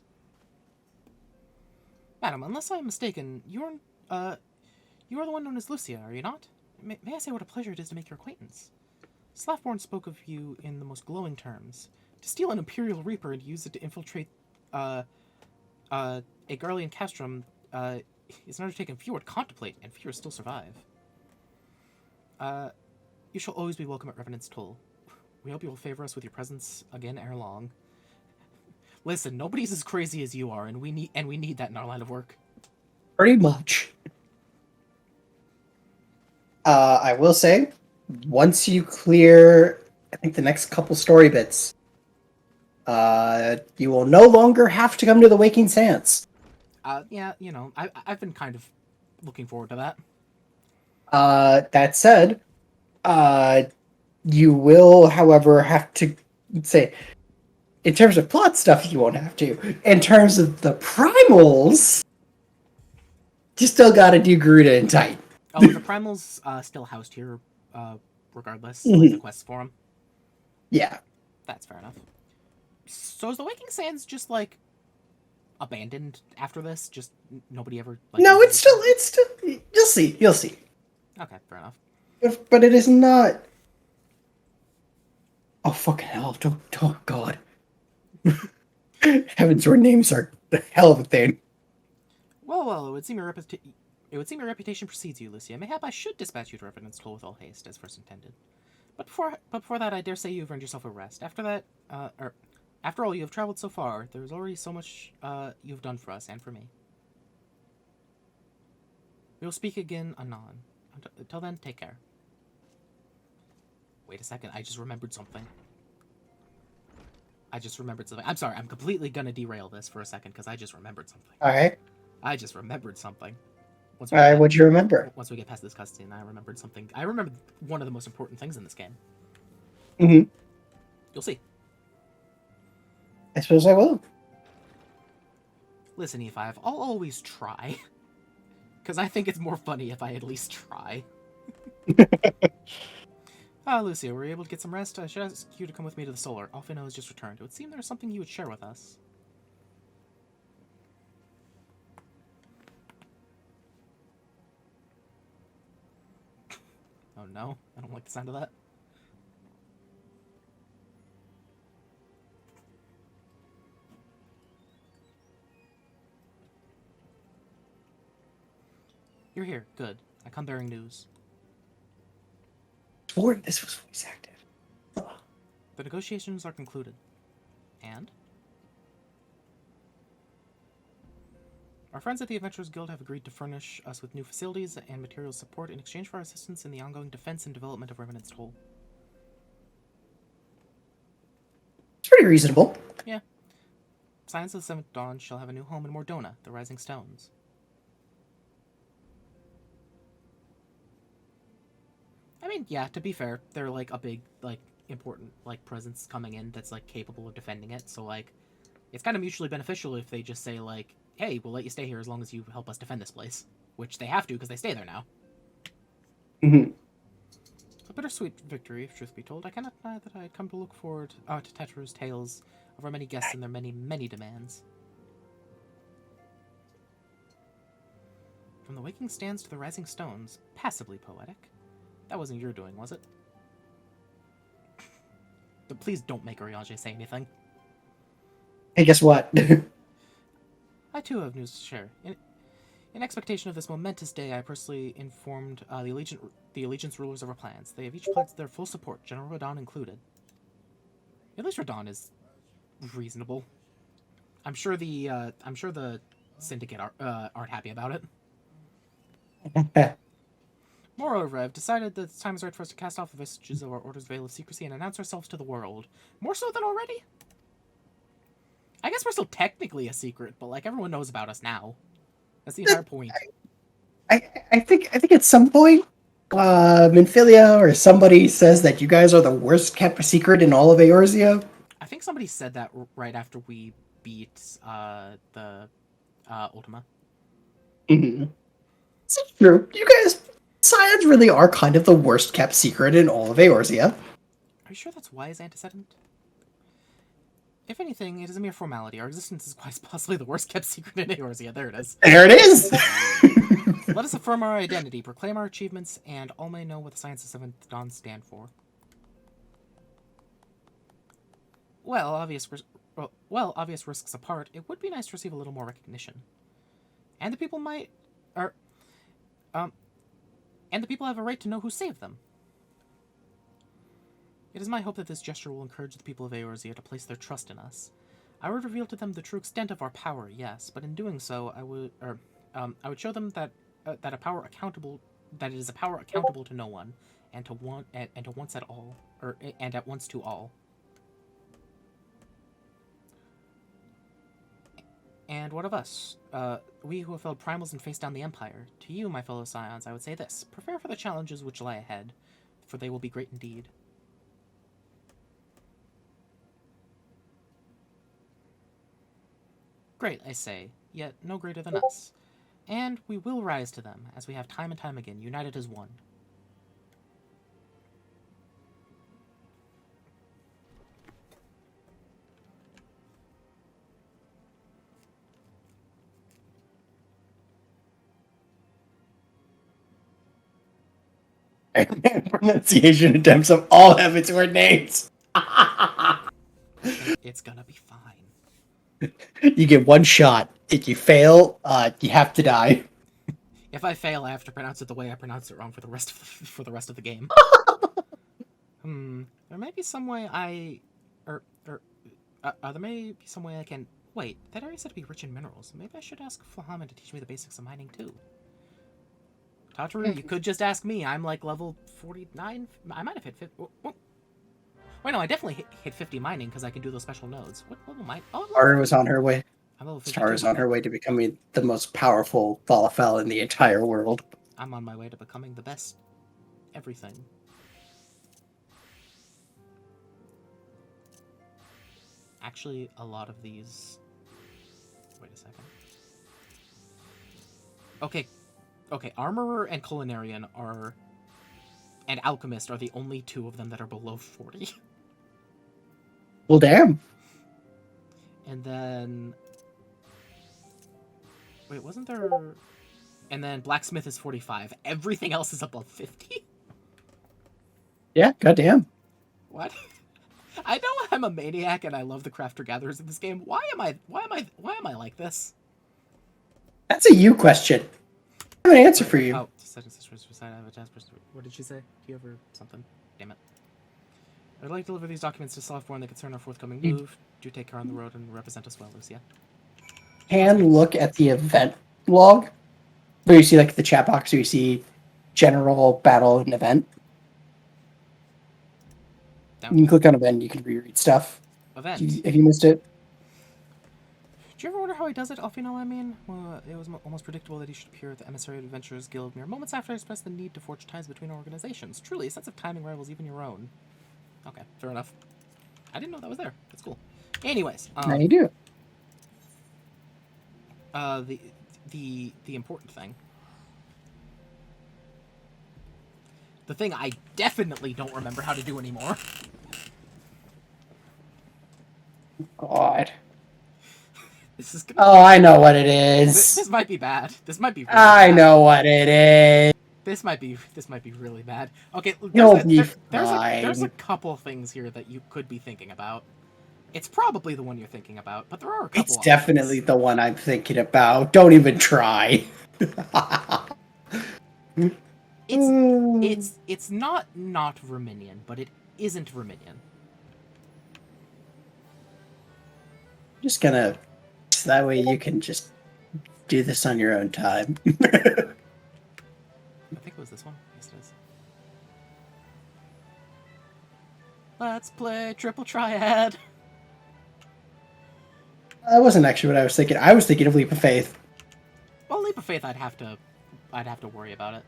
Madam, unless I am mistaken, you are the one known as Lucia, are you not? May I say what a pleasure it is to make your acquaintance? Slaffborn spoke of you in the most glowing terms. To steal an Imperial Reaper and use it to infiltrate, a Garlean castrum, is an undertaking few would contemplate, and few still survive. You shall always be welcome at Revenant's Toll. We hope you will favor us with your presence again ere long. Listen, nobody's as crazy as you are, and we need that in our line of work. Pretty much. I will say, once you clear, I think the next couple story bits, you will no longer have to come to the Waking Sands. Yeah, I've been kind of looking forward to that. That said, you will, however, have to say, in terms of plot stuff, you won't have to. In terms of the primals, you still gotta do Garuda and Titan. Oh, the primals still housed here, regardless. Like the quests for them. Yeah, that's fair enough. So is the Waking Sands just like abandoned after this? Just nobody ever like. No, it's still. You'll see. Okay, fair enough. But it is not. Oh fucking hell! Oh god. Heavens, your names are the hell of a thing. Well, it would seem your reputation precedes you, Lucia. Mayhap I should dispatch you to Revenant's Toll with all haste, as first intended. But before that, I dare say you've earned yourself a rest. After all, you have traveled so far. There is already so much you've done for us and for me. We will speak again anon. Until then, take care. Wait a second, I just remembered something. I'm sorry, I'm completely gonna derail this for a second, because I just remembered something. Alright. I just remembered something. Alright, what'd you remember? Once we get past this cutscene, I remembered something. I remembered one of the most important things in this game. Mm-hmm. You'll see. I suppose I will. Listen, E5, I'll always try. Because I think it's more funny if I at least try. Lucia, were you able to get some rest? I should ask you to come with me to the Solar. Alfino has just returned. It would seem there's something you would share with us. Oh no, I don't like the sound of that. You're here. Good. I come bearing news. Lord, this was voice acted. The negotiations are concluded. And? Our friends at the Adventurers Guild have agreed to furnish us with new facilities and material support in exchange for our assistance in the ongoing defense and development of Revenant's Toll. It's pretty reasonable. Yeah. Science of the Seventh Dawn shall have a new home in Mordona, the Rising Stones. I mean, yeah, to be fair, they're like a big, like, important, like, presence coming in that's, like, capable of defending it, so, like, it's kind of mutually beneficial if they just say, like, hey, we'll let you stay here as long as you help us defend this place. Which they have to, because they stay there now. Mm-hmm. A bittersweet victory, if truth be told. I cannot deny that I had come to look forward to Tetra's tales of our many guests and their many, many demands. From the Waking Stands to the Rising Stones, passably poetic. That wasn't your doing, was it? But please don't make Oriage say anything. Hey, guess what? I too have news to share. In expectation of this momentous day, I personally informed the Allegiance rulers of our plans. They have each pledged their full support, General Radon included. At least Radon is reasonable. I'm sure the Syndicate aren't happy about it. Moreover, I've decided that the time is right for us to cast off the vestiges of our order's veil of secrecy and announce ourselves to the world. More so than already? I guess we're still technically a secret, but like everyone knows about us now. That's the entire point. I think at some point, Minfilia or somebody says that you guys are the worst kept secret in all of Eorzea. I think somebody said that right after we beat the Ultima. Mm-hmm. It's true. You guys, Scions really are kind of the worst kept secret in all of Eorzea. Are you sure that's wise antecedent? If anything, it is a mere formality. Our existence is quite possibly the worst kept secret in Eorzea. There it is. There it is! Let us affirm our identity, proclaim our achievements, and all may know what the Science of Seventh Dawn stand for. Well, obvious risks apart, it would be nice to receive a little more recognition. And the people and the people have a right to know who saved them. It is my hope that this gesture will encourage the people of Eorzea to place their trust in us. I would reveal to them the true extent of our power, yes, but in doing so, I would show them that it is a power accountable to no one, and to once at all, and at once to all. And what of us? We who have felled primals and faced down the Empire. To you, my fellow Scions, I would say this. Prepare for the challenges which lie ahead, for they will be great indeed. Great, I say, yet no greater than us. And we will rise to them, as we have time and time again, united as one. Pronunciation attempts of all heaven's word names. It's gonna be fine. You get one shot. If you fail, you have to die. If I fail, I have to pronounce it the way I pronounced it wrong for the rest of the game. There may be some way there may be some way I can. Wait, that area said to be rich in minerals. Maybe I should ask Flahaman to teach me the basics of mining too. Tataru, you could just ask me. I'm like level 49. I might have hit 50. Wait, no, I definitely hit 50 mining because I can do those special nodes. What level am I? Oh, Tara was on her way. I'm level 52. Tara is on her way to becoming the most powerful Thalafel in the entire world. I'm on my way to becoming the best everything. Actually, a lot of these... Wait a second. Okay, Armorer and Culinarian are... And Alchemist are the only two of them that are below 40. Well, damn. And then... Wait, wasn't there... And then Blacksmith is 45. Everything else is above 50? Yeah, goddamn. What? I know I'm a maniac and I love the crafter-gatherers in this game. Why am I like this? That's a you question. I have an answer for you. Oh, what did she say? Do you ever something? Damn it. I'd like to deliver these documents to Softborn that concern our forthcoming move. Do take care on the road and represent us well, Lucia. Can look at the event log where you see like the chat box where you see general battle and event. Down. You can click on event, you can reread stuff. Event. If you missed it. Do you ever wonder how he does it, Alfino, I mean? Well, it was almost predictable that he should appear at the Emissary Adventurers Guild mere moments after I expressed the need to forge ties between our organizations. Truly, a sense of timing rivals even your own. Okay, fair enough. I didn't know that was there. That's cool. Anyways. Now you do. The important thing. The thing I definitely don't remember how to do anymore. God. This is gonna I know what it is. This might be bad. This might be really I bad. know what it is. This might be really bad. Okay, there's a couple things here that you could be thinking about. It's probably the one you're thinking about, but there are a couple. It's definitely the one I'm thinking about. Don't even try. It's not Verminion, but it isn't Verminion. Just gonna, so that way you can just do this on your own time. I think it was this one. Yes, it Let's play triple triad. That wasn't actually what I was thinking. I was thinking of Leap of Faith. Well, Leap of Faith, I'd have to worry about it.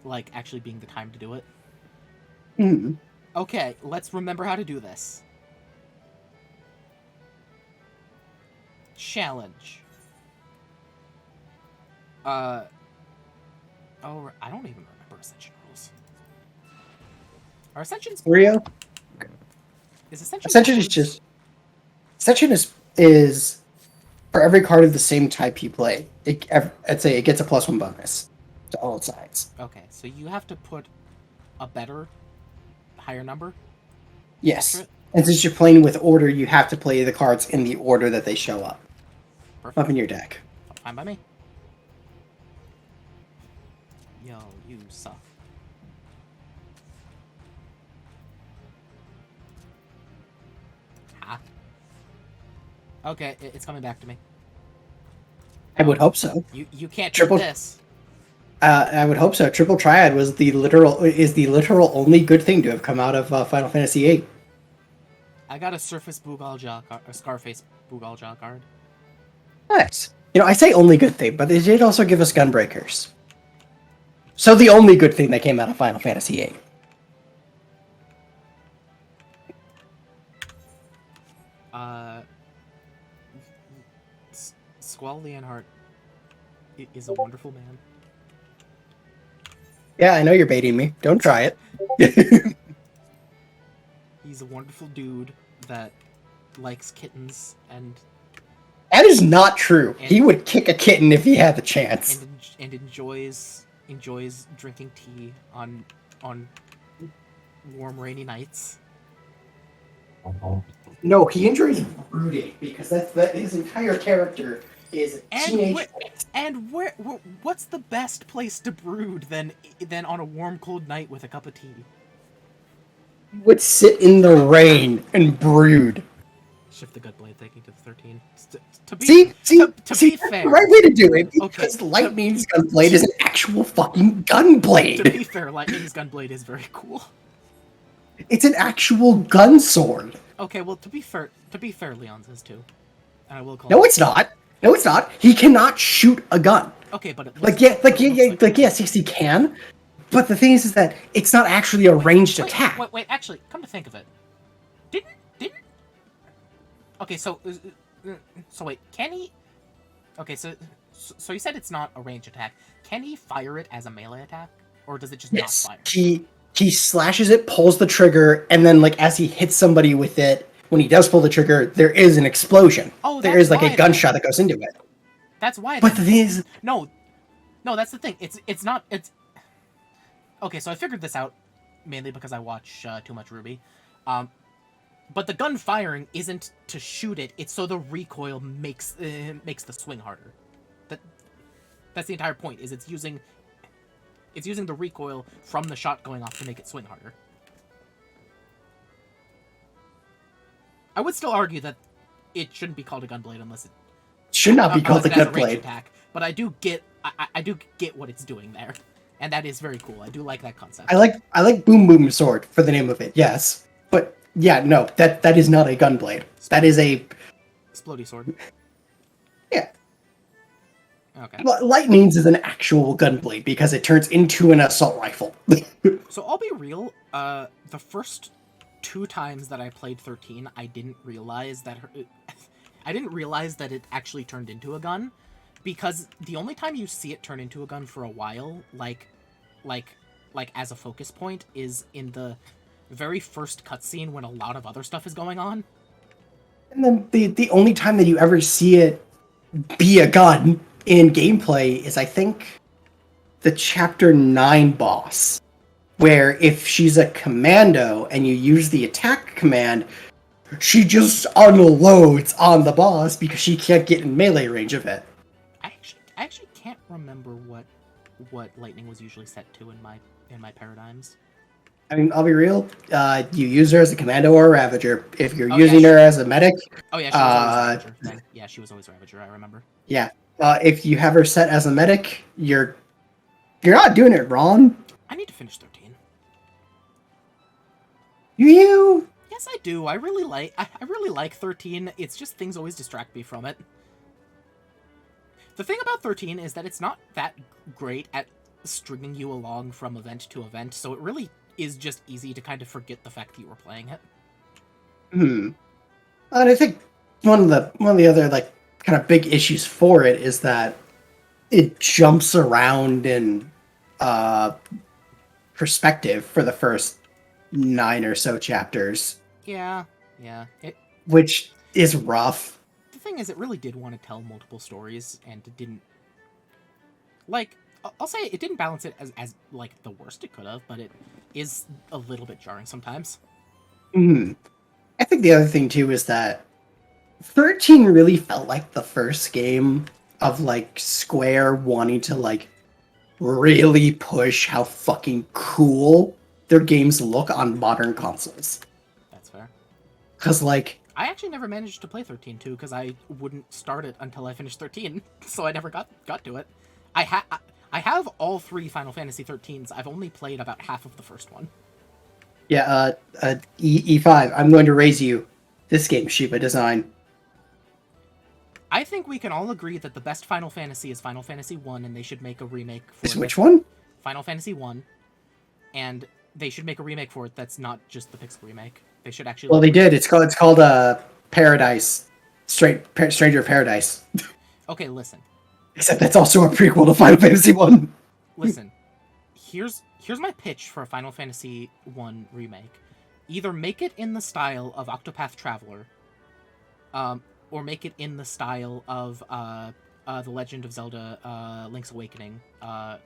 Like, actually being the time to do it. Mm. Okay, let's remember how to do this. Challenge. Oh, I don't even remember Ascension rules. Are Ascensions... Rio? Is Ascension... Ascension is just... Ascension is for every card of the same type you play. I'd say it gets a +1 bonus to all its sides. Okay, so you have to put a better, higher number? Yes. And since you're playing with order, you have to play the cards in the order that they show up. Perfect. Up in your deck. Fine by me. Yo, you suck. Ha. Okay, it's coming back to me. I would hope so. You can't Triple... do this. I would hope so. Triple Triad is the literal only good thing to have come out of Final Fantasy VIII. I got a Surface Boogalja card, a Scarface Boogalja card. Nice. You know, I say only good thing, but they did also give us Gunbreakers. So the only good thing that came out of Final Fantasy VIII. Squall Leonhardt is a wonderful man. Yeah, I know you're baiting me. Don't try it. He's a wonderful dude that likes kittens and... That is not true. He would kick a kitten if he had the chance. And enjoys drinking tea on warm, rainy nights. No, he enjoys brooding because that his entire character is teenage. What's the best place to brood than on a warm, cold night with a cup of tea? He would sit in the rain and brood. Shift the Gunblade thinking to the 13. To be fair, the right way to do it because okay, Lightning's Gunblade is an actual fucking gunblade. To be fair, Lightning's Gunblade is very cool. It's an actual gun sword. Okay, well, to be fair, Leon's is too. And I will call. No, it's not. No, it's not. He cannot shoot a gun. Okay, but yes, he can. But the thing is that it's not actually a ranged attack. Wait, actually, come to think of it, didn't? Okay, so wait, can he? Okay, so you said it's not a ranged attack. Can he fire it as a melee attack, or does it just not fire? He slashes it, pulls the trigger, and then like as he hits somebody with it, when he does pull the trigger, there is an explosion. Oh, there is like a gunshot that goes into it. That's why. But the thing is, no, that's the thing. It's not. Okay, so I figured this out mainly because I watch too much Ruby. But the gun firing isn't to shoot it; it's so the recoil makes the swing harder. That's the entire point. Is it's using the recoil from the shot going off to make it swing harder. I would still argue that it shouldn't be called a gunblade unless it should not be called a gunblade. Attack. But I do get what it's doing there, and that is very cool. I do like that concept. I like Boom Boom Sword for the name of it. Yes, but yeah, no, that is not a gunblade. That is a explodey sword. Yeah. Okay. Lightning's is an actual gunblade because it turns into an assault rifle. So I'll be real. The first 2 times that I played 13, I didn't realize that it actually turned into a gun, because the only time you see it turn into a gun for a while, like as a focus point, is in the very first cutscene when a lot of other stuff is going on. And then the only time that you ever see it be a gun in gameplay is, I think, the Chapter 9 boss, where if she's a commando and you use the attack command, she just unloads on the boss because she can't get in melee range of it. I actually can't remember what lightning was usually set to in my paradigms. I mean, I'll be real. You use her as a commando or a Ravager. If you're using her as a medic... Oh, yeah, she was always Ravager. Then. Yeah, she was always Ravager, I remember. Yeah. If you have her set as a medic, you're not doing it wrong. I need to finish 13. You Yes, I do. I really like 13. It's just things always distract me from it. The thing about 13 is that it's not that great at stringing you along from event to event, so it really is just easy to kind of forget the fact that you were playing it. And I think one of the other like kind of big issues for it is that it jumps around in perspective for the first 9 or so chapters. Yeah. Which is rough. The thing is, it really did want to tell multiple stories, and it didn't. Like, I'll say it didn't balance it as like the worst it could have, but it is a little bit jarring sometimes. I think the other thing too is that 13 really felt like the first game of like Square wanting to like really push how fucking cool their games look on modern consoles. That's fair. Because like I actually never managed to play 13 too, because I wouldn't start it until I finished 13, so I never got to it. I have all 3 Final Fantasy 13s. I've only played about half of the first one. Yeah, E5, I'm going to raise you. This game, Shiba Design. I think we can all agree that the best Final Fantasy is Final Fantasy 1, and they should make a remake for it. Which one? Final Fantasy 1. And they should make a remake for it that's not just the Pixel remake. They should actually... Well, they did. It's called Paradise. Stranger of Paradise. Okay, listen. Except that's also a prequel to Final Fantasy 1. Listen. Here's my pitch for a Final Fantasy 1 remake. Either make it in the style of Octopath Traveler, or make it in the style of The Legend of Zelda Link's Awakening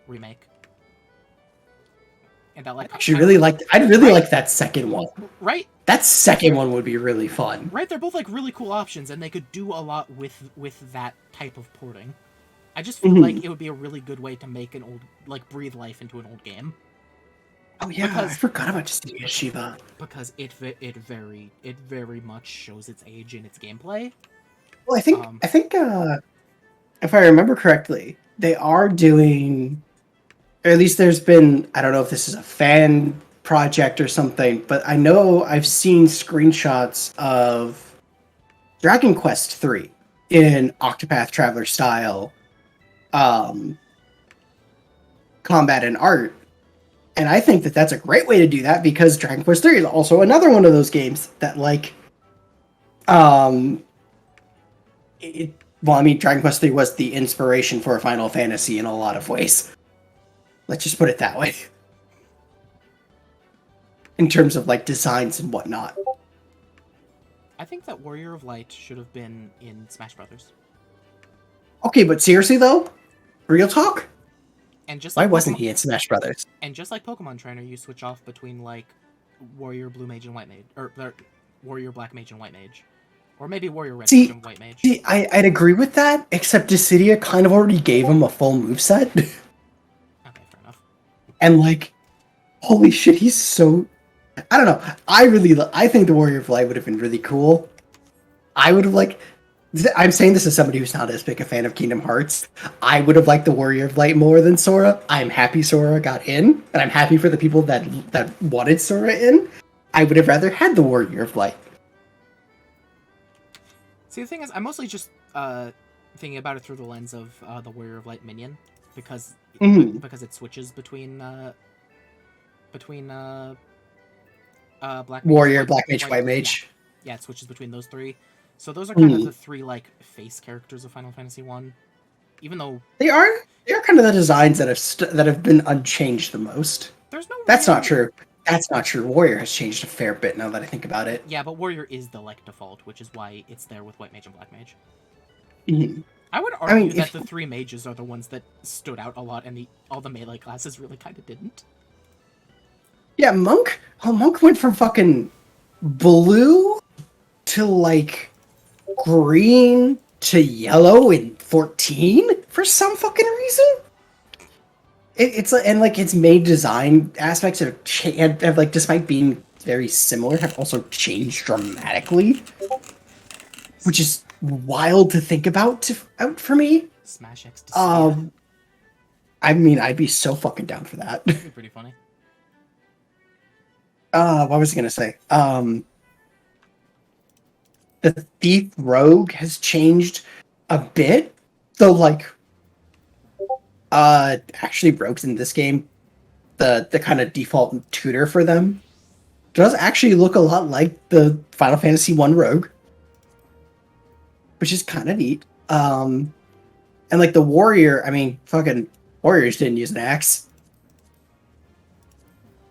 remake. And that like I'd really like that second one. Right? That second one would be really fun. Right, they're both like really cool options, and they could do a lot with that type of porting. I just feel like it would be a really good way to make an old, like, breathe life into an old game. Oh yeah, I forgot about Justicia Shiva. Because it very much shows its age in its gameplay. Well, I think if I remember correctly, they are doing, or at least there's been, I don't know if this is a fan project or something, but I know I've seen screenshots of Dragon Quest III in Octopath Traveler style combat and art. And I think that that's a great way to do that, because Dragon Quest III is also another one of those games that, like, Dragon Quest III was the inspiration for Final Fantasy in a lot of ways. Let's just put it that way. In terms of, like, designs and whatnot. I think that Warrior of Light should have been in Smash Brothers. Okay, but seriously though? Real talk? And just why like wasn't he in Smash Brothers? And just like Pokemon Trainer, you switch off between, like, Warrior Blue Mage and White Mage, or Warrior Black Mage and White Mage, or maybe Warrior Red Mage and White Mage. See, I'd agree with that, except Dissidia kind of already gave him a full moveset. Okay, fair enough. And, like, holy shit, he's so... I don't know. I think the Warrior of Light would have been really cool. I would have, like... I'm saying this as somebody who's not as big a fan of Kingdom Hearts. I would have liked the Warrior of Light more than Sora. I'm happy Sora got in, and I'm happy for the people that wanted Sora in. I would have rather had the Warrior of Light. See, the thing is, I'm mostly just thinking about it through the lens of the Warrior of Light minion, because it switches between Black Warrior, Mage, Black Mage, White Mage. Yeah, it switches between those 3. So those are kind of the 3, like, face characters of Final Fantasy 1. Even though they are kind of the designs that have been unchanged the most. That's not true. That's not true. Warrior has changed a fair bit now that I think about it. Yeah, but Warrior is the, like, default, which is why it's there with White Mage and Black Mage. I would argue that the 3 mages are the ones that stood out a lot, and all the melee classes really kind of didn't. Yeah, Monk went from fucking blue to, like, green to yellow in 14 for some fucking reason. It's like its main design aspects have like, despite being very similar, have also changed dramatically, which is wild to think about for me. Smash X. I mean, I'd be so fucking down for that. That'd be pretty funny. What was I gonna say? the thief rogue has changed a bit. So like actually rogues in this game, the kind of default tutor for them does actually look a lot like the Final Fantasy 1 rogue, which is kind of neat. And like the warrior, I mean, fucking warriors didn't use an axe.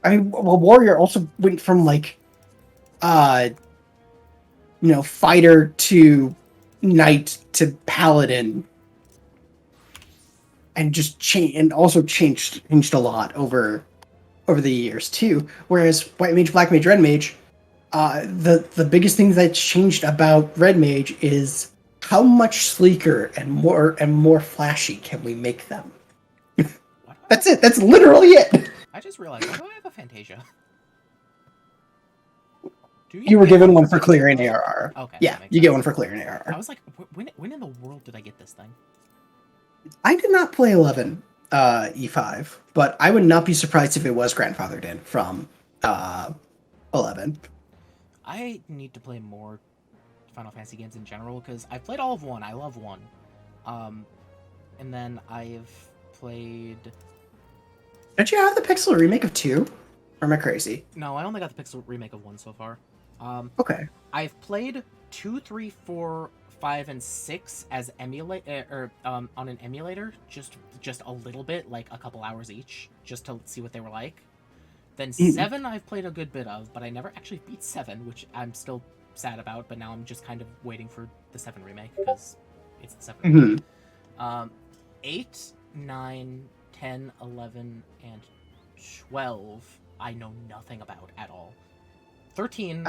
I mean, well, warrior also went from like fighter to knight to paladin, and just changed a lot over the years too. Whereas white mage, black mage, red mage, the biggest thing that's changed about red mage is how much sleeker and more flashy can we make them. That's it. That's literally it. I just realized, why do I have a Fantasia? You were given one for clearing ARR. Okay. Yeah, you get one for clearing ARR. I was like, when in the world did I get this thing? I did not play 11 E5, but I would not be surprised if it was grandfathered in from 11. I need to play more Final Fantasy games in general, because I've played all of 1. I love 1. And then I've played... Don't you have the Pixel remake of 2? Or am I crazy? No, I only got the Pixel remake of 1 so far. Okay. I've played 2, 3, 4, 5, and 6 as on an emulator, just a little bit, like a couple hours each, just to see what they were like. Then 7 I've played a good bit of, but I never actually beat 7, which I'm still sad about, but now I'm just kind of waiting for the 7 remake, because it's the 7 remake. 8, 9, 10, 11, and 12 I know nothing about at all. 13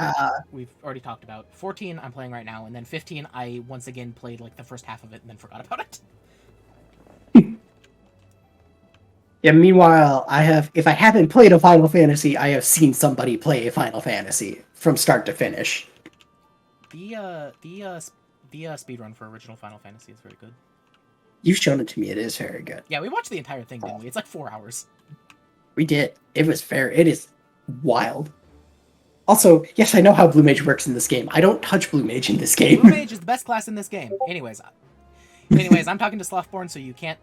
we've already talked about. 14 I'm playing right now, and then 15 I once again played like the first half of it and then forgot about it. Yeah, meanwhile, if I haven't played a Final Fantasy, I have seen somebody play a Final Fantasy from start to finish. The speedrun for original Final Fantasy is very good. You've shown it to me. It is very good. Yeah, we watched the entire thing, didn't we? It's like 4 hours. We did. It was fair. It is wild. Also, yes, I know how Blue Mage works in this game. I don't touch Blue Mage in this game. Blue Mage is the best class in this game. Anyways, I'm talking to Slothborn, so you can't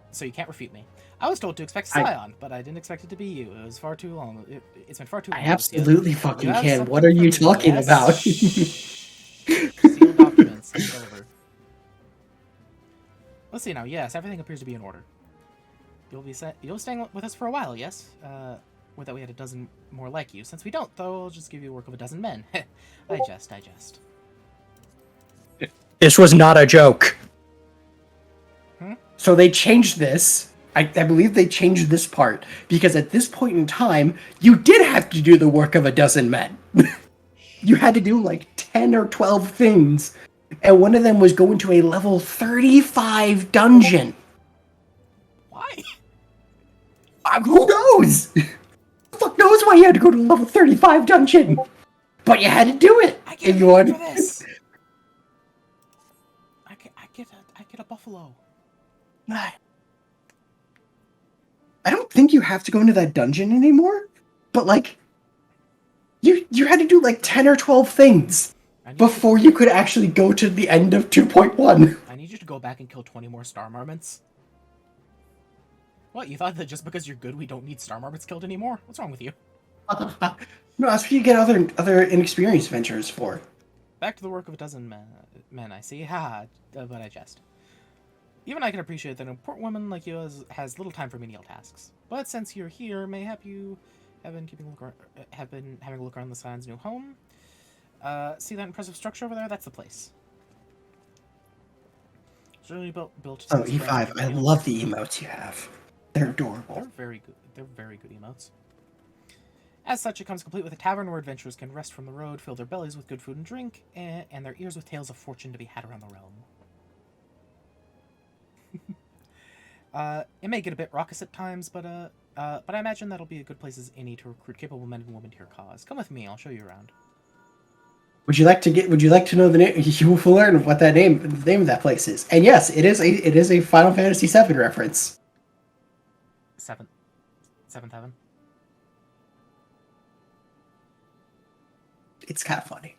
refute me. I was told to expect Scion, but I didn't expect it to be you. It was far too long. It's been far too long. I absolutely fucking can. What are you talking about? Sealed documents. Over. Let's see now. Yes, everything appears to be in order. You'll staying with us for a while, yes? With that we had a dozen more like you. Since we don't, though, I'll just give you work of a dozen men. I jest. This was not a joke. So they changed this. I believe they changed this part because at this point in time, you did have to do the work of a dozen men. You had to do like 10 or 12 things, and one of them was go into a level 35 dungeon. Why? Who knows? Who the fuck knows why you had to go to a level 35 dungeon? But you had to do it. I get for this. I get a buffalo. I don't think you have to go into that dungeon anymore, but like, you had to do like 10 or 12 things before you could actually go to the end of 2.1. I need you to go back and kill 20 more star marmots. What, you thought that just because you're good we don't need star marmots killed anymore? What's wrong with you? No, that's what you get other inexperienced adventurers for. Back to the work of a dozen men, I see. Haha, but I jest. Even I can appreciate that an important woman like you has little time for menial tasks. But since you're here, mayhap you have been having a look around the Scion's new home. See that impressive structure over there? That's the place. It's really built. Oh, E5, I love the emotes you have. They're adorable. They're very good. They're very good emotes. As such, it comes complete with a tavern where adventurers can rest from the road, fill their bellies with good food and drink, and their ears with tales of fortune to be had around the realm. It may get a bit raucous at times, but I imagine that'll be a good place as any to recruit capable men and women to your cause. Come with me, I'll show you around. Would you like to know the name? You will learn what the name of that place is. And yes, it is a Final Fantasy VII reference. Seventh heaven. It's kind of funny.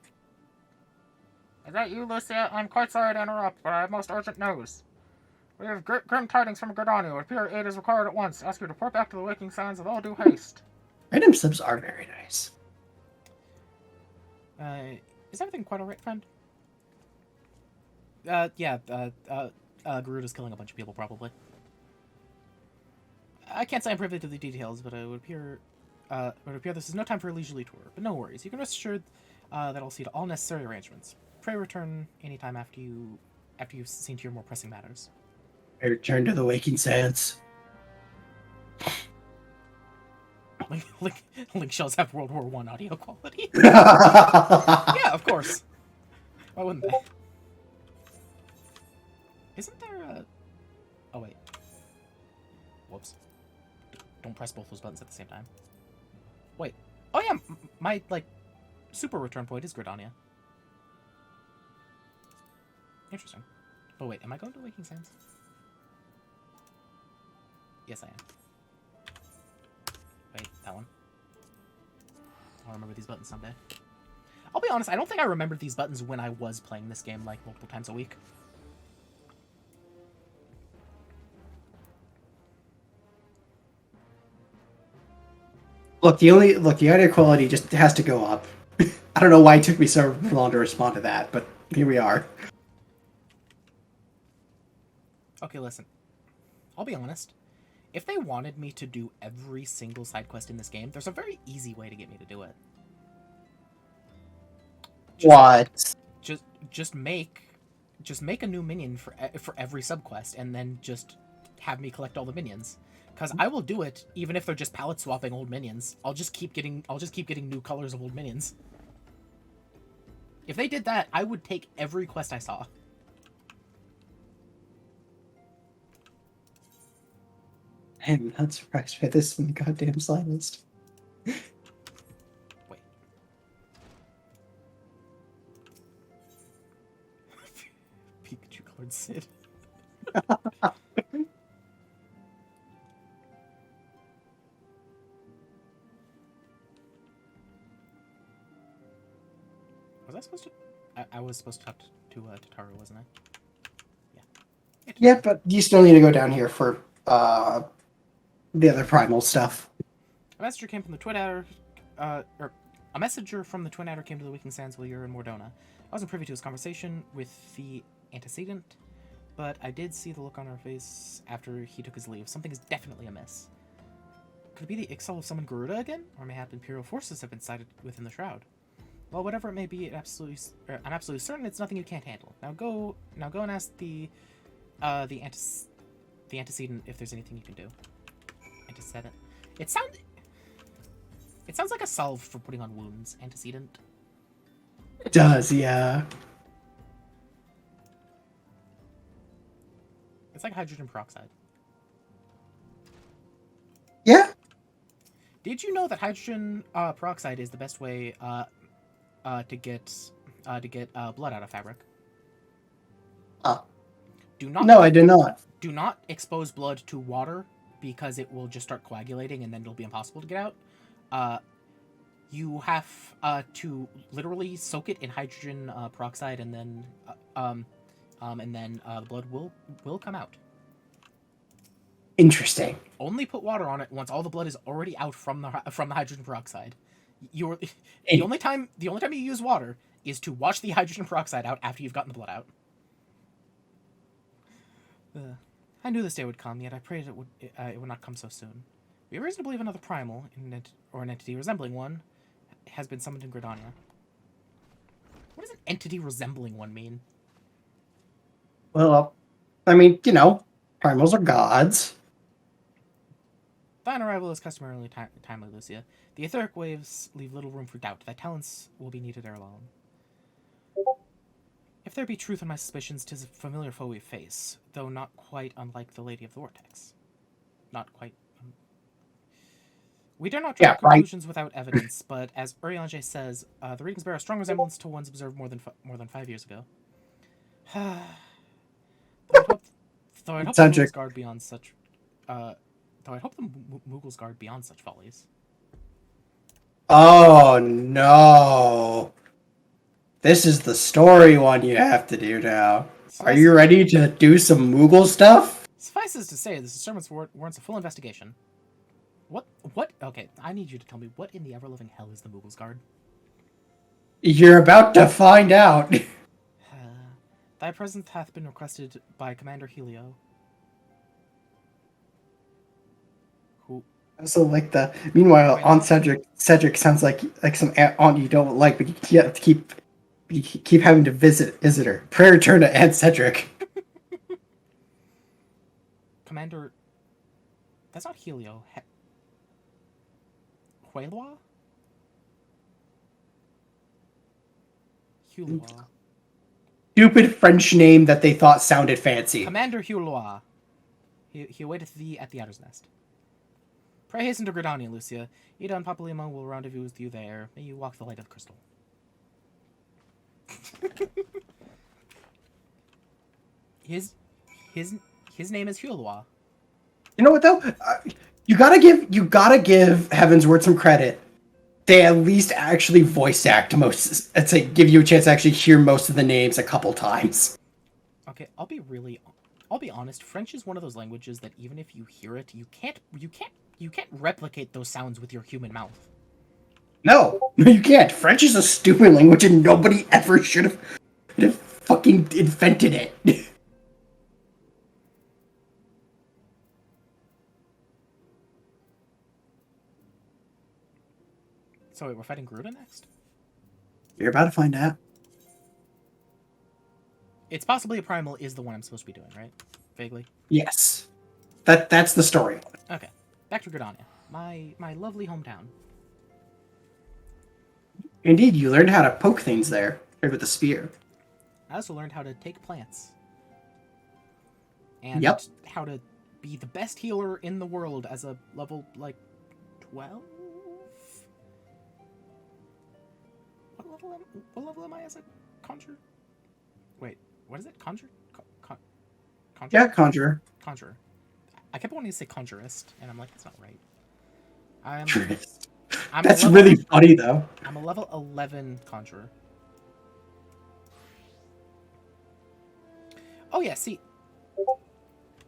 Is that you, Lucia? I'm quite sorry to interrupt, but I have most urgent news. We have grim tidings from Gordania. It would appear aid is required at once. Ask you to report back to the Waking Sands with all due haste. Random subs are very nice. Is everything quite alright, friend? Yeah, Garuda's killing a bunch of people, probably. I can't say I'm privy to the details, but it would appear this is no time for a leisurely tour. But no worries, you can rest assured that I'll see to all necessary arrangements. Pray return anytime after you've seen to your more pressing matters. I return to the Waking Sands. Link shells have World War I audio quality. Yeah, of course. Why wouldn't they? Isn't there a... Oh, wait. Whoops. Don't press both those buttons at the same time. Wait. Oh, yeah, my, super return point is Gridania. Interesting. Oh, wait, am I going to Waking Sands? Yes, I am. Wait, that one. I'll remember these buttons someday. I'll be honest, I don't think I remembered these buttons when I was playing this game, multiple times a week. Look, the audio quality just has to go up. I don't know why it took me so long to respond to that, but here we are. Okay, listen. I'll be honest. If they wanted me to do every single side quest in this game, there's a very easy way to get me to do it. What? Just make a new minion for every subquest, and then just have me collect all the minions. Because I will do it even if they're just palette swapping old minions. I'll just keep getting new colors of old minions. If they did that, I would take every quest I saw. I'm not surprised by this in the goddamn slide list. Wait. Pikachu colored Sid. Was I supposed to? I was supposed to talk to Tataru, wasn't I? Yeah. Yeah, but you still need to go down here for the other primal stuff. A messenger came from the Twin Adder, a messenger from the Twin Adder came to the Waking Sands while you were in Mordona. I wasn't privy to his conversation with the antecedent, but I did see the look on her face after he took his leave. Something is definitely amiss. Could it be the XIV summoned Garuda again? Or mayhap Imperial forces have been sighted within the Shroud? Well, whatever it may be, I'm absolutely certain it's nothing you can't handle. Now go and ask the antecedent if there's anything you can do. Antecedent. It sounds like a salve for putting on wounds. Antecedent. It does, yeah. It's like hydrogen peroxide. Yeah. Did you know that hydrogen peroxide is the best way to get blood out of fabric? No, I did not. Do not expose blood to water because it will just start coagulating and then it'll be impossible to get out. You have to literally soak it in hydrogen peroxide and then the blood will come out. Interesting. Only put water on it once all the blood is already out from the hydrogen peroxide. The only time you use water is to wash the hydrogen peroxide out after you've gotten the blood out. I knew this day would come, yet I prayed it would not come so soon. We have reason to believe another primal, or an entity resembling one, has been summoned in Gridania. What does an entity resembling one mean? Well, I mean, primals are gods. Thine arrival is customarily timely, Lucia. The etheric waves leave little room for doubt. Thy talents will be needed ere long. If there be truth in my suspicions, 'tis a familiar foe we face, though not quite unlike the Lady of the Vortex. Not quite. We dare not draw conclusions without evidence, but as Urianger says, the readings bear a strong resemblance to ones observed more than 5 years ago. Though I'd hope the Mughals guard beyond such. Though I'd hope the Mughals guard beyond such follies. Oh no! This is the story one you have to do now. Are Suffice, you ready to do some Moogle stuff? suffices to say, this disturbance warrants a full investigation. What? Okay, I need you to tell me what in the ever-living hell is the Moogle's Guard? You're about to find out. Thy presence hath been requested by Commander Helio. Who? So like the meanwhile, Wait, Aunt what? Cedric sounds like some aunt you don't like, but you have to keep having to visit her. Pray return to Aunt Cedric. Commander. That's not Helio. Huelua? Hulua. Stupid French name that they thought sounded fancy. Commander Hulua. He awaiteth thee at the Adder's Nest. Pray hasten to Gridania, Lucia. Ida and Papalima will rendezvous with you there. May you walk the light of the crystal. his name is Hulua. You know what though? You gotta give Heaven's Word some credit. They at least actually voice act most. It's like give you a chance to actually hear most of the names a couple times. Okay, I'll be honest. French is one of those languages that even if you hear it, you can't replicate those sounds with your human mouth. No, you can't. French is a stupid language, and nobody ever should have fucking invented it. So wait, we're fighting Garuda next? You're about to find out. It's possibly a primal is the one I'm supposed to be doing, right? Vaguely. Yes, that's the story. Okay, back to Gridania, my lovely hometown. Indeed, you learned how to poke things there with a spear. I also learned how to take plants. And Yep. how to be the best healer in the world as a level, like, 12? What level am I as a conjurer? Wait, what is it? Conjurer? Conjurer? Yeah, conjurer. Conjurer. I kept wanting to say conjurist, and I'm like, that's not right. I'm That's really funny though. I'm a level 11 conjurer. Oh yeah, see.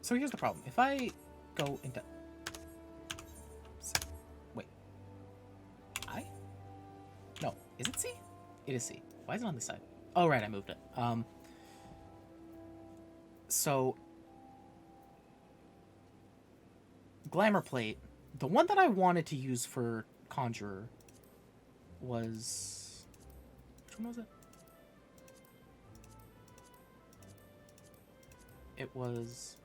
So here's the problem. If I go into... Wait. No. Is it C? It is C. Why is it on this side? Oh, right, I moved it. So... Glamour Plate. The one that I wanted to use for Conjurer was... Which one was it? It was...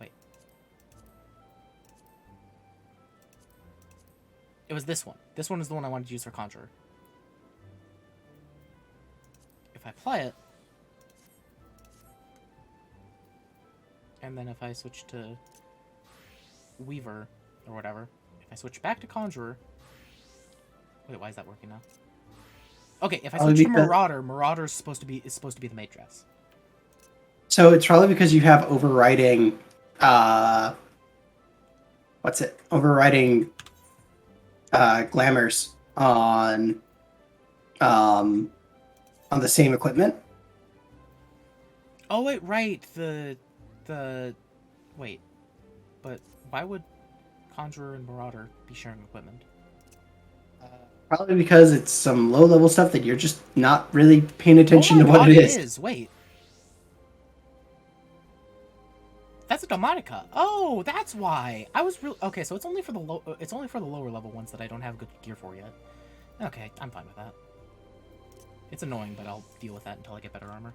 Wait. It was this one. This one is the one I wanted to use for Conjurer. If I apply it... And then if I switch to Weaver, or whatever. If I switch back to Conjurer... Wait, why is that working now? Okay, if I switch to Marauder, Marauder is supposed to be the maid dress. So it's probably because you have overriding, overriding, glamours on the same equipment. Oh wait, right. Wait, but why would Conjurer and Marauder be sharing equipment? Probably because it's some low-level stuff that you're just not really paying attention to what it is. is. Wait. That's a Demonica. Oh, that's why. I was real. Okay, so it's only for the lower level ones that I don't have good gear for yet. Okay, I'm fine with that. It's annoying, but I'll deal with that until I get better armor.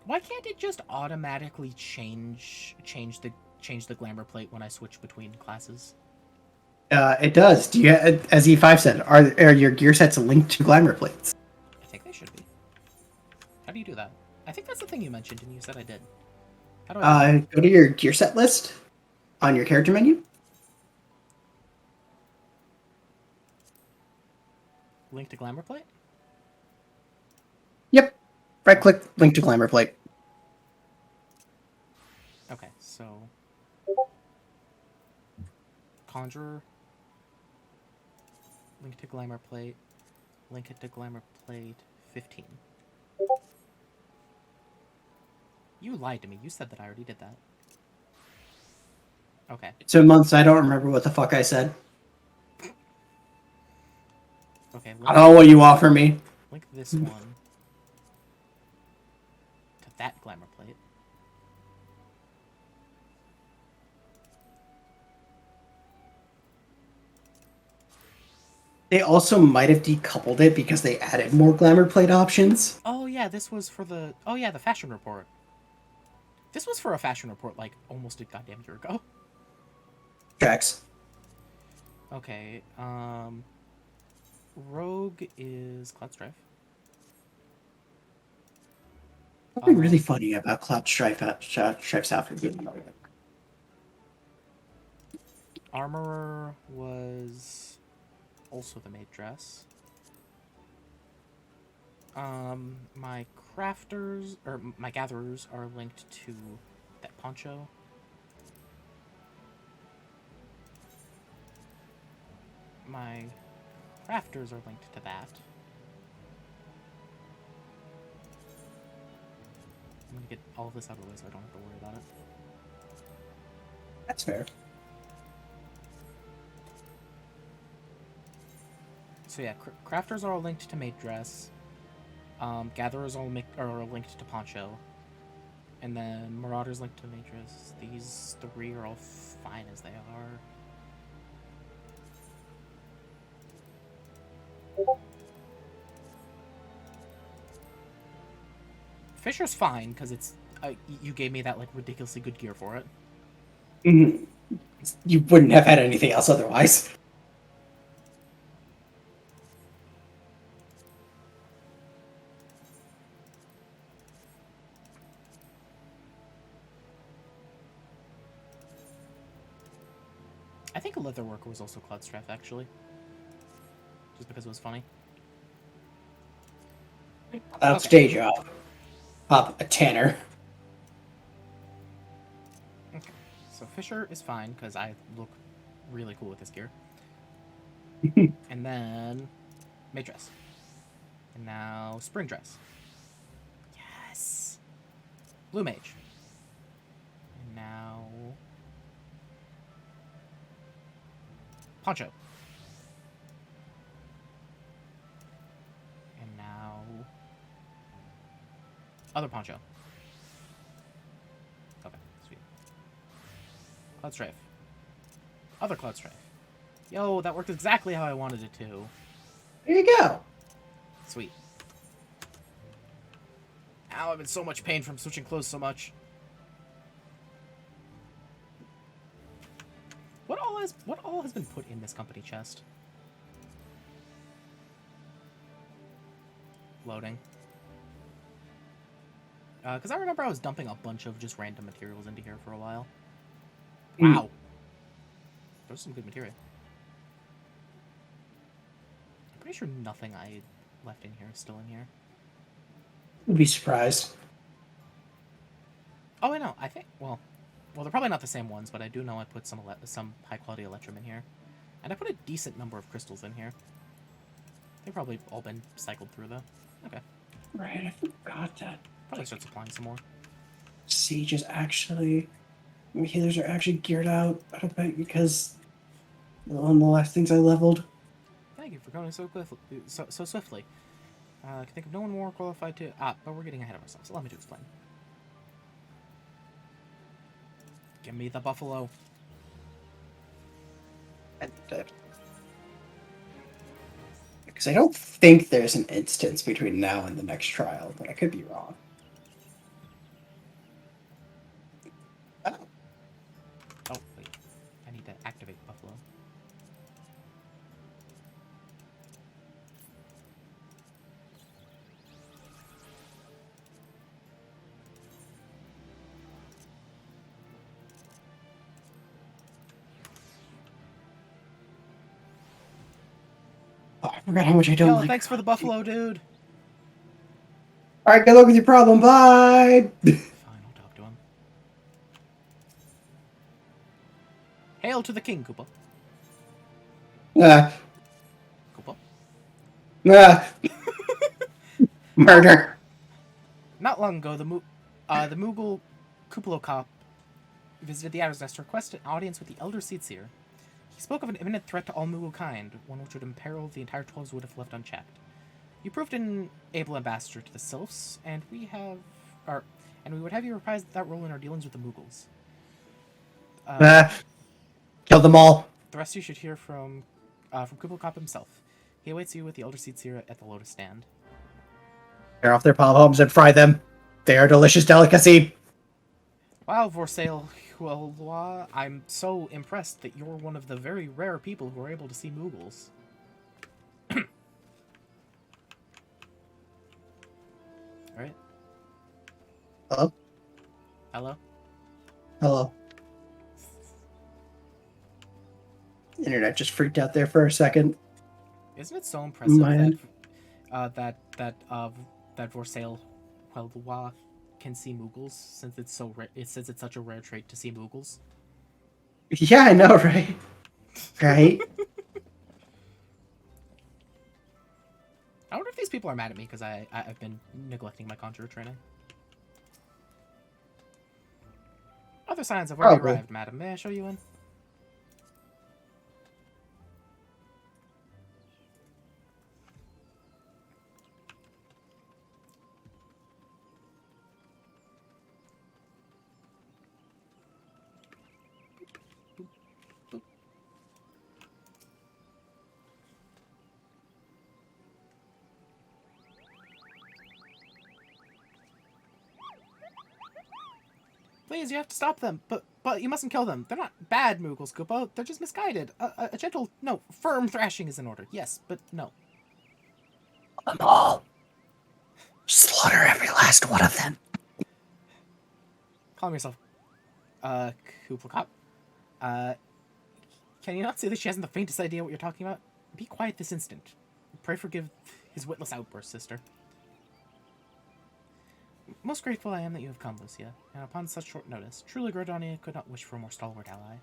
Why can't it just automatically change the glamour plate when I switch between classes? It does. Do you, as E5 said, are your gear sets linked to glamour plates? I think they should be. How do you do that? I think that's the thing you mentioned, and you said I did. How do I do go to your gear set list on your character menu. Link to glamour plate? Yep. Right click, link to glamour plate. Okay, so Conjurer. Link to Glamour Plate. Link it to Glamour Plate 15. You lied to me. You said that I already did that. Okay. It's been months. I don't remember what the fuck I said. Okay. I don't know what you offer me. Link this one to that Glamour Plate. They also might have decoupled it because they added more glamour plate options. Oh yeah, this was for the. Oh yeah, the fashion report. This was for a fashion report like almost a goddamn year ago. Tracks. Okay. Rogue is Cloud Strife. Something really funny about Cloud Strife's outfit. Armorer was also the maid dress. My crafters or my gatherers are linked to that poncho. My crafters are linked to that. I'm gonna get all of this out of the way so I don't have to worry about it. That's fair. So yeah, crafters are all linked to maid dress. Gatherers are linked to poncho. And then marauders linked to maid dress. These three are all fine as they are. Fisher's fine because it's you gave me that like ridiculously good gear for it. Mm-hmm. You wouldn't have had anything else otherwise. I think a leather worker was also Cloud Strife actually, just because it was funny. That's day job. Pop a tanner. Okay, so Fisher is fine because I look really cool with this gear. And then maid dress. And now spring dress. Yes. Blue mage. And now poncho. And now other poncho. Okay, sweet. Cloud Strife. Other Cloud Strife. Yo, that worked exactly how I wanted it to. There you go. Sweet. Ow, I'm in so much pain from switching clothes so much. What all has been put in this company chest? Loading. Because I remember I was dumping a bunch of just random materials into here for a while. Wow. There's some good material. I'm pretty sure nothing I left in here is still in here. Would be surprised. Oh, I know. I think, well, they're probably not the same ones, but I do know I put some high-quality electrum in here. And I put a decent number of crystals in here. They've probably all been cycled through, though. Okay. Right, I forgot that. Probably start supplying some more. Siege is actually... Healers are actually geared out, I bet, because one of the last things I leveled. Thank you for going so swiftly. I can think of no one more qualified to... but we're getting ahead of ourselves. Allow me to explain. Give me the buffalo. Because I don't think there's an instance between now and the next trial, but I could be wrong. Oh, wait. I need to activate buffalo. Oh, I forgot how much I don't like. Thanks for the buffalo, dude. Alright, good luck with your problem. Bye! Fine, I'll talk to him. Hail to the king, Koopa. Ah, murder. Not long ago, the Mughal Kuplokop visited the Adder's Nest to request an audience with the Elder Seedseer. He spoke of an imminent threat to all Mughal kind, one which would imperil the entire 12s would have left unchecked. You proved an able ambassador to the Sylphs, and we would have you reprise that role in our dealings with the Mughals. Kill them all. The rest you should hear from Kublai himself. He awaits you with the Elder Seedseer at the Lotus Stand. Tear off their pom-poms and fry them. They are a delicious delicacy. Wow, Vorsail, I'm so impressed that you're one of the very rare people who are able to see Mughals. Alright. Hello? Hello? Hello. Internet just freaked out there for a second. Isn't it so impressive Man. that Vorsail can see Mughals, since it's such a rare trait to see Mughals? Yeah, I know, right? Right? I wonder if these people are mad at me because I've been neglecting my conjurer training. Other signs have already Probably. arrived, madam. May I show you in? Please, you have to stop them. But you mustn't kill them. They're not bad Mughals, Koopa. They're just misguided. A gentle, no, firm thrashing is in order. Yes, but no. Them all. Slaughter every last one of them. Calm yourself, Kuplakop. Can you not see that she hasn't the faintest idea what you're talking about? Be quiet this instant. Pray forgive his witless outburst, sister. Most grateful I am that you have come, Lucia, and upon such short notice, truly Grodania could not wish for a more stalwart ally.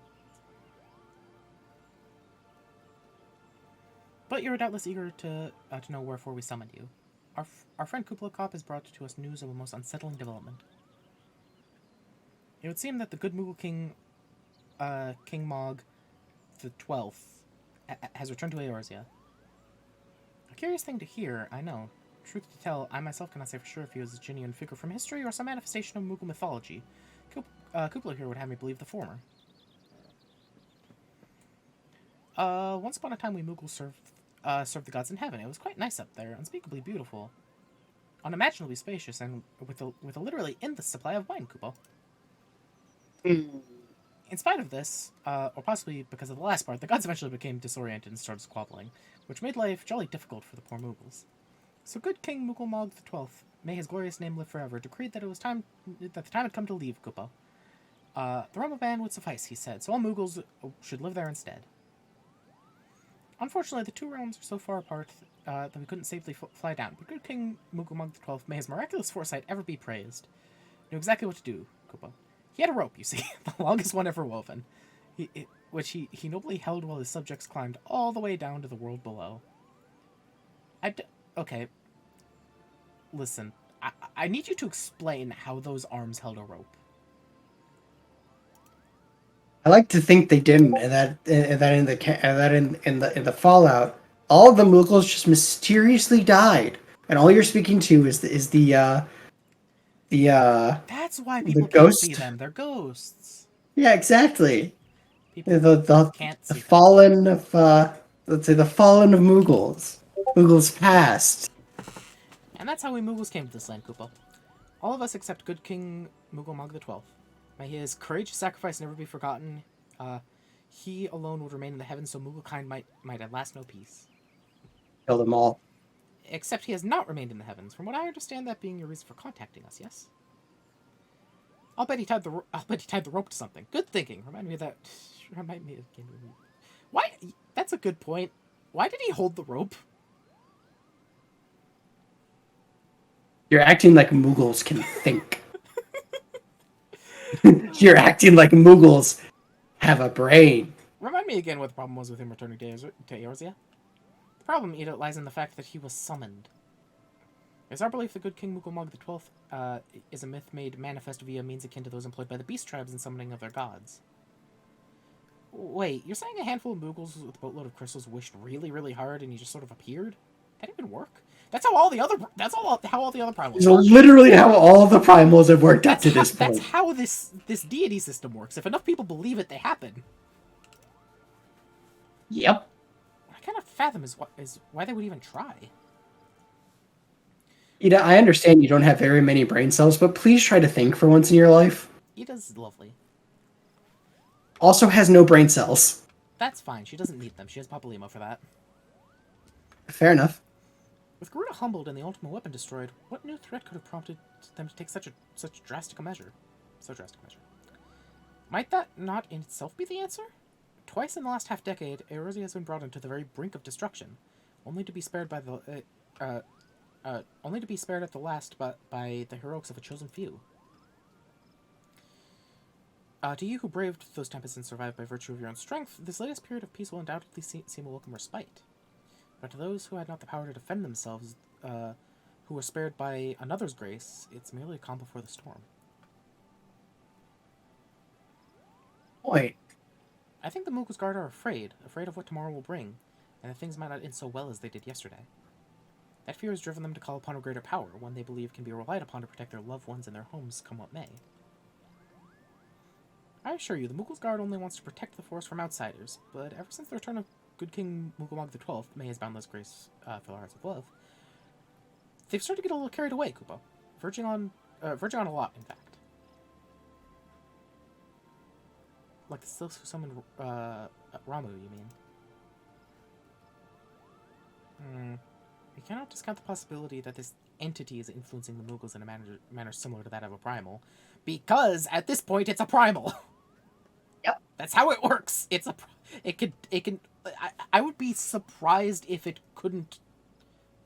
But you are doubtless eager to know wherefore we summoned you. Our friend Kuplakop has brought to us news of a most unsettling development. It would seem that the good Mughal king, King Mog the 12th, has returned to Eorzea. A curious thing to hear, I know. Truth to tell, I myself cannot say for sure if he was a genuine figure from history or some manifestation of Mughal mythology. Kupla here would have me believe the former. Once upon a time we Mughals served the gods in heaven. It was quite nice up there, unspeakably beautiful, unimaginably spacious, and with a literally endless supply of wine, Kupo. In spite of this, or possibly because of the last part, the gods eventually became disoriented and started squabbling, which made life jolly difficult for the poor Mughals. So good King Mughal Mog the 12th, may his glorious name live forever, decreed that the time had come to leave Kupo. The realm of man would suffice, he said, so all Mughals should live there instead. Unfortunately, the two realms are so far apart that we couldn't safely fly down, but good King Mughal Mog the 12th, may his miraculous foresight ever be praised, knew exactly what to do, Kupo. He had a rope, you see, the longest one ever woven, which he nobly held while his subjects climbed all the way down to the world below. Okay. Listen, I need you to explain how those arms held a rope. I like to think they didn't, and that in the Fallout, all the Mughals just mysteriously died, and all you're speaking to is the That's why people can't ghost. see them. They're ghosts. Yeah, exactly. People The can't see them. fallen of let's say the fallen of Mughals. Mughals past. And that's how we Mughals came to this land, Kupo. All of us except good King Mughal Mog the 12th. May his courageous sacrifice never be forgotten. He alone would remain in the heavens, so Mughal kind might at last know peace. Kill them all. Except he has not remained in the heavens, from what I understand that being your reason for contacting us, yes? I'll bet he tied the rope to something. Good thinking. Remind me again. Why? That's a good point. Why did he hold the rope? You're acting like Mughals can think. You're acting like Mughals have a brain. Remind me again what the problem was with him returning to Eorzea? problem, Edith, lies in the fact that he was summoned. It's our belief the good King Mukulmog XII is a myth made manifest via means akin to those employed by the beast tribes in summoning of their gods. Wait, you're saying a handful of Moogles with a boatload of crystals wished really, really hard and he just sort of appeared? That didn't even work. That's how all the other primals It's work. literally how all the primals have worked up to this point. That's how this deity system works. If enough people believe it, they happen. Yep. I cannot fathom is why they would even try. Ida, I understand you don't have very many brain cells, but please try to think for once in your life. Ida's lovely. Also has no brain cells. That's fine. She doesn't need them. She has Papalimo for that. Fair enough. With Garuda humbled and the ultimate weapon destroyed, what new threat could have prompted them to take such drastic a measure? Might that not in itself be the answer? Twice in the last half-decade, Eorzea has been brought into the very brink of destruction, only to be spared by only to be spared at the last by the heroics of a chosen few. To you who braved those tempests and survived by virtue of your own strength, this latest period of peace will undoubtedly seem a welcome respite. But to those who had not the power to defend themselves, who were spared by another's grace, it's merely a calm before the storm. Wait. I think the Moogles Guard are afraid of what tomorrow will bring, and that things might not end so well as they did yesterday. That fear has driven them to call upon a greater power, one they believe can be relied upon to protect their loved ones and their homes come what may. I assure you, the Moogles Guard only wants to protect the forest from outsiders, but ever since the return of good King Mukulmog XII, may his boundless grace fill our hearts with love, they've started to get a little carried away, Kupo. Verging on a lot, in fact. Like the Sylphs who summoned Ramu, you mean? We cannot discount the possibility that this entity is influencing the Moogles in a manner similar to that of a primal, because at this point it's a primal. Yep. That's how it works. I would be surprised if it couldn't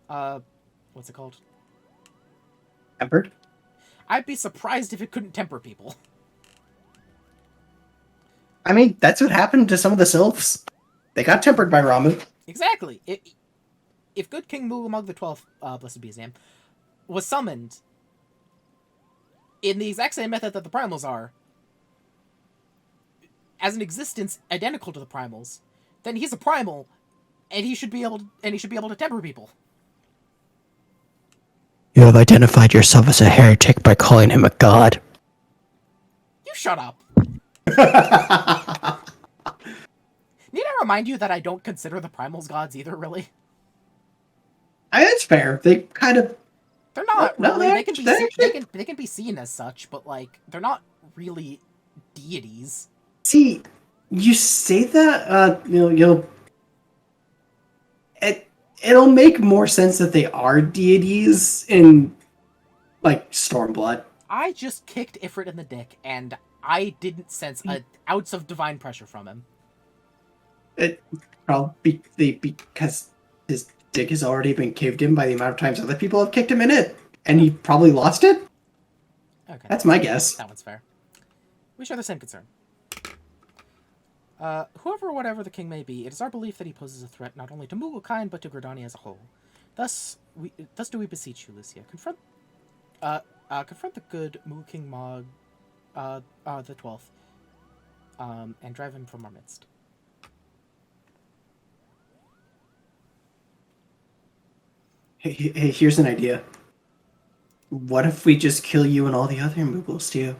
what's it called? Tempered? I'd be surprised if it couldn't temper people. I mean, that's what happened to some of the sylphs. They got tempered by Ramu. Exactly. If good King Mukulmog XII, blessed be his name, was summoned in the exact same method that the primals are, as an existence identical to the primals, then he's a primal, and he should be able to temper people. You have identified yourself as a heretic by calling him a god. You shut up. Need I remind you that I don't consider the primals gods either, really? That's fair. They kind of... They're not No, really. they're They can be seen as such, but like they're not really deities. See, you say that, it'll make more sense that they are deities in, like, Stormblood. I just kicked Ifrit in the dick, and I didn't sense an ounce of divine pressure from him. It probably because his dick has already been caved in by the amount of times other people have kicked him in it, and he probably lost it. Okay, That's my guess. that one's fair. We share the same concern. Whoever or whatever the king may be, it is our belief that he poses a threat not only to Mugglekind but to Gridania as a whole. Thus do we beseech you, Lucia, confront the good Moogle King Mog, the 12th, and drive him from our midst. Hey, here's an idea. What if we just kill you and all the other Moogles too?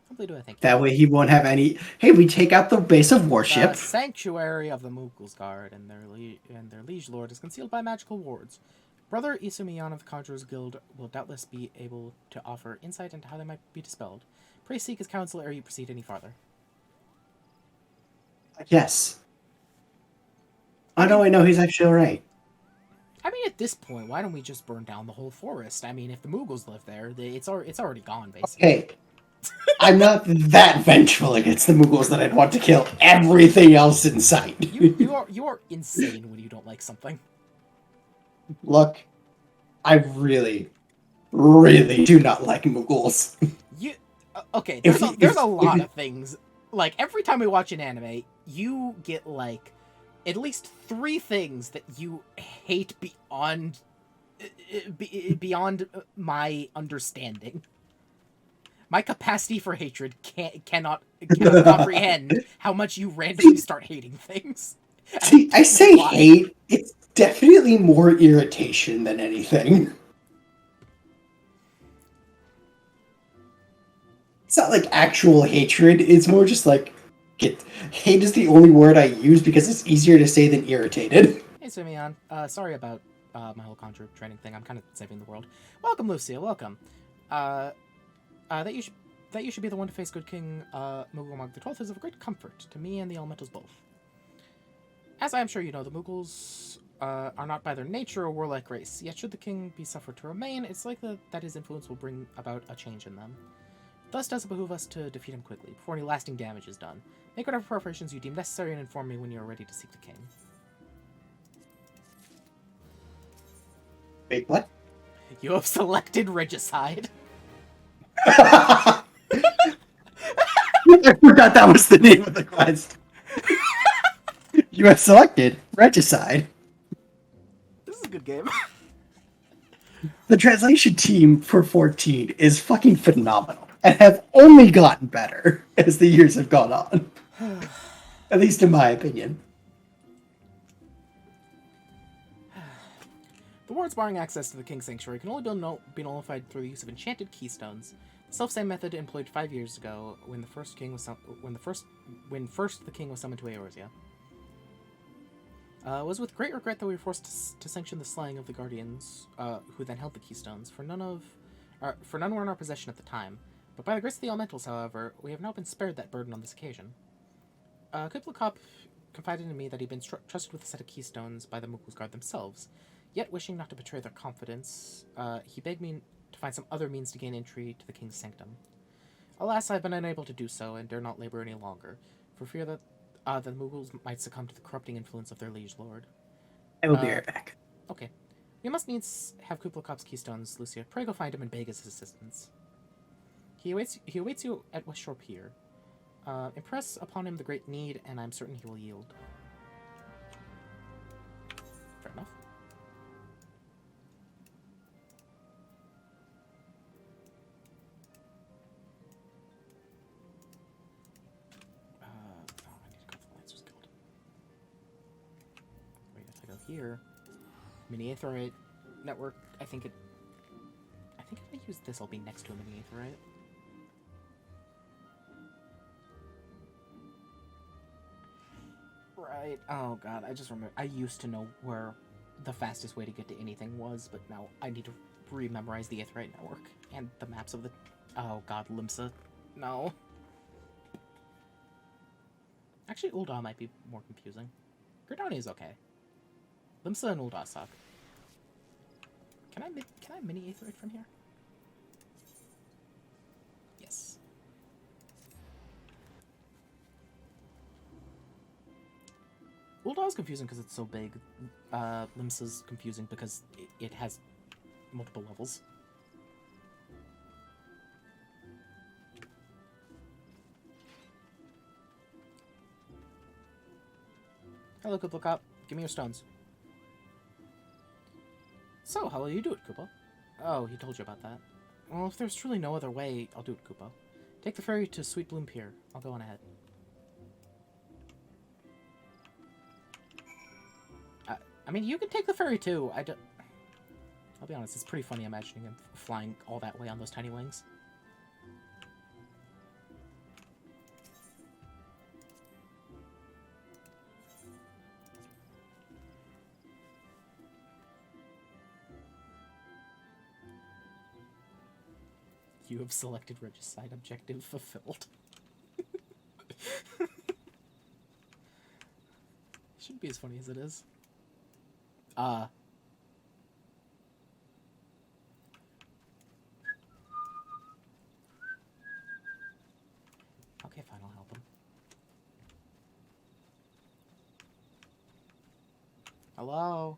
Simply do I think. That way he won't have any... Hey, we take out the base of worship. The sanctuary of the Moogles Guard and their liege lord is concealed by magical wards. Brother Isumiyan of the Conjurers Guild will doubtless be able to offer insight into how they might be dispelled. Pray seek his counsel ere you proceed any farther. Yes. I know he's actually right. I mean, at this point, why don't we just burn down the whole forest? I mean, if the Moogles live there, it's already gone, basically. Hey, I'm not that vengeful against the Moogles that I'd want to kill everything else in sight. You are insane when you don't like something. Look, I really, really do not like Moogles. Okay, there's a lot of things. Like, every time we watch an anime, you get, like, at least 3 things that you hate beyond my understanding. My capacity for hatred cannot comprehend how much you randomly start hating things. See, I say Why? hate. It's definitely more irritation than anything. It's not like actual hatred. It's more just like hate is the only word I use because it's easier to say than irritated. Hey, Simeon. Sorry about my whole conjure training thing. I'm kind of saving the world. Welcome, Lucia. Welcome. That you should be the one to face good King Mughal the 12th is of great comfort to me and the elementals both. As I am sure you know, the Mughals are not by their nature a warlike race. Yet, should the king be suffered to remain, it's likely that his influence will bring about a change in them. Thus, does it behoove us to defeat him quickly, before any lasting damage is done. Make whatever preparations you deem necessary and inform me when you are ready to seek the king. Wait, what? You have selected Regicide. I forgot that was the name of the quest. You have selected Regicide. This is a good game. The translation team for 14 is fucking phenomenal and have only gotten better as the years have gone on. At least in my opinion. The wards barring access to the King's Sanctuary can only be nullified through the use of enchanted keystones. The self-same method employed 5 years ago when the first king was the king was summoned to Eorzea. It was with great regret that we were forced to sanction the slaying of the guardians, who then held the keystones. For none were in our possession at the time. But by the grace of the elementals, however, we have now been spared that burden on this occasion. Kublai Khan confided in me that he'd been trusted with a set of keystones by the Mughals guard themselves. Yet, wishing not to betray their confidence, he begged me to find some other means to gain entry to the king's sanctum. Alas, I have been unable to do so, and dare not labor any longer, for fear that the Mughals might succumb to the corrupting influence of their liege lord. I will be right back. Okay. We must needs have Kublai Khan's keystones, Lucia. Pray go find him and beg his assistance. He awaits you at West Shore Pier. Impress upon him the great need, and I'm certain he will yield. Fair enough. I need to go to the Lancers Guild. Wait, if I go here, Mini Aetheryte Network, I think if I use this, I'll be next to a Mini Aetheryte. Right. Oh god, I just remember. I used to know where the fastest way to get to anything was, but now I need to re-memorize the Aetheryte Network and the maps of the... Oh god, Limsa. No. Actually, Ul'dah might be more confusing. Gridani is okay. Limsa and Ul'dah suck. Can I mini Aetheryte from here? Yes. Ul'dah is confusing because it's so big. Limsa's confusing because it has multiple levels. Hello, Kublai Khan. Give me your stones. So, how will you do it, Kupo? Oh, he told you about that. Well, if there's truly no other way, I'll do it, Kupo. Take the ferry to Sweet Bloom Pier. I'll go on ahead. I mean, you can take the ferry too. I'll be honest, it's pretty funny imagining him flying all that way on those tiny wings. You have selected Regicide. Objective fulfilled. Shouldn't be as funny as it is. Okay, fine, I'll help him. Hello?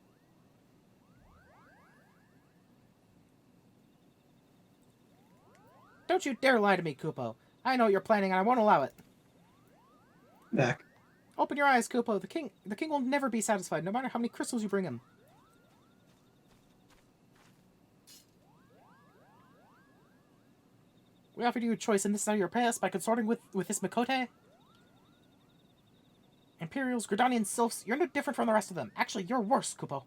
Don't you dare lie to me, Kupo. I know what you're planning and I won't allow it. Back. Open your eyes, Kupo. The king will never be satisfied, no matter how many crystals you bring him. We offered you a choice, and this is how you're pay us by consorting with this Mikote? Imperials, Gridanians, Sylphs, you're no different from the rest of them. Actually, you're worse, Kupo.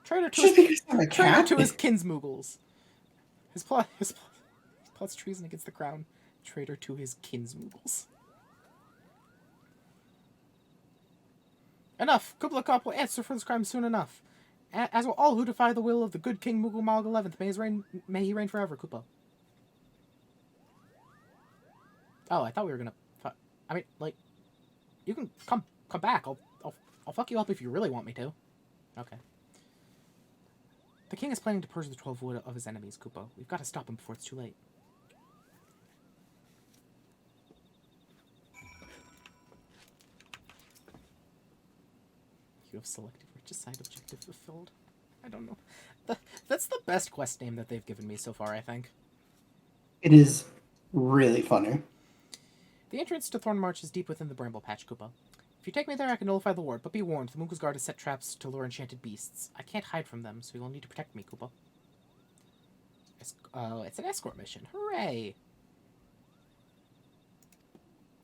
Traitor to his kinsmoogles. His plot's treason against the crown. Traitor to his kinsmoogles. Enough! Kublai Khan will answer for this crime soon enough. As will all who defy the will of the good King Mughal XI. May he reign forever, Kupo. Oh, I thought we were gonna... I mean, like... You can come back. I'll fuck you up if you really want me to. Okay. The king is planning to purge the 12 wood of his enemies, Kupo. We've got to stop him before it's too late. You have selected regicide objective fulfilled. I don't know. That's the best quest name that they've given me so far, I think. It is really funny. The entrance to Thornmarch is deep within the bramble patch, Kupo. If you take me there, I can nullify the ward, but be warned, the Mughals Guard has set traps to lure enchanted beasts. I can't hide from them, so you'll need to protect me, Kupo. It's an escort mission. Hooray!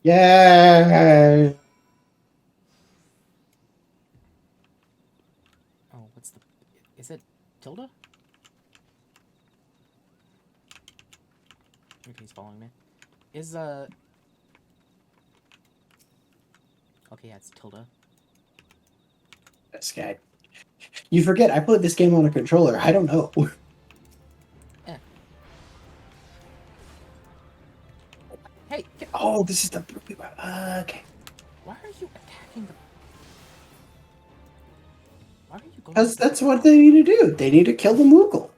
Yay! Oh, what's the... Is it Tilda? Maybe he's following me. Okay, yeah, it's Tilda. This guy. You forget, I played this game on a controller. I don't know. Eh. Hey! Oh, this is the... Okay. Why are you attacking the... Why are you going... Because that's what they need to do. They need to kill the Mughal.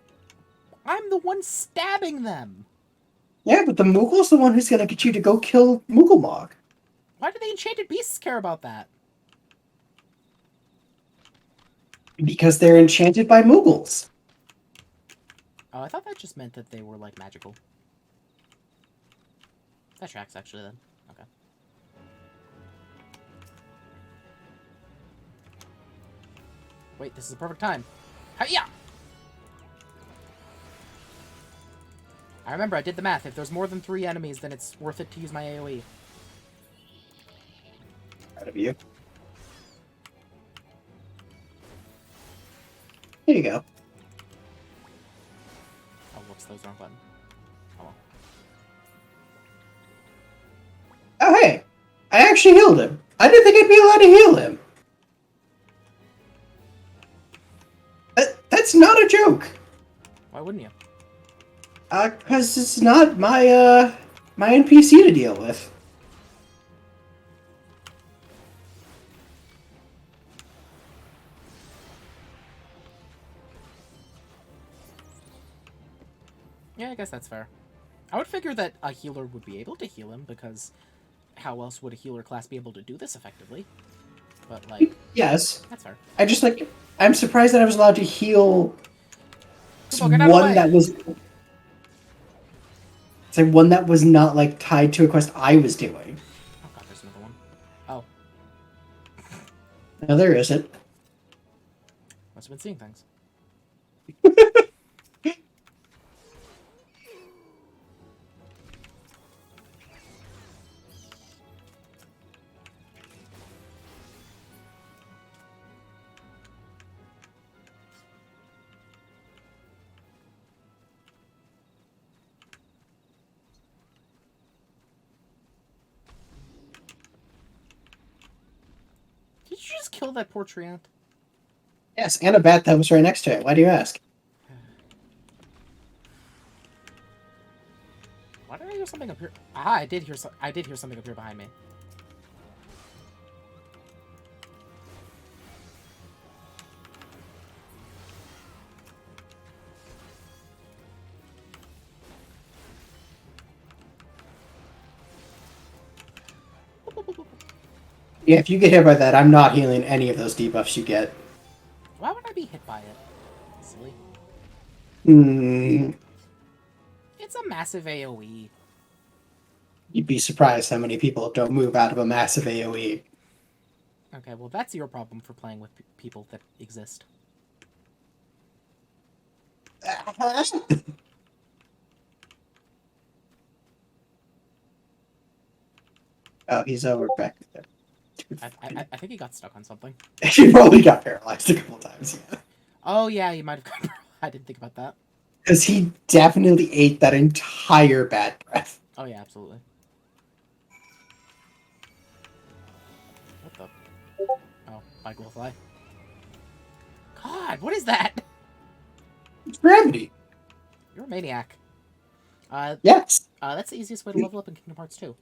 I'm the one stabbing them! Yeah, but the Mughal's the one who's going to get you to go kill Mughalmog. Why do the enchanted beasts care about that? Because they're enchanted by Mughals. Oh, I thought that just meant that they were, like, magical. That tracks, actually, then. Okay. Wait, this is the perfect time. Hi-ya! I remember, I did the math. If there's more than 3 enemies, then it's worth it to use my AoE. Out of you. Here you go. Oh, whoops, that was the wrong button. Oh well. Oh, hey! I actually healed him. I didn't think I'd be allowed to heal him. That's not a joke. Why wouldn't you? Because it's not my, my NPC to deal with. Yeah, I guess that's fair. I would figure that a healer would be able to heal him, because how else would a healer class be able to do this effectively? But, like... Yes. That's fair. I'm surprised that I was allowed to heal one that was... It's like one that was not, like, tied to a quest I was doing. Oh god, there's another one. Oh. No, there isn't. Must have been seeing things. Did you just kill that poor treant? Yes, and a bat that was right next to it. Why do you ask? Why did I hear something up here? Ah, I did hear something up here behind me. Yeah, if you get hit by that, I'm not healing any of those debuffs you get. Why would I be hit by it? Silly. Hmm. It's a massive AoE. You'd be surprised how many people don't move out of a massive AoE. Okay, well, that's your problem for playing with people that exist. Oh, he's over back there. I think he got stuck on something. He probably got paralyzed a couple times. Yeah. Oh, yeah, he might have got... I didn't think about that. Because he definitely ate that entire bad breath. Oh, yeah, absolutely. What the... Oh, Michael Fly. God, what is that? It's gravity. You're a maniac. Yes. That's the easiest way to level up in Kingdom Hearts 2.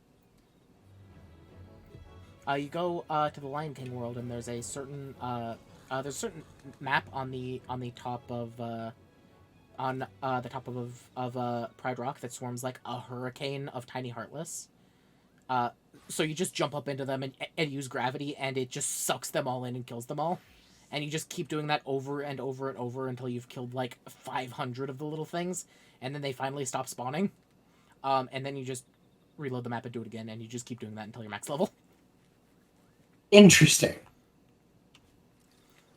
You go to the Lion King world, and there's a certain there's a certain map on the top of the top of Pride Rock that swarms like a hurricane of tiny heartless. So you just jump up into them and use gravity, and it just sucks them all in and kills them all. And you just keep doing that over and over and over until you've killed like 500 of the little things, and then they finally stop spawning. And then you just reload the map and do it again, and you just keep doing that until you're max level. Interesting.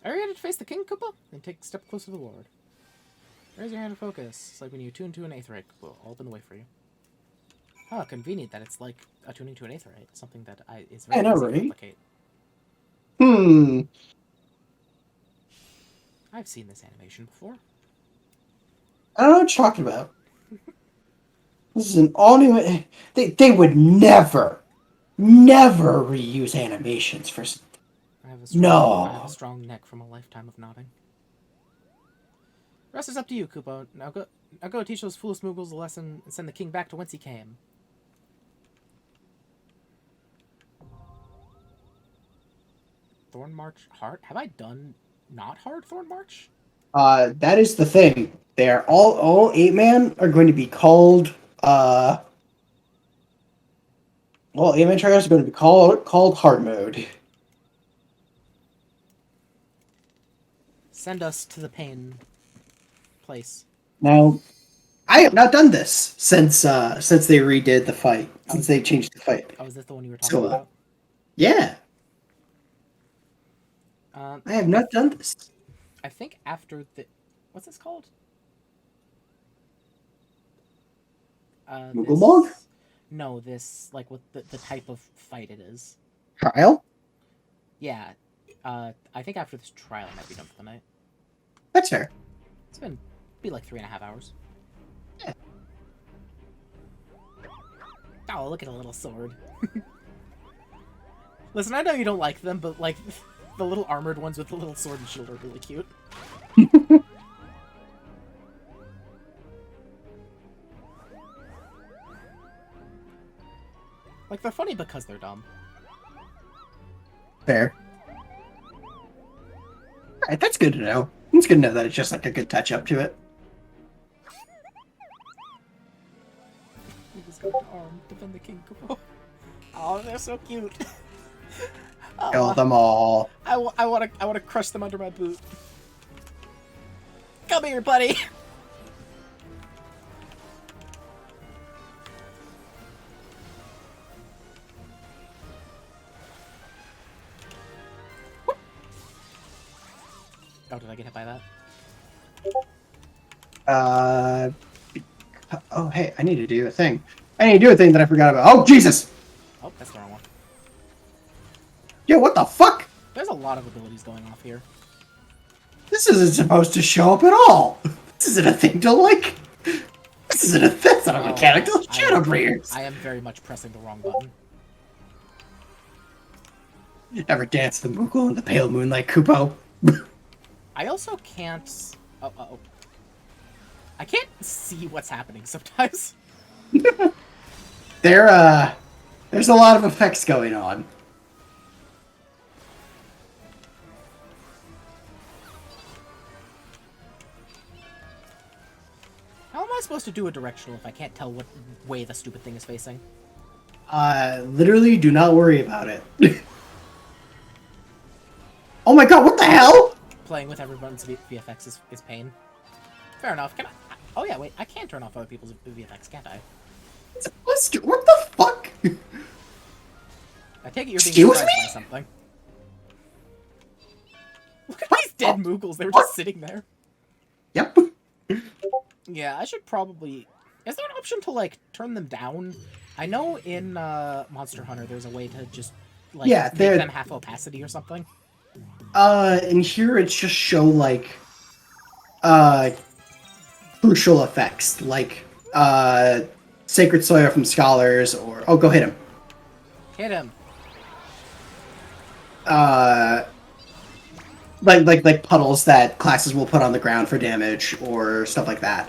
Are you ready to face the king, Koopa? Then take a step closer to the Lord. Raise your hand to focus. It's like when you tune to an aetheryte, will open the way for you. Oh, convenient that it's like attuning to an aetheryte. Something that is very easy to replicate. I've seen this animation before. I don't know what you're talking about. This is an all-new... They would never reuse animations for... I have a strong neck from a lifetime of nodding. The rest is up to you, Koopa. Now go teach those foolish Moogles a lesson and send the king back to whence he came. Thorn March Heart? Have I done not hard Thorn March? That is the thing. They're all 8-man are going to be called well, 8-man trials are going to be called hard mode. Send us to the pain place. Now, I have not done this since they redid the fight. Since they changed the fight. Oh, is this the one you were talking about? Yeah. I have not done this. I think after the... What's this called? Mooglebog? No, this, like, what the type of fight it is. Trial? Yeah. I think after this trial I might be done for the night. That's fair. It's be like 3.5 hours. Yeah. Oh, look at a little sword. Listen, I know you don't like them, but, like, the little armored ones with the little sword and shield are really cute. Like, they're funny because they're dumb. Fair. Alright, that's good to know. It's good to know that it's just like a good touch-up to it. He just got an arm, defend the king. Oh, they're so cute. Kill them all. I want to crush them under my boot. Come here, buddy. Oh, did I get hit by that? Oh, hey, I need to do a thing. I need to do a thing that I forgot about. Oh, Jesus! Oh, that's the wrong one. Yo, what the fuck? There's a lot of abilities going off here. This isn't supposed to show up at all. This isn't a thing to like. This isn't a thing. That's not a mechanic. Those Shadowbringers. I am very much pressing the wrong button. Ever dance the Moogle in the pale moonlight, Kupo? I also can't... Oh. I can't see what's happening sometimes. There's a lot of effects going on. How am I supposed to do a directional if I can't tell what way the stupid thing is facing? Literally do not worry about it. Oh my god, what the hell? Playing with everyone's VFX is pain. Fair enough. Can I... Oh yeah, wait, I can turn off other people's VFX, can't I? What the fuck? I take it you're being Excuse surprised me? by something. Look at these dead Moogles. They were What? just sitting there. Yep. Yeah, I should probably... Is there an option to, like, turn them down? I know in Monster Hunter there's a way to just, like, Yeah, make they're- them half opacity or something. And here it's just show like crucial effects, like Sacred Soil from Scholars, or go hit him. Hit him. Like puddles that classes will put on the ground for damage or stuff like that.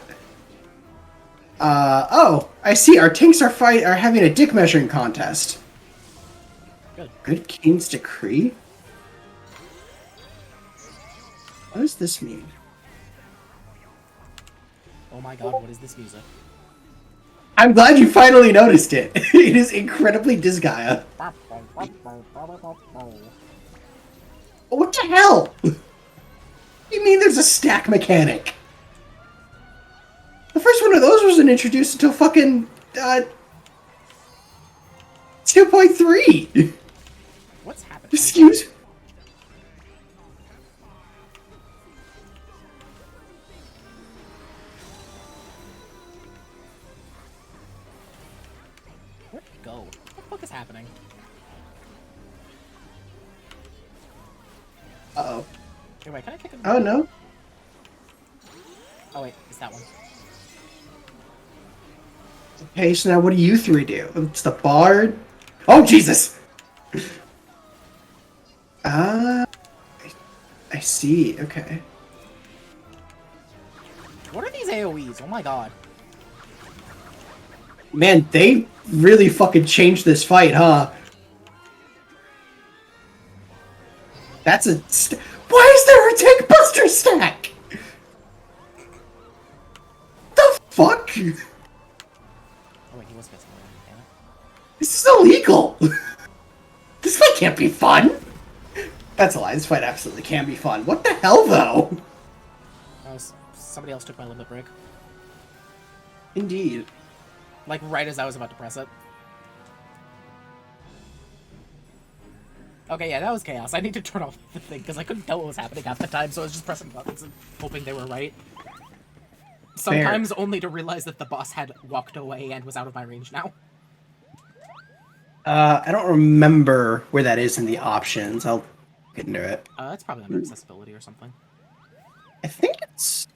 Oh, I see. Our tanks are having a dick measuring contest. Good. Good King's Decree? What does this mean? Oh my god, what is this music? I'm glad you finally noticed it. It is incredibly Disgaea. What the hell? You mean there's a stack mechanic? The first one of those wasn't introduced until fucking 2.3. What's happening? Excuse. Where'd it go? What the fuck is happening? Uh-oh. Hey, wait, can I kick him? Oh no. Oh wait, it's that one. Okay, so now what do you three do? It's the bard. Oh Jesus. I see. Okay. What are these AoEs? Oh my god. Man, they really fucking changed this fight, huh? That's a... Why is there a tank buster stack? The fuck? Oh wait, he was missing one. Damn it. This is illegal! This fight can't be fun! That's a lie, this fight absolutely can be fun. What the hell, though? Oh, somebody else took my limit break. Indeed. Like, right as I was about to press it. Okay, yeah, that was chaos. I need to turn off the thing, because I couldn't tell what was happening at the time, so I was just pressing buttons and hoping they were right. Sometimes only to realize that the boss had walked away and was out of my range now. I don't remember where that is in the options. I'll get into it. That's probably under accessibility or something. I think it's...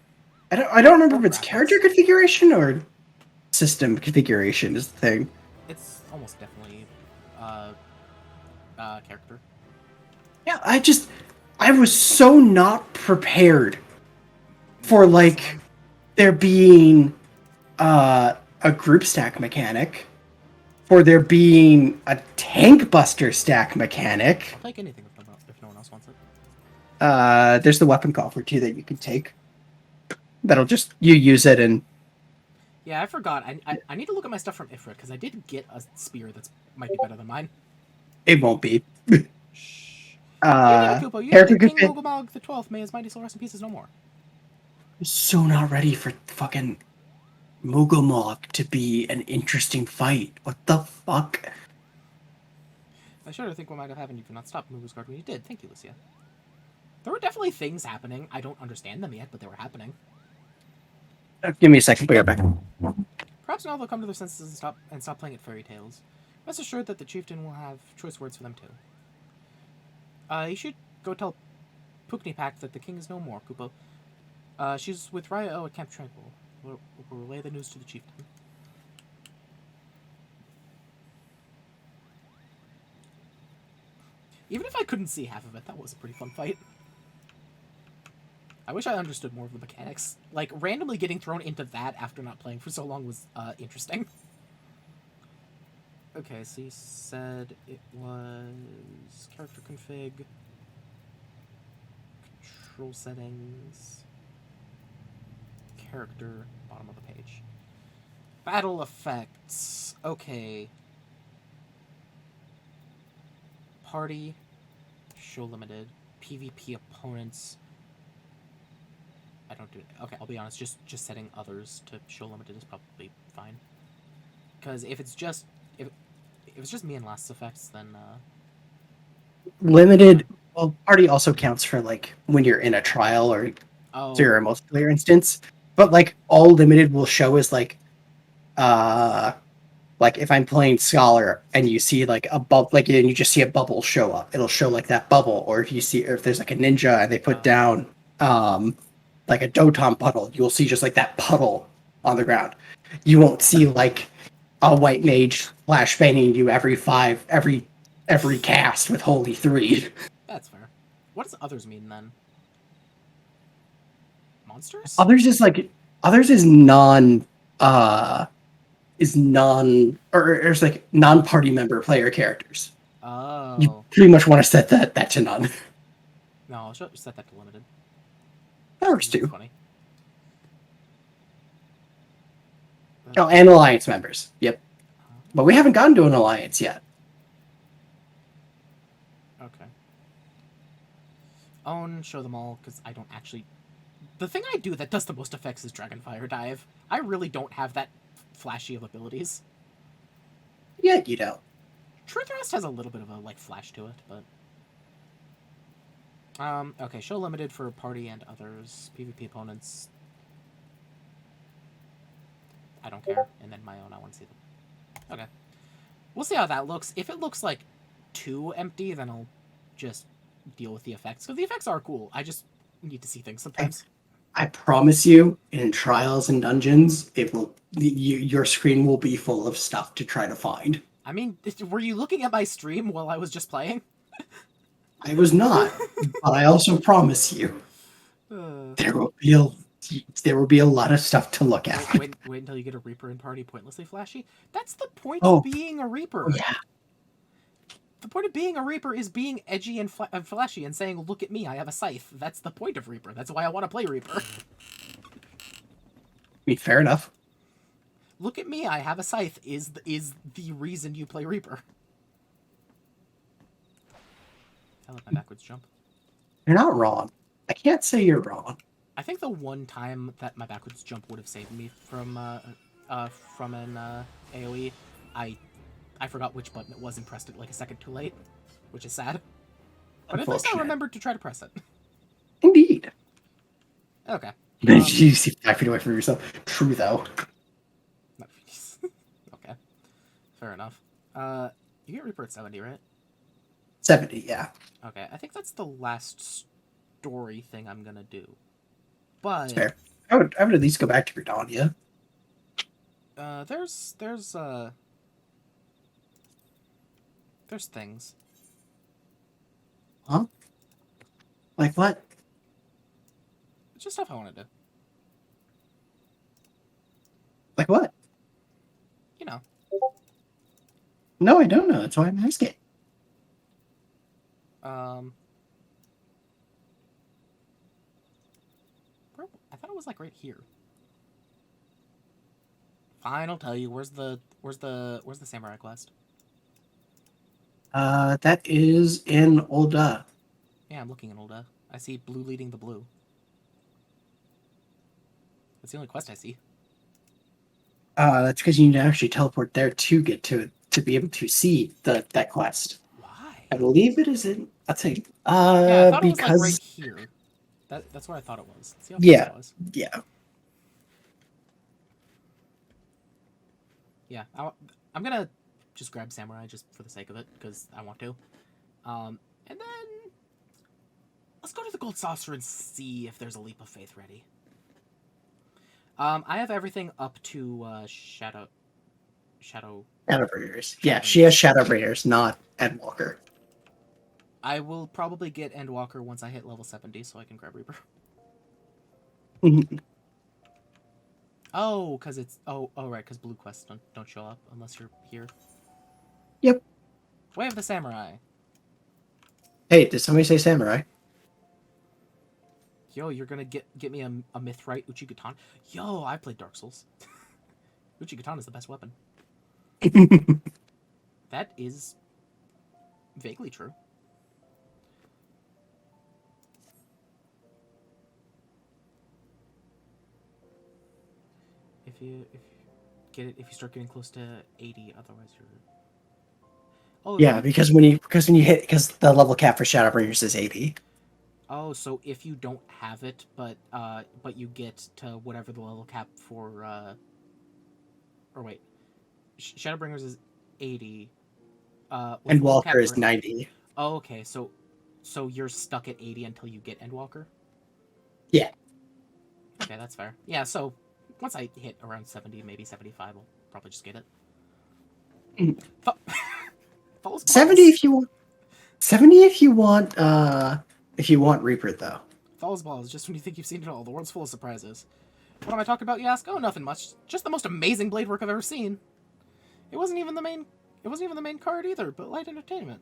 I don't remember if it's character configuration or system configuration is the thing. It's almost definitely, character. Yeah, I was so not prepared for, like, there being a group stack mechanic, for there being a tank buster stack mechanic. I'll take anything if no one else wants it. There's the weapon coffer too that you can take. That'll just, you use it and... Yeah, I forgot. I need to look at my stuff from Ifrit, because I did get a spear that's might be better than mine. It won't be. Shh. Kupo, you Character think King config... Mogomog the 12th, may his mighty soul rest in pieces no more. I'm so not ready for fucking Mugomog to be an interesting fight. What the fuck? I sure think what might have happened if you not stopped Mugu's guard when you did. Thank you, Lucia. There were definitely things happening. I don't understand them yet, but they were happening. Give me a second. We got back. Perhaps now they'll come to their senses and stop playing at fairy tales. Rest assured that the chieftain will have choice words for them too. You should go tell Puknipak that the king is no more, Kupo. She's with Ryo at Camp Tranquil. We'll relay the news to the chieftain. Even if I couldn't see half of it, that was a pretty fun fight. I wish I understood more of the mechanics. Like, randomly getting thrown into that after not playing for so long was, interesting. Okay, so you said it was character config, control settings, character, bottom of the page. Battle effects. Okay. Party, show limited, PvP opponents. I don't do it. Okay, I'll be honest, just setting others to show limited is probably fine. Because if it's just... If it's just me and last effects, then Limited. Well, party also counts for like when you're in a trial or oh, zero multiplayer instance. But like all limited will show is like if I'm playing Scholar and you see like a bubble, like and you just see a bubble show up, it'll show like that bubble. Or if you see, or if there's like a ninja and they put down like a Doton puddle, you'll see just like that puddle on the ground. You won't see like a white mage flashbanging you every cast with Holy 3. that's fair. What does others mean then? Monsters? Others is non or it's like non-party member player characters. You Oh. pretty much want to set that to none. No, I'll set that to limited. That works That's too. funny. Oh, and alliance members. Yep. But we haven't gotten to an alliance yet. Okay. Own, show them all, because I don't actually... The thing I do that does the most effects is Dragonfire Dive. I really don't have that flashy of abilities. Yeah, you don't. True Thrust has a little bit of a, like, flash to it, but... Okay, show limited for party and others. PvP opponents... I don't care. And then my own, I want to see them. Okay. We'll see how that looks. If it looks, like, too empty, then I'll just deal with the effects. Because the effects are cool. I just need to see things sometimes. I promise you, in trials and dungeons, your screen will be full of stuff to try to find. I mean, were you looking at my stream while I was just playing? I was not, but I also promise you, there will be a lot of stuff to look at. Wait until you get a Reaper in party pointlessly flashy. That's the point Oh. of being a Reaper. Yeah. The point of being a Reaper is being edgy and flashy and saying, "Look at me, I have a scythe." That's the point of Reaper. That's why I want to play Reaper. I mean, fair enough. Look at me, I have a scythe is the reason you play Reaper. I like my backwards jump. You're not wrong. I can't say you're wrong. I think the one time that my backwards jump would have saved me from an AoE, I forgot which button it was and pressed it like a second too late, which is sad. But at least I remembered to try to press it. Indeed. Okay. You see 5 feet away from yourself. True though. Okay. Fair enough. You get Reaper at 70, right? 70, yeah. Okay, I think that's the last story thing I'm gonna do. But That's fair. I would at least go back to Britannia. there's things. Huh? Like what? It's just stuff I want to do. Like what? You know. No, I don't know. That's why I'm asking. I thought it was like right here. Fine, I'll tell you. Where's the samurai quest? That is in Olda. Yeah, I'm looking at Olda. I see blue leading the blue. That's the only quest I see. That's because you need to actually teleport there to get to be able to see that quest. Why? I believe it is in. I'll tell you. Yeah, I thought Because it was like right here. That's where I thought it was. Let's see how yeah, close it was. yeah. Yeah, I'm gonna just grab samurai just for the sake of it because I want to. And then let's go to the gold saucer and see if there's a leap of faith ready. I have everything up to Shadow Shadowbringers. Yeah, she has Shadowbringers, not Endwalker. I will probably get Endwalker once I hit level 70, so I can grab Reaper. Oh, because it's... Oh, right, because blue quests don't show up unless you're here. Yep. Way of the Samurai. Hey, did somebody say samurai? Yo, you're gonna get me a Mythrite Uchigatana? Yo, I played Dark Souls. Uchigatana is the best weapon. That is vaguely true. If you start getting close to 80, otherwise you're Oh, Yeah, because the level cap for Shadowbringers is 80. Oh, so if you don't have it, but you get to whatever the level cap for or wait, Shadowbringers is 80. What's the level cap Endwalker is for? 90. Oh, okay. So you're stuck at 80 until you get Endwalker. Yeah. Okay, that's fair. Yeah. So once I hit around 70, maybe 75, I'll probably just get it. Mm. False 70 balls. if you want 70 if you want Reaper though. False balls. Just when you think you've seen it all, the world's full of surprises. What am I talking about? You ask. Oh, nothing much. Just the most amazing blade work I've ever seen. It wasn't even the main. It wasn't even the main card either, but light entertainment.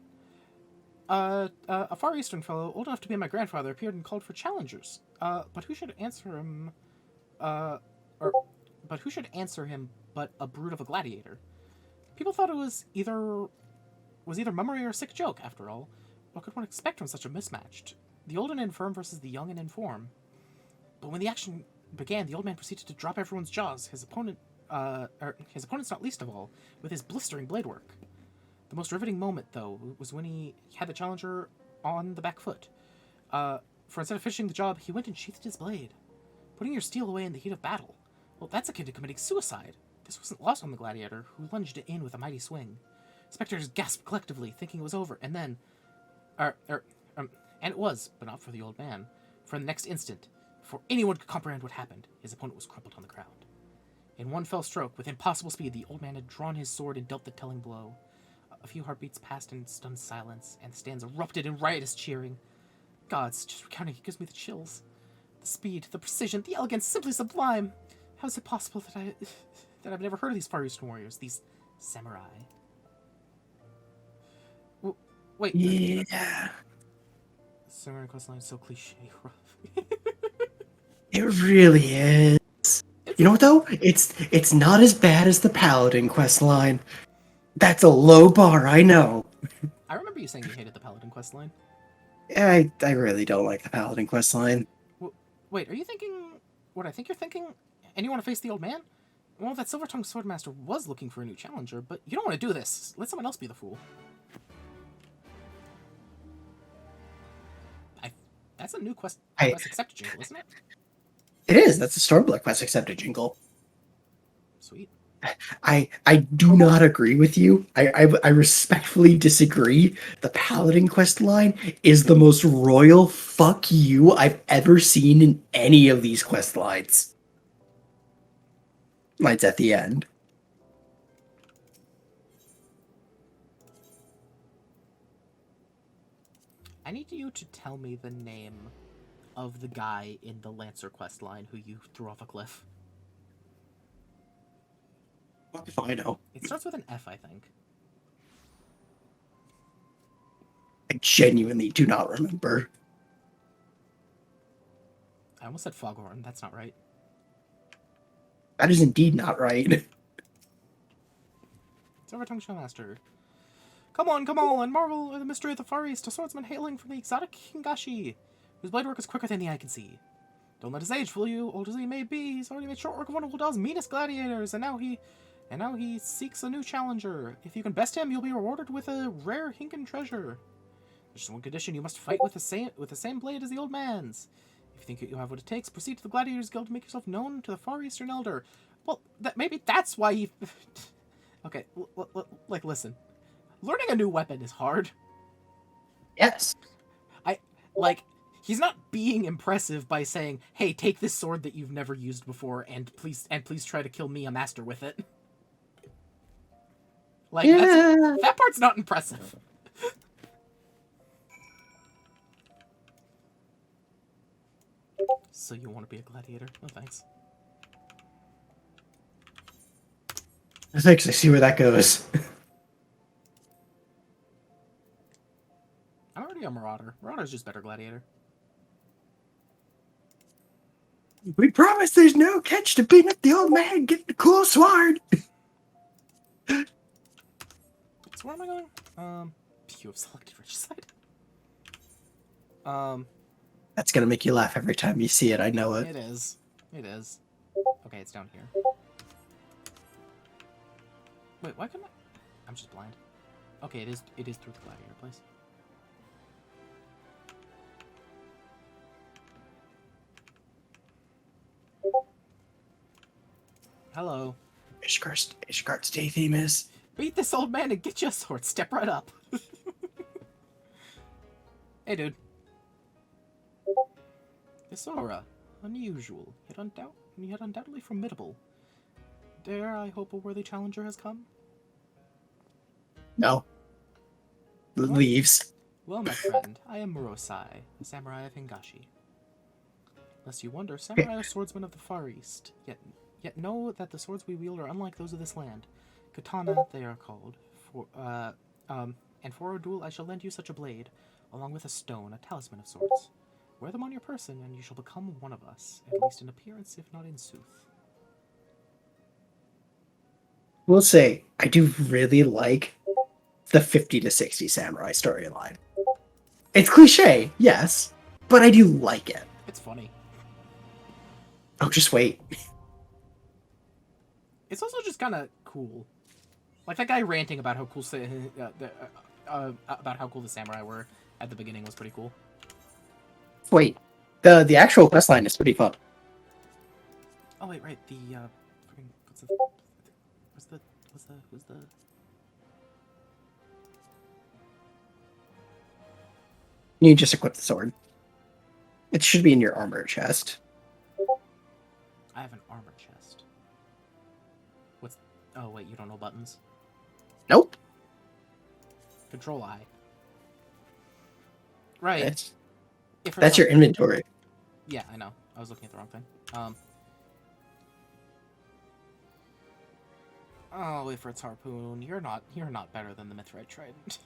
A Far Eastern fellow, old enough to be my grandfather, appeared and called for challengers. But who should answer him? But who should answer him but a brute of a gladiator? People thought it was either mummery or a sick joke. After all, what could one expect from such a mismatched? The old and infirm versus the young and inform. But when the action began, the old man proceeded to drop everyone's jaws. His opponent's not least of all, with his blistering blade work. The most riveting moment, though, was when he had the challenger on the back foot. For instead of finishing the job, he went and sheathed his blade. Putting your steel away in the heat of battle. Well, that's akin to committing suicide. This wasn't lost on the gladiator, who lunged it in with a mighty swing. Spectators gasped collectively, thinking it was over, and then... and it was, but not for the old man. For the next instant, before anyone could comprehend what happened, his opponent was crumpled on the ground. In one fell stroke, with impossible speed, the old man had drawn his sword and dealt the telling blow. A few heartbeats passed in stunned silence, and the stands erupted in riotous cheering. Gods, just recounting it gives me the chills. The speed, the precision, the elegance, simply sublime. How is it possible that I've never heard of these Far Eastern warriors, these samurai? Wait. Yeah. Samurai questline is so cliche. It really is. You know what though? It's not as bad as the Paladin questline. That's a low bar, I know. I remember you saying you hated the Paladin questline. I really don't like the Paladin questline. Wait, are you thinking what I think you're thinking? And you want to face the old man? Well, that Silver-Tongued Swordmaster was looking for a new challenger, but you don't want to do this. Let someone else be the fool. That's a new quest accepted jingle, isn't it? It is. That's a Stormblood quest accepted jingle. Sweet. I do not agree with you. I respectfully disagree. The Paladin quest line is the most royal fuck you I've ever seen in any of these quest lines. Mine's at the end. I need you to tell me the name of the guy in the Lancer quest line who you threw off a cliff. Fuck if I know. It starts with an F, I think. I genuinely do not remember. I almost said Foghorn. That's not right. That is indeed not right. Silver-Tongued Showmaster. Come on, and marvel at the mystery of the Far East, a swordsman hailing from the exotic Hingashi, whose blade work is quicker than the eye can see. Don't let his age fool you, old as he may be, he's already made short work of one of Wuldal's meanest gladiators, and now he seeks a new challenger. If you can best him, you'll be rewarded with a rare Hinken treasure. There's just one condition: you must fight with the same blade as the old man's. If you think you have what it takes, proceed to the Gladiators Guild to make yourself known to the Far Eastern Elder. Well, maybe that's why he... Okay, listen. Learning a new weapon is hard. Yes. He's not being impressive by saying, "Hey, take this sword that you've never used before, and please try to kill me, a master, with it." That part's not impressive. So you want to be a gladiator? No thanks. Thanks, I see where that goes. I'm already a marauder. Marauder's just better gladiator. We promise there's no catch to beating up the old man getting the cool sword. So where am I going? You have selected Regicide. That's gonna make you laugh every time you see it, I know it. It is. Okay, it's down here. Wait, why couldn't I? I'm just blind. Okay, it is through the gladiator place. Hello. Ishgard's day theme is... Beat this old man and get you a sword. Step right up. Hey, dude. This aura. Unusual, yet undoubtedly formidable. Dare I hope a worthy challenger has come? No. Leaves. Well, my friend, I am Murosai, a samurai of Hingashi. Lest you wonder, samurai are swordsmen of the Far East. Yet know that the swords we wield are unlike those of this land. Katana, they are called. And for our duel, I shall lend you such a blade, along with a stone, a talisman of sorts. Wear them on your person, and you shall become one of us, at least in appearance, if not in sooth. Will say, I do really like the 50 to 60 samurai storyline. It's cliche, yes, but I do like it. It's funny. Oh, just wait. It's also just kind of cool. Like that guy ranting about how cool about how cool the samurai were at the beginning was pretty cool. Wait, the actual questline is pretty fun. Oh wait, right. Who's the? You just equip the sword. It should be in your armor chest. I have an armor chest. What's? Oh wait, you don't know buttons. Nope. Control I. Right. That's your inventory. Yeah, I know. I was looking at the wrong thing. Oh, Ifrit's harpoon. You're not better than the Mithrite trident.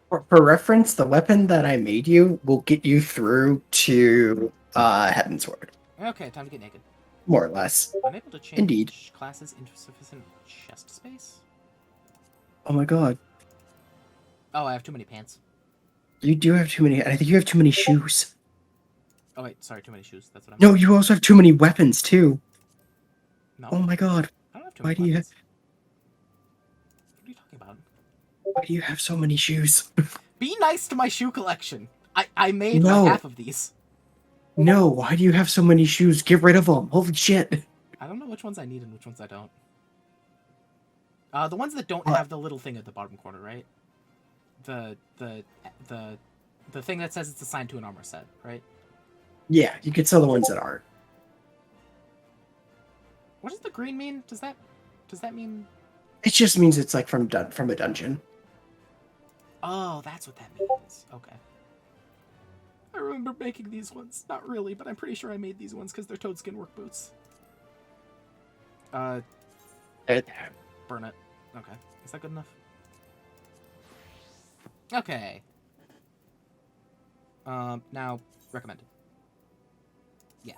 For reference, the weapon that I made you will get you through to Heavensward. Okay, time to get naked. More or less. Unable to change Indeed. classes into sufficient chest space? Oh my god. Oh, I have too many pants. You do have too many. I think you have too many shoes. Oh wait, sorry, too many shoes. That's what I'm. No, you also have too many weapons too. No. Oh my god. I don't have too Why many do you weapons. What are you talking about? Why do you have so many shoes? Be nice to my shoe collection. I made No. like half of these. No, why do you have so many shoes? Get rid of them. Holy shit. I don't know which ones I need and which ones I don't. The ones that don't What? have the little thing at the bottom corner, right? The thing that says it's assigned to an armor set, right? Yeah, you can sell the ones that aren't. What does the green mean? Does that mean? It just means it's like from a dungeon. Oh, that's what that means. Okay. I remember making these ones. Not really, but I'm pretty sure I made these ones because they're toadskin work boots. Burn it. Okay. Is that good enough? Okay. Now, recommended. Yeah.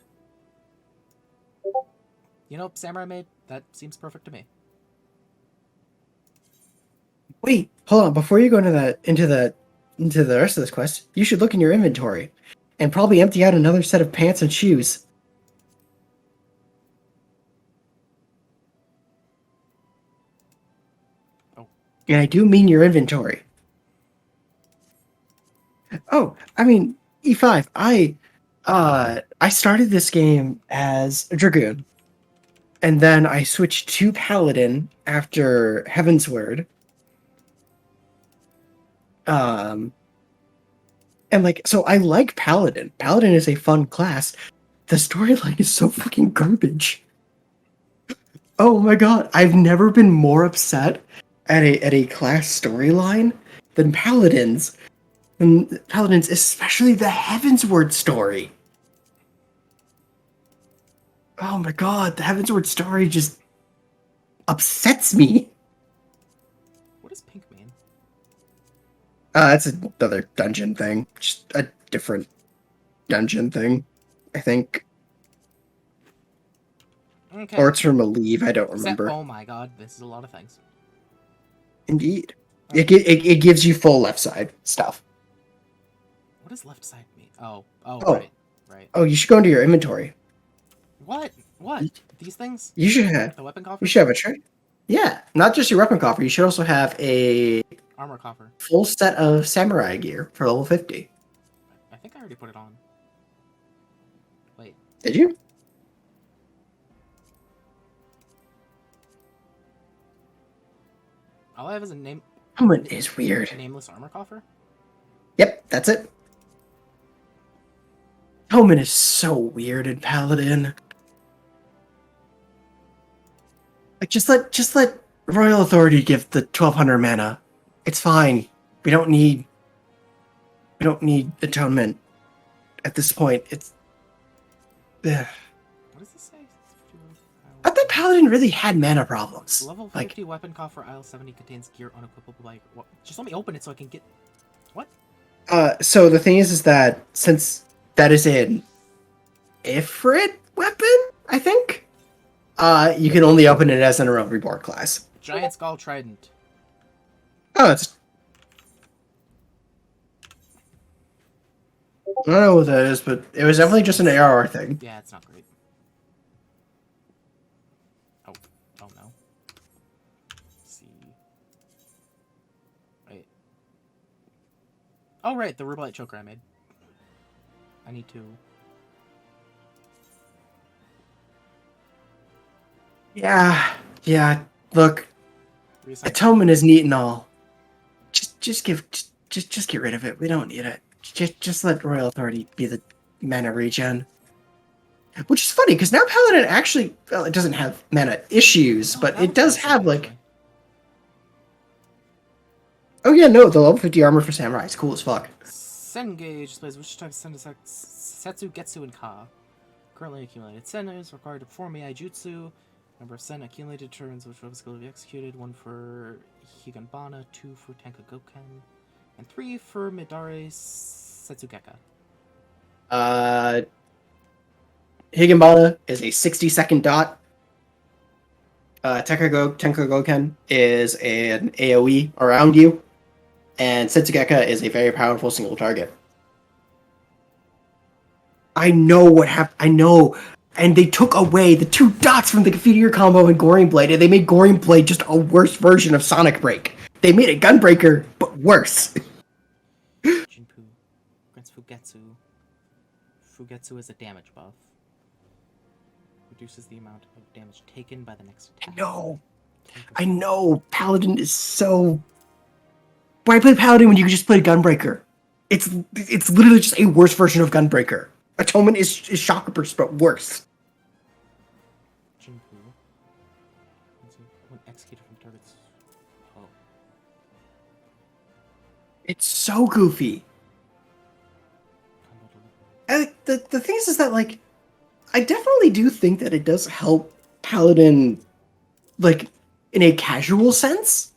You know, samurai maid, that seems perfect to me. Wait, hold on. Before you go into the rest of this quest, you should look in your inventory and probably empty out another set of pants and shoes. Oh. And I do mean your inventory. Oh, I mean, E5. I started this game as a Dragoon. And then I switched to Paladin after Heavensward. And like, so I like Paladin. Paladin is a fun class. The storyline is so fucking garbage. Oh my god, I've never been more upset at a class storyline than Paladins. And Paladins, especially the Heavensward story. Oh my god, the Heavensward story just upsets me. What does pink mean? That's another dungeon thing. Just a different dungeon thing, I think. Okay. Or it's from a leave, I don't Is remember. that, oh my god, this is a lot of things. Indeed. It gives you full left side stuff. What does left side mean? Oh, Oh. right. Oh, you should go into your inventory. What? What? These things? You should have. The weapon You coffers? should have a tray. Yeah, not just your weapon coffer. You should also have a Armor coffer. full set of samurai gear for level 50. I think I already put it on. Wait. Did you? All I have is a name. Someone is weird. Nameless armor coffer. Yep, that's it. Toman is so weird in Paladin. Like, just let Royal Authority give the 1200 mana. It's fine. We don't need atonement at this point. It's ugh. What does this say? I thought Paladin really had mana problems. Level 50 weapon coffer aisle 70 contains gear unequipable by. What? Just let me open it so I can get. What? So the thing is that since that is an Ifrit weapon, I think, you can only open it as an Realm Reborn class. Giant Skull Trident. Oh, it's. I don't know what that is, but it was definitely just an ARR thing. Yeah, it's not great. Oh no. Let's see. Wait. Oh right, the Rubelite choker I made. I need to. Yeah. Look, Recycle. atonement is neat and all. Just get rid of it. We don't need it. Just let Royal Authority be the mana regen. Which is funny because now Paladin actually, well, it doesn't have mana issues, Oh, but that it was does nice, have like. actually. Oh yeah, no, the level 50 armor for samurai is cool as fuck. Sengage displays which type of Sen Setsu, Getsu, and Ka. Currently accumulated. Sen is required to perform AI Jutsu. Number of Sen accumulated turns which will skill to be executed. 1 for Higanbana, 2 for Tenkagoken, and 3 for Midare Setsugeka. Higanbana is a 60-second dot. Tenkagoken is an AoE around you. And Setsugeka is a very powerful single target. I know what happened. I know. And they took away the 2 dots from the Confiteor combo in Goring Blade, and they made Goring Blade just a worse version of Sonic Break. They made it Gunbreaker, but worse. Jinpu. Grants Fugetsu. Fugetsu is a damage buff. Reduces the amount of damage taken by the next attack. I know. Paladin is so... Why play Paladin when you can just play Gunbreaker? It's literally just a worse version of Gunbreaker. Atonement is Shocker Burst, but worse. Jinpu. When executed from targets. Oh. It's so goofy. And the thing is that, like, I definitely do think that it does help Paladin, like, in a casual sense.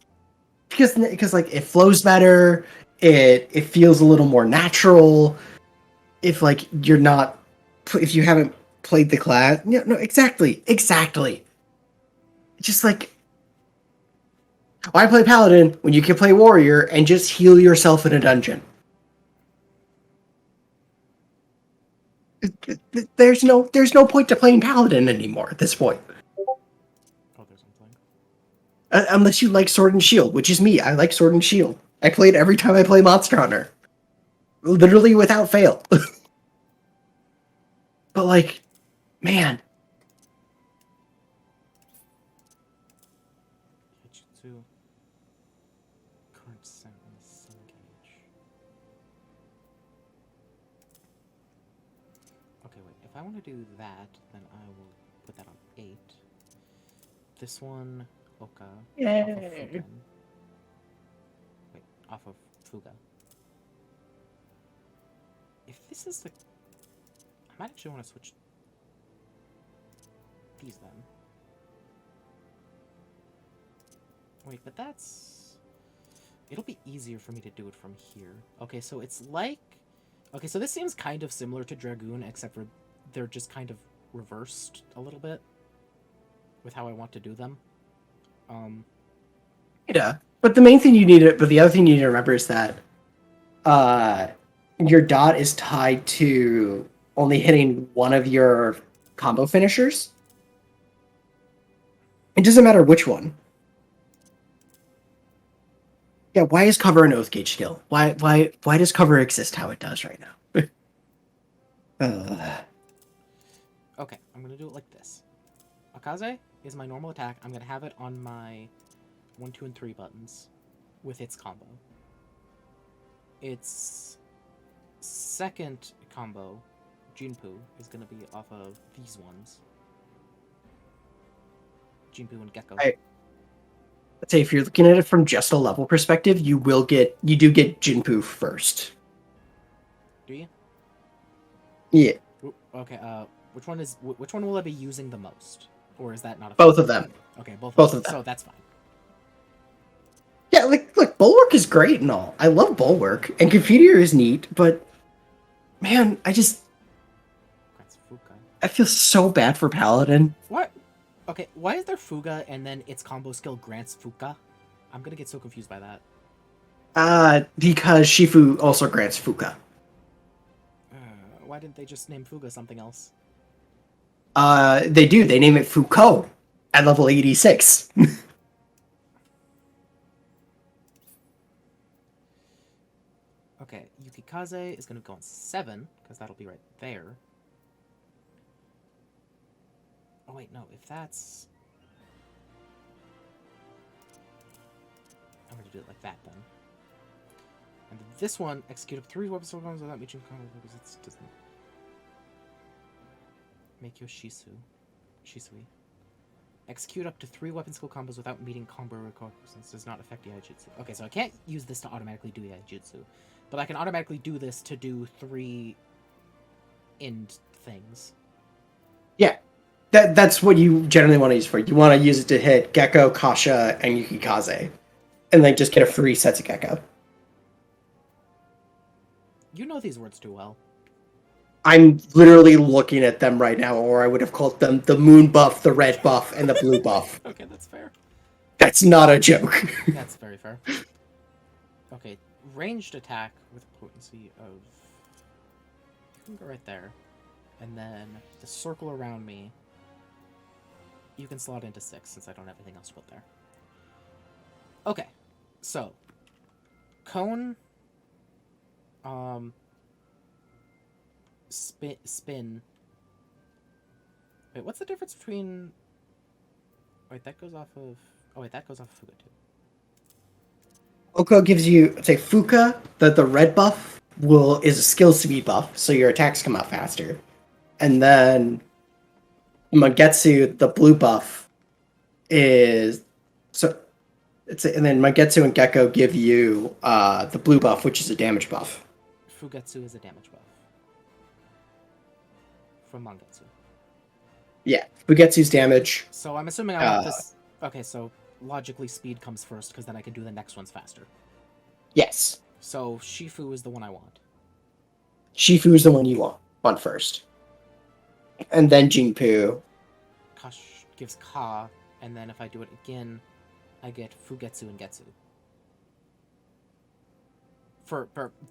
Because like, it flows better, it feels a little more natural. If, like, you're not... If you haven't played the class... No, exactly. Just, like... Why play Paladin when you can play Warrior and just heal yourself in a dungeon? There's no point to playing Paladin anymore at this point. Oh, there's something. Unless you like Sword and Shield, which is me. I like Sword and Shield. I play it every time I play Monster Hunter. Literally without fail. But, like, man. Jutsu. Current sentence. Engage. Okay, wait. If I want to do that, then I will put that on 8. This one, Oka. Yeah. Off of Fugen. Wait, off of Fuga. If this is the... I might actually want to switch these then. Wait, but that's... It'll be easier for me to do it from here. Okay, so it's like... Okay, so this seems kind of similar to Dragoon, except for they're just kind of reversed a little bit with how I want to do them. Yeah. But the other thing you need to remember is that your dot is tied to only hitting one of your combo finishers. It doesn't matter which one. Yeah, why is cover an oath gauge skill? Why does cover exist how it does right now? Okay, I'm gonna do it like this. Akaze is my normal attack. I'm gonna have it on my 1, 2, and 3 buttons with its combo. Its second combo, Jinpu, is gonna be off of these ones. Jinpu and Gecko. I'd say if you're looking at it from just a level perspective, you do get Jinpu first. Do you? Yeah, Okay. Which one will I be using the most, or is that not a both of them. Okay, both Both of of them. So that's fine. Yeah, look, Bulwark is great and all. I love Bulwark, and Confiteor is neat, but man, That's Fuka. I feel so bad for Paladin. What? Okay, why is there Fuga and then its combo skill grants Fuka? I'm gonna get so confused by that. Because Shifu also grants Fuka. Why didn't they just name Fuga something else? They do. They name it Foucault at level 86. Okay, Yukikaze is gonna go on 7, because that'll be right there. Oh wait, no, if that's... I'm gonna do it like that then. And this one, execute up 3 weapon skill combos without reaching combo because it doesn't... Make your Shisui. Execute up to 3 weapon skill combos without meeting combo requirements. Does not affect Yaijutsu. Okay, so I can't use this to automatically do Yaijutsu. But I can automatically do this to do 3 end things. Yeah, that's what you generally want to use for. You want to use it to hit Gecko, Kasha, and Yukikaze. And then just get a free set of Gecko. You know these words too well. I'm literally looking at them right now, or I would have called them the moon buff, the red buff, and the blue buff. Okay, that's fair. That's not a joke. That's very fair. Okay, ranged attack with potency of... You can go right there. And then the circle around me, you can slot into 6 since I don't have anything else to put there. Okay, so cone, spin. Wait, what's the difference between? Wait, that goes off of. Oh wait, that goes off of Fuga too. Oko gives you, say, Fuka, the red buff is a skill speed buff, so your attacks come out faster. And then Magetsu, the blue buff, is and then Magetsu and Gecko give you the blue buff, which is a damage buff. Fugetsu is a damage buff from Mangetsu. Yeah, Fugetsu's damage. So I'm assuming I want this. Okay, so logically speed comes first because then I can do the next ones faster. Yes. So Shifu is the one I want. Shifu is the one you want first. And then Jinpu. Kash gives Ka, and then if I do it again, I get Fugetsu and Getsu.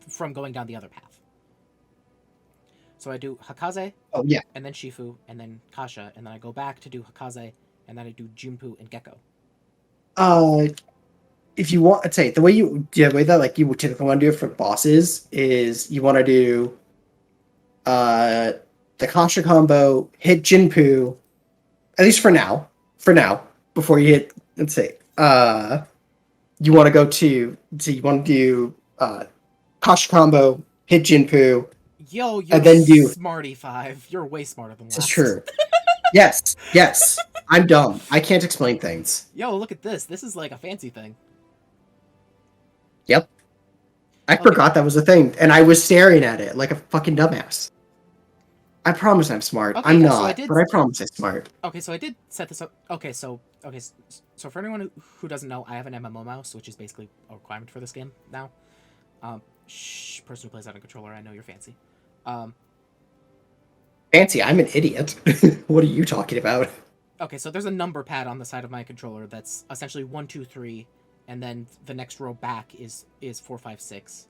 From going down the other path. So I do Hakaze, Oh, yeah. and then Shifu, and then Kasha, and then I go back to do Hakaze, and then I do Jinpu and Gecko. If you want, I'd say the way that like you would typically want to do it for bosses is you want to do the Kasha combo, hit Jinpu, at least for now, before you hit, let's say, you want to go to, so you want to do Kasha combo, hit Jinpu. Yo, you're and then do smarty 5. You're way smarter than that. This is true. yes. I'm dumb. I can't explain things. Yo, look at this. This is like a fancy thing. Yep. I forgot that was a thing, and I was staring at it like a fucking dumbass. I promise I'm smart. Okay, I'm yeah, not, but I promise I'm smart. Okay, so I did set this up. Okay, so for anyone who doesn't know, I have an MMO mouse, which is basically a requirement for this game now. Person who plays on a controller, I know you're fancy. Fancy, I'm an idiot. What are you talking about? Okay, so there's a number pad on the side of my controller that's essentially 1, 2, 3, and then the next row back is 4, 5, 6.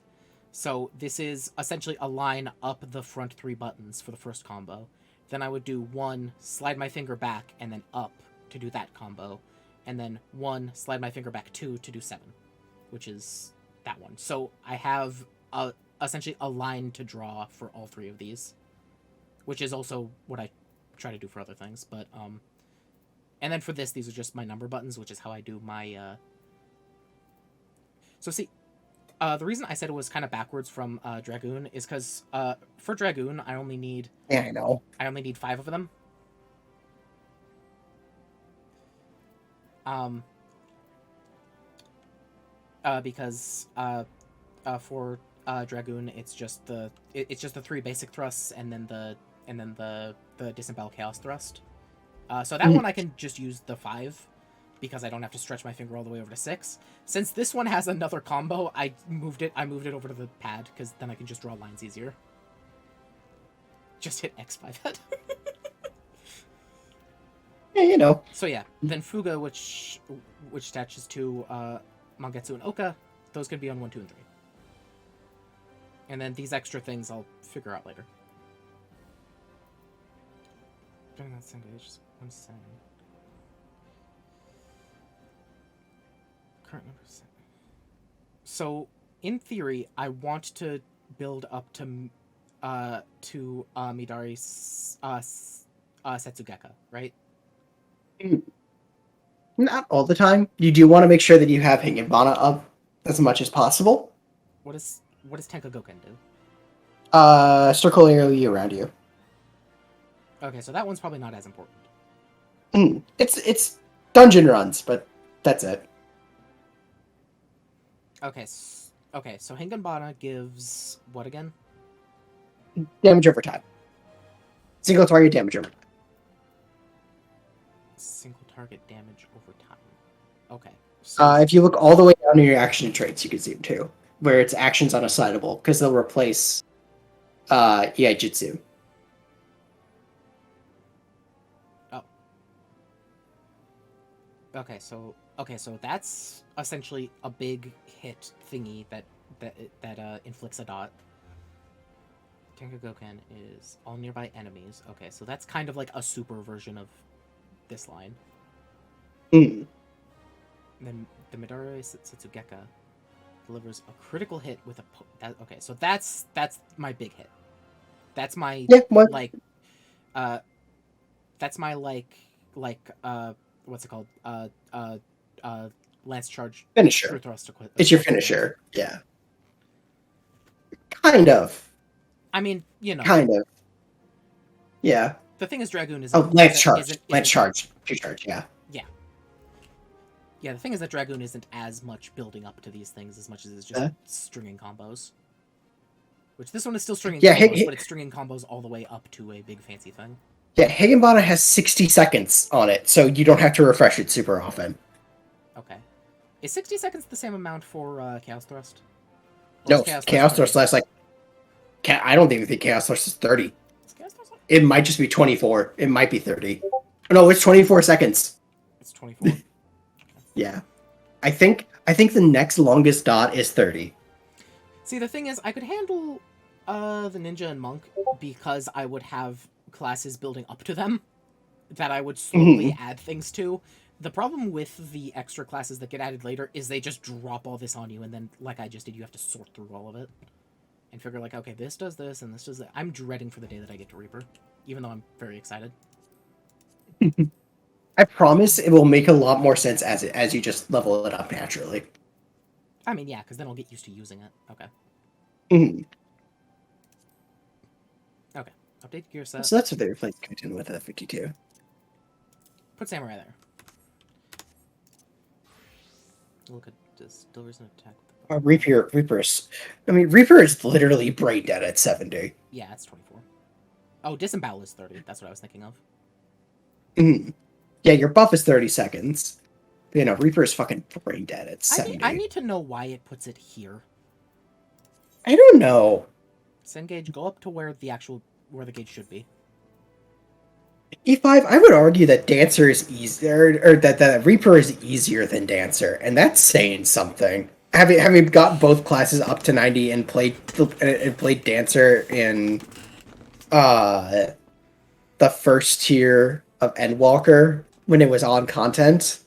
So this is essentially a line up the front 3 buttons for the first combo. Then I would do 1, slide my finger back, and then up to do that combo. And then 1, slide my finger back 2 to do 7. which is that one. So I have essentially a line to draw for all three of these, which is also what I try to do for other things. But and then for this, these are just my number buttons, which is how I do my. So see, the reason I said it was kind of backwards from Dragoon is because for Dragoon I only need. Yeah, I know. I only need 5 of them. Because for Dragoon it's just the 3 basic thrusts and then the disembowel chaos thrust. So that one I can just use the 5 because I don't have to stretch my finger all the way over to 6. Since this one has another combo, I moved it over to the pad because then I can just draw lines easier. Just hit X by that. Yeah, you know. So yeah, then Fuga, which attaches to Mangetsu and Oka, those can be on 1, 2, and 3. And then these extra things I'll figure out later. During that engage, 1 second. Current number. So in theory, I want to build up to Midari Setsugeka, right? Not all the time. You do want to make sure that you have Higebana up as much as possible. What does Tenkagoken do? Circle AoE around you. Okay, so that one's probably not as important. It's dungeon runs, but that's it. Okay, so Higebana gives what again? Damage over time. Single target damage over time. Single target damage over time. Okay. So If you look all the way down in your action traits, you can see them too, where it's actions unassignable, because they'll replace Iaijutsu. Oh. Okay, so that's essentially a big hit thingy that inflicts a dot. Tenkagoken is all nearby enemies. Okay, so that's kind of like a super version of this line. Mm. Then the Midori Setsugeka delivers a critical hit with a okay, so that's my big hit. That's my that's my what's it called? Lance charge Finisher. True thrust It's your finisher. Yeah. Kind of. I mean, you know. Kind of. Yeah. The thing is, Dragoon is Lance charge. Lance charge. True charge. Yeah. Yeah, the thing is that Dragoon isn't as much building up to these things as much as it's just stringing combos. Which this one is still stringing combos, but it's stringing combos all the way up to a big fancy thing. Yeah, Higebana has 60 seconds on it, so you don't have to refresh it super often. Okay. Is 60 seconds the same amount for Chaos Thrust? No, Chaos Thrust lasts like... I don't even think Chaos Thrust is 30. Is Chaos Thrust like... It might just be 24. It might be 30. No, it's 24 seconds. It's 24. Yeah. I think the next longest dot is 30. See, the thing is, I could handle the Ninja and Monk because I would have classes building up to them that I would slowly add things to. The problem with the extra classes that get added later is they just drop all this on you, and then, like I just did, you have to sort through all of it and figure, like, okay, this does this, and this does that. I'm dreading for the day that I get to Reaper, even though I'm very excited. I promise it will make a lot more sense as you just level it up naturally. I mean, yeah, because then I'll get used to using it. Okay. Mm-hmm. Okay. Update gear set. So that's what they replaced Kuten with at 52. Put Samurai there. Look at this. Delivers an attack. Reaper is literally brain dead at 70. Yeah, it's 24. Oh, Disembowel is 30. That's what I was thinking of. Mm-hmm. Yeah, your buff is 30 seconds. You know, Reaper is fucking brain dead at 70. I need to know why it puts it here. I don't know. Send gauge, go up to where the gauge should be. E5, I would argue that Dancer is easier, or that Reaper is easier than Dancer, and that's saying something. Having got both classes up to 90 and played Dancer in the first tier of Endwalker when it was on content,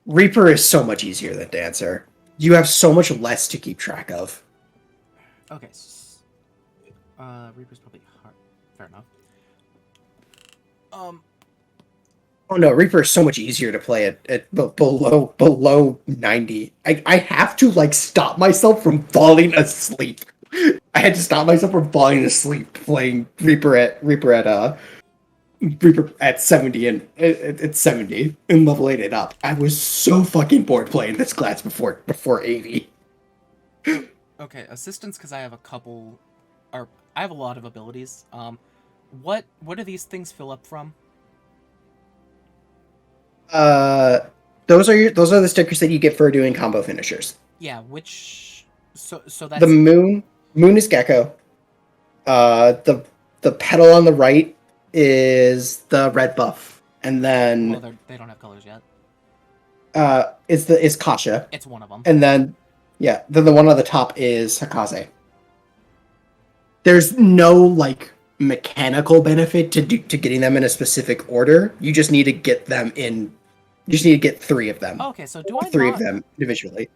Reaper is so much easier than Dancer. you have so much less to keep track of. Okay. Reaper's probably hard. Fair enough. Oh no, Reaper is so much easier to play at below 90. I have to like stop myself from falling asleep. I had to stop myself from falling asleep playing Reaper at 70 and at 70 and level 8 and up. I was so fucking bored playing this class before 80. Okay, assistance because I have I have a lot of abilities. What do these things fill up from? Those are the stickers that you get for doing combo finishers. Yeah, which so that's The moon is Gecko. The petal on the right is the red buff, and then well, they don't have colors yet. is Kasha, It's one of them. and then then the one on the top is Hakaze. There's no like mechanical benefit to getting them in a specific order. You just need to get them in. You just need to get 3 of them. Oh, okay, so do I Three not... of them individually.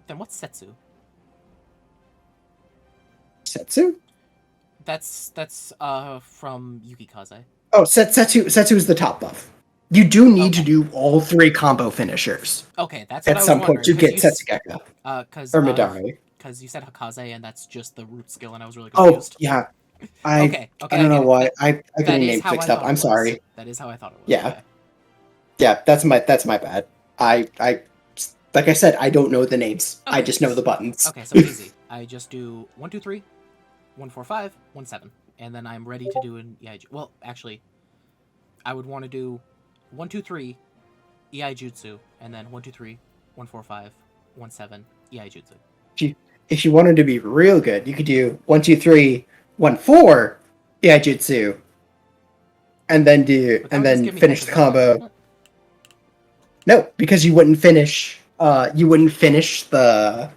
Then what's Setsu? Setsu? That's from Yukikaze. Oh, Setsu is the top buff. You do need to do all 3 combo finishers Okay, that's what at I was some point to wondering, get Setsugeka or Midari. Because you said Hakaze and that's just the root skill, and I was really Oh confused. yeah, Okay, I don't know why I that getting is names how mixed I up. thought I'm it was. sorry. That is how I thought it was. Yeah. Okay. Yeah, that's my bad. I like I said, I don't know the names. I Okay. just know the buttons. Okay, so easy. I just do 1, 2, 3, 1, 4, 5, 1, 7, and then I'm ready to do an EI. Well, actually, I would want to do 1, 2, 3, EI Jutsu, and then 1, 2, 3, 1, 4, 5, 1, 7, EI Jutsu. If you wanted to be real good, you could do 1, 2, 3, 1, 4, Iaijutsu, and then finish the combo. No, because you wouldn't finish. You wouldn't finish the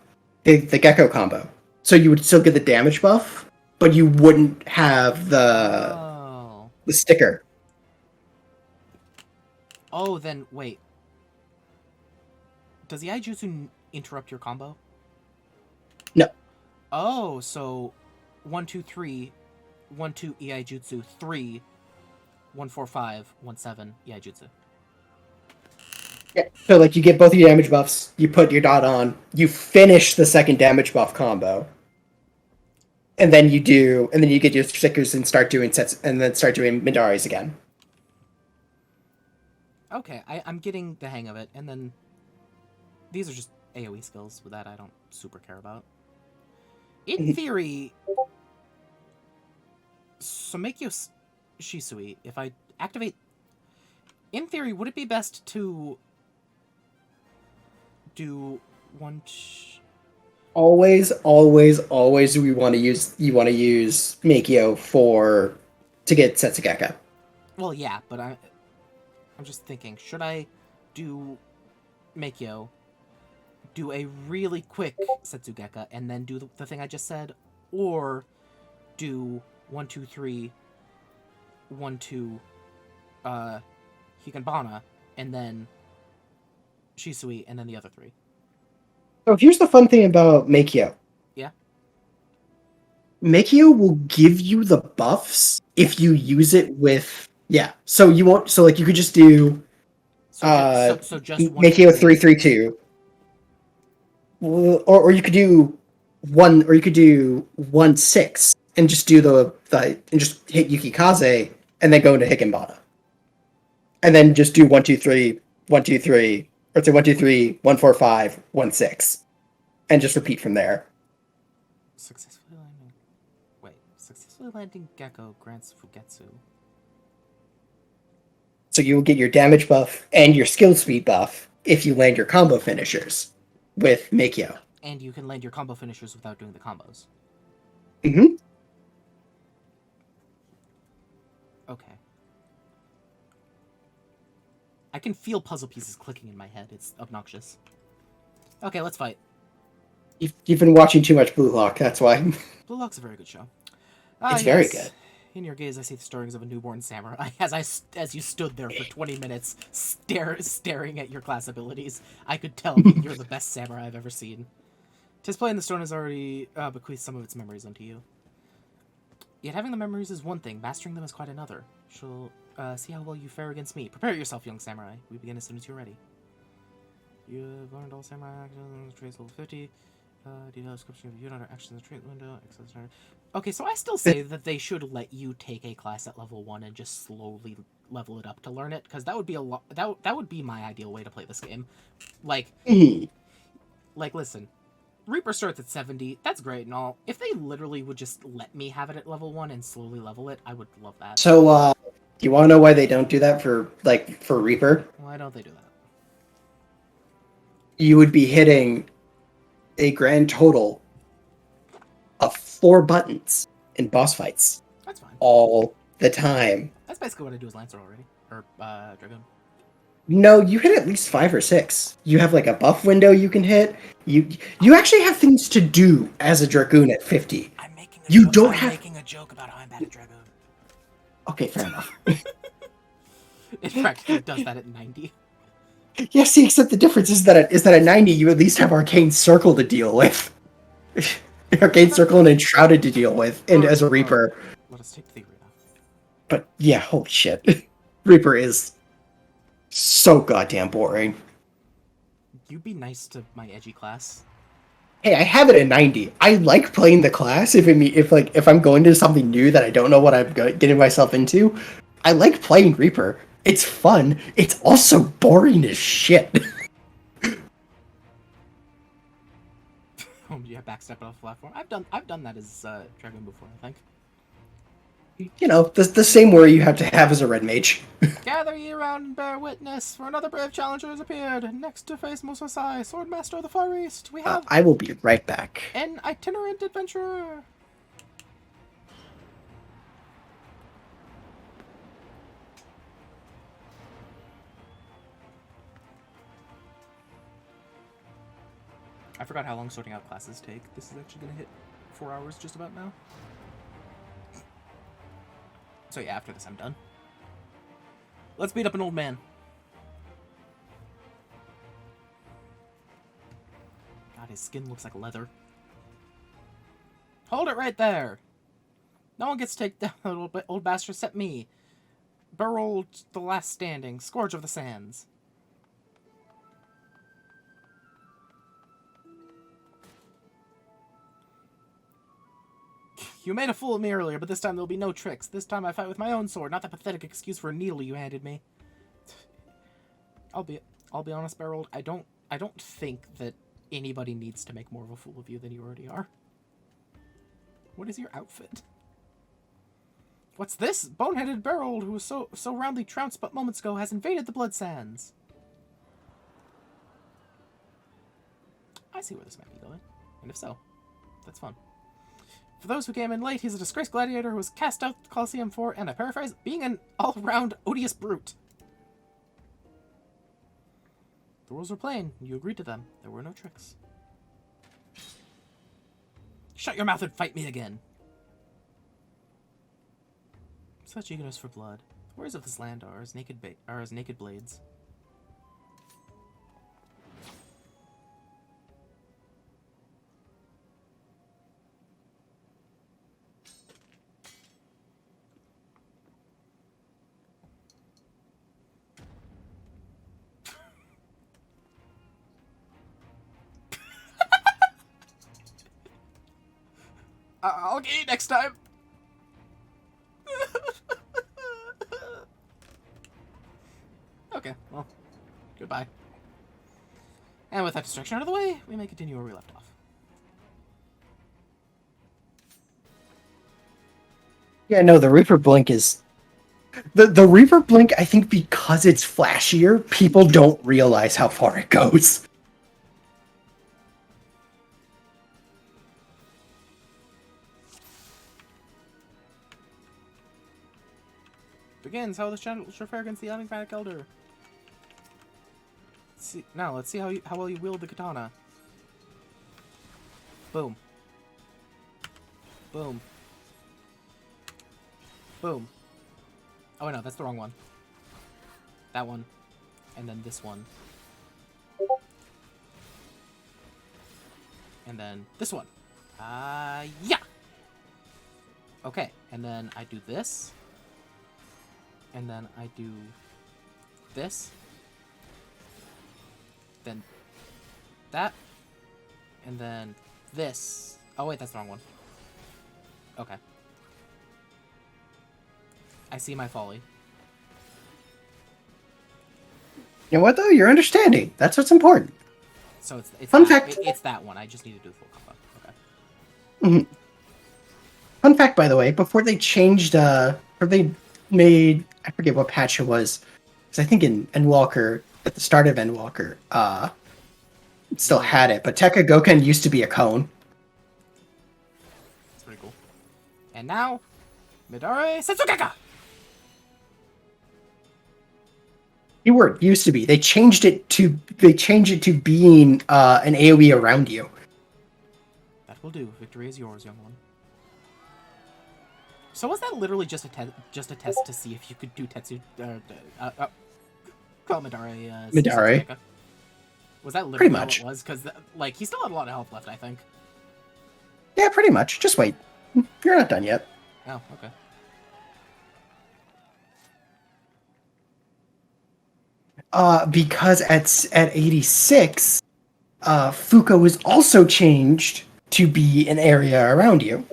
Gecko combo. So you would still get the damage buff, but you wouldn't have the sticker. Oh, then wait. Does the Iaijutsu interrupt your combo? No. Oh, so 1, 2, 3, 1, 2 Iaijutsu, 3, 1, 4, 5, 1, 7 Iaijutsu. Yeah. So like you get both your damage buffs, you put your dot on, you finish the second damage buff combo. And then you get your stickers and start doing sets and then start doing Midari's again. Okay, I'm getting the hang of it, and then these are just AoE skills that I don't super care about. In theory, Sumekyo Shisui, if I activate... In theory, would it be best to do one... Always you want to use Meikyo to get Setsugeka. Well, yeah, but I'm just thinking, should I do Meikyo, do a really quick Setsugeka, and then do the thing I just said, or do 1, 2, 3, 1, 2, Higanbana, and then Shisui, and then the other 3. So here's the fun thing about Meikyo. Yeah. Meikyo will give you the buffs if you use it with So you won't. So like you could just do so just Meikyo 332, or you could do 1, or you could do 1, 6, and just do the and just hit Yukikaze and then go into Higanbana, and then just do 1, 2, 3, 1, 2, 3. Or say 1, 2, 3, 1, 4, 5, 1, 6, and just repeat from there. Successfully landing Gecko grants Fugetsu. So you will get your damage buff and your skill speed buff if you land your combo finishers with Meikyo. And you can land your combo finishers without doing the combos. Mm-hmm. Okay. I can feel puzzle pieces clicking in my head. It's obnoxious. Okay, let's fight. You've been watching too much Blue Lock, that's why. Blue Lock's a very good show. It's very good. In your gaze, I see the stirrings of a newborn samurai. As you stood there for 20 minutes, staring at your class abilities, I could tell that you're the best samurai I've ever seen. 'Tis plain the stone has already bequeathed some of its memories unto you. Yet having the memories is one thing, mastering them is quite another. Shall see how well you fare against me. Prepare yourself, young samurai. We begin as soon as you're ready. You have learned all samurai actions, traits level 50. Detailed description of unit actions in the trait window. Okay, so I still say that they should let you take a class at level 1 and just slowly level it up to learn it, because that would be a lot. That would be my ideal way to play this game. Like, listen, Reaper starts at 70. That's great and all. If they literally would just let me have it at level 1 and slowly level it, I would love that. So, you want to know why they don't do that for Reaper? Why don't they do that? You would be hitting a grand total of 4 buttons in boss fights. That's fine. All the time. That's basically what I do as Lancer already. Or, Dragoon. No, you hit at least 5 or 6. You have like a buff window you can hit. You actually have things to do as a Dragoon at 50. I'm making a joke about how I'm bad at Dragoon. Okay, fair enough. In fact, it does that at 90. Yeah, see, except the difference is that at 90 you at least have Arcane Circle to deal with. Arcane Circle and Enshrouded to deal with, and as a Reaper. Let us take the arena. But yeah, holy shit. Reaper is so goddamn boring. You be nice to my edgy class. Hey, I have it at 90. I like playing the class if I'm going to something new that I don't know what I'm getting myself into. I like playing Reaper. It's fun. It's also boring as shit. Oh, yeah, backstep off the platform. I've done that as Dragoon before, I think. You know, the same worry you have to have as a red mage. Gather ye around and bear witness, for another brave challenger has appeared. Next to face Musasai, Swordmaster of the Far East, we have I will be right back. an itinerant adventurer. I forgot how long sorting out classes take. This is actually going to hit 4 hours just about now. So yeah, after this I'm done. Let's beat up an old man. God, his skin looks like leather. Hold it right there! No one gets to take down that old bastard except me. Berold the last standing, Scourge of the Sands. You made a fool of me earlier, but this time there'll be no tricks. This time I fight with my own sword, not the pathetic excuse for a needle you handed me. I'll be honest, Berold. I don't think that anybody needs to make more of a fool of you than you already are. What is your outfit? What's this? Boneheaded Berold, who was so roundly trounced but moments ago, has invaded the Blood Sands. I see where this might be going, and if so, that's fun. For those who came in late, he's a disgraced gladiator who was cast out the Colosseum for, and I paraphrase, being an all-round odious brute. The rules were plain. You agreed to them. There were no tricks. Shut your mouth and fight me again. Such eagerness for blood. The words of this land are as naked blades. I'll get you next time. Okay, well, goodbye. And with that distraction out of the way, we may continue where we left off. Yeah, no, the Reaper Blink is... The Reaper Blink, I think because it's flashier, people don't realize how far it goes. Begins how this channel shall fare against the enigmatic elder. Let's see how well you wield the katana. Boom. Boom. Boom. Oh, no, that's the wrong one. That one. And then this one. And then this one. Yeah! Okay, and then I do this. And then I do this. Then that. And then this. Oh, wait, that's the wrong one. Okay. I see my folly. You know what, though? You're understanding. That's what's important. So it's Fun that, fact. It's that one. I just need to do the full combo. Okay. Fun fact, by the way, before they changed, or they made, I forget what patch it was, because I think in Endwalker, at the start of Endwalker, it still had it, but Tekka Goken used to be a cone. That's pretty cool. And now, Midare Setsukeka! Keyword used to be. They changed it to being an AoE around you. That will do. Victory is yours, young one. So was that literally just a test to see if you could do Tetsu? Call Midare. Midare. Setsukeka? Was that literally Pretty all much. it was? Because like he still had a lot of health left, I think. Yeah, pretty much. Just wait. You're not done yet. Oh, okay. Because at 86, Fuka was also changed to be an area around you.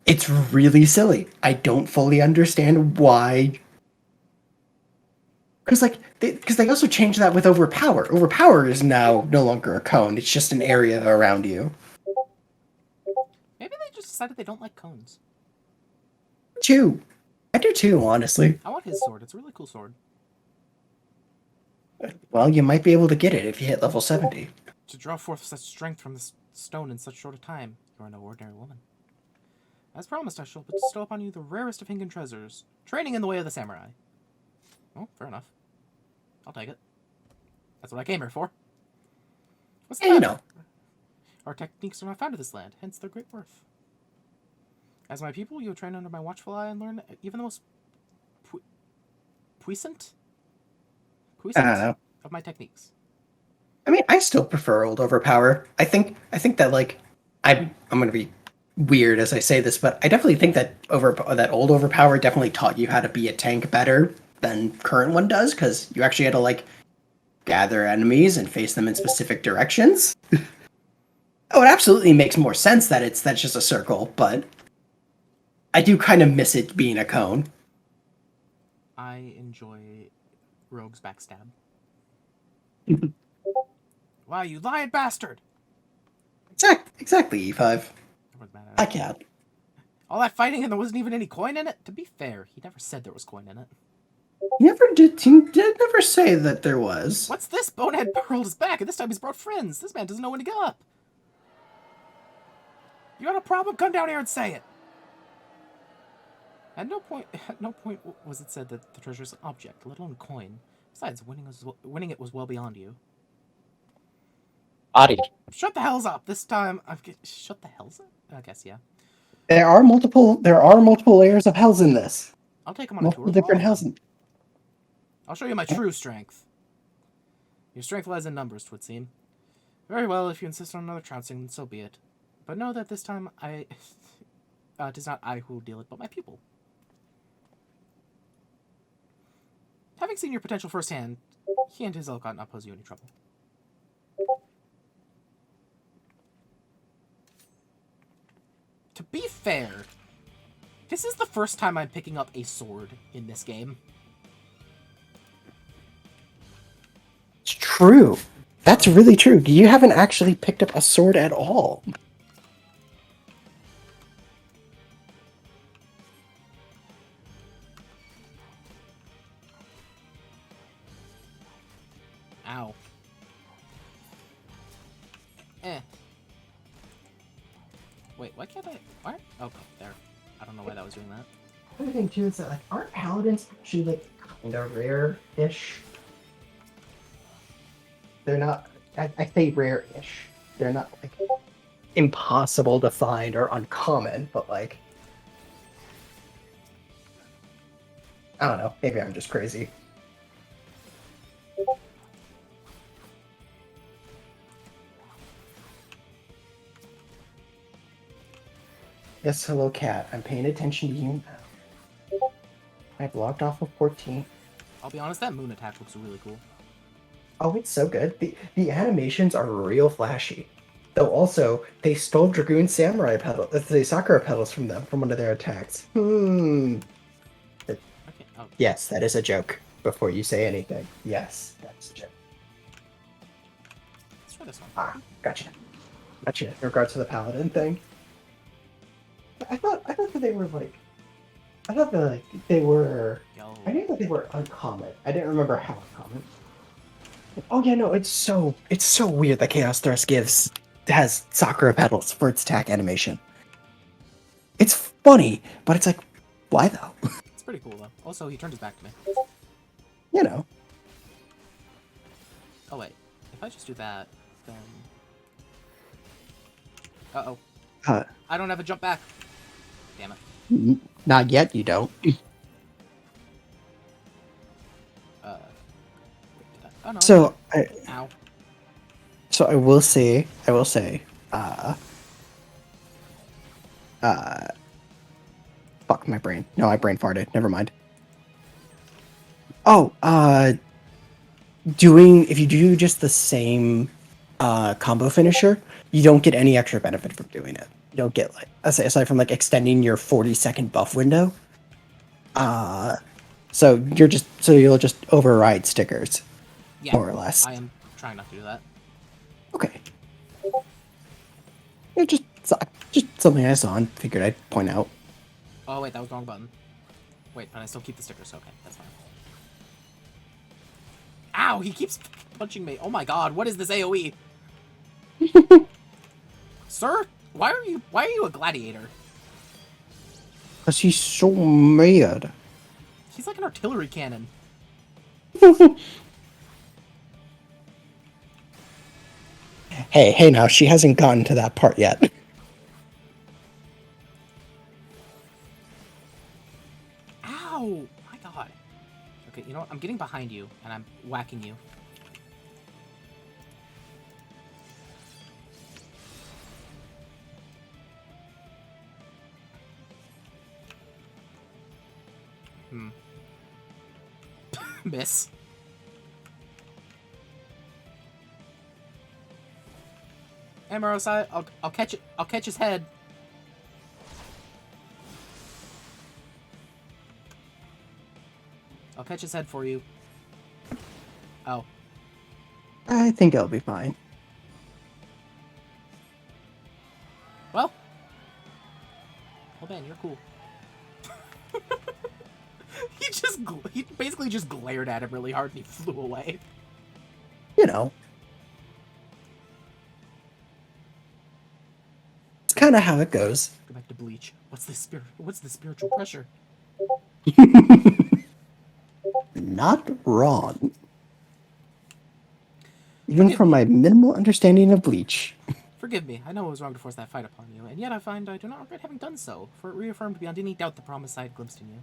It's really silly. I don't fully understand why. Because they also changed that with Overpower. Overpower is now no longer a cone. It's just an area around you. Maybe they just decided they don't like cones. Too. I do too, honestly. I want his sword. It's a really cool sword. Well, you might be able to get it if you hit level 70. To draw forth such strength from this stone in such short a time, you are no ordinary woman. As promised, I shall bestow upon you the rarest of Hinken treasures, training in the way of the samurai. Oh, fair enough. I'll take it. That's what I came here for. What's the Yeah, you matter? know. Our techniques are not found in this land, hence their great worth. As my people, you will train under my watchful eye and learn even the most puissant I don't know. of my techniques. I mean, I still prefer old Overpower. I think that like I'm gonna be weird as I say this, but I definitely think that old Overpower definitely taught you how to be a tank better than current one does, because you actually had to like gather enemies and face them in specific directions. Oh, it absolutely makes more sense that that's just a circle, but I do kind of miss it being a cone. I enjoy Rogue's backstab. Wow, you lying bastard! Exactly, E5. I can't. All that fighting and there wasn't even any coin in it? To be fair, he never said there was coin in it. He did never say that there was. What's this? Bonehead rolled his back, and this time he's brought friends. This man doesn't know when to give up. You got a problem? Come down here and say it. At no point was it said that the treasure is an object, let alone coin. Besides, winning it was well beyond you. Body. Shut the hells up. This time, shut the hells up? I guess, yeah. There are multiple layers of hells in this. I'll take him on a tour. Multiple different hells. I'll show you my true strength. Your strength lies in numbers, 'twould seem. Very well, if you insist on another trouncing, then so be it. But know that this time tis not I who will deal it, but my pupil. Having seen your potential firsthand, he and his ilk ought not pose you any trouble. To be fair, this is the first time I'm picking up a sword in this game. It's true. That's really true. You haven't actually picked up a sword at all. Ow. Wait, why can't I? What? Oh, there. I don't know why that was doing that. The other thing too is that like aren't paladins actually like kind of rare-ish? They're not. I say rare-ish. They're not like impossible to find or uncommon, but like I don't know. Maybe I'm just crazy. Yes, hello, cat. I'm paying attention to you now. I've logged off of 14. I'll be honest, that moon attack looks really cool. Oh, it's so good. The animations are real flashy. Though also, they stole Dragoon Samurai pedal, the Sakura pedals from them from one of their attacks. Okay. Oh, Yes, that is a joke. Before you say anything, yes, that's a joke. let's try this one. Ah, gotcha. Gotcha. In regards to the paladin thing, I thought that they were like, I thought that like they were. Yo. I knew that they were uncommon. I didn't remember how uncommon. Oh yeah, no, it's so weird that Chaos Thrust has Sakura pedals for its attack animation. It's funny, but it's like, why though? It's pretty cool though. Also, he turned his back to me. You know. Oh wait, if I just do that, then. Uh-oh. I don't have a jump back. Damn it. Not yet. You don't. Oh no. So Ow. So I will say, fuck my brain. No, I brain farted. Never mind. Oh, if you do just the same combo finisher, you don't get any extra benefit from doing it. You don't get like aside from like extending your 40-second buff window. So you'll just override stickers, Yeah, more or less. I am trying not to do that. Okay. Yeah, just something I saw and figured I'd point out. Oh wait, that was the wrong button. Wait, but I still keep the stickers. Okay, that's fine. Ow! He keeps punching me. Oh my god, what is this AOE? Sir, why are you a gladiator? Cause he's so mad. He's like an artillery cannon. Hey, now she hasn't gotten to that part yet. Ow! My god. Okay, you know what? I'm getting behind you, and I'm whacking you. Miss. Hey, Marosai, I'll catch it. I'll catch his head. I'll catch his head for you. Oh. I think I'll be fine. Well, man, you're cool. He basically just glared at him really hard and he flew away. You know. It's kind of how it goes. Go back to Bleach. What's the spiritual pressure? Not wrong. Even from my minimal understanding of Bleach. Forgive me, I know it was wrong to force that fight upon you, and yet I find I do not regret having done so, for it reaffirmed beyond any doubt the promise I had glimpsed in you.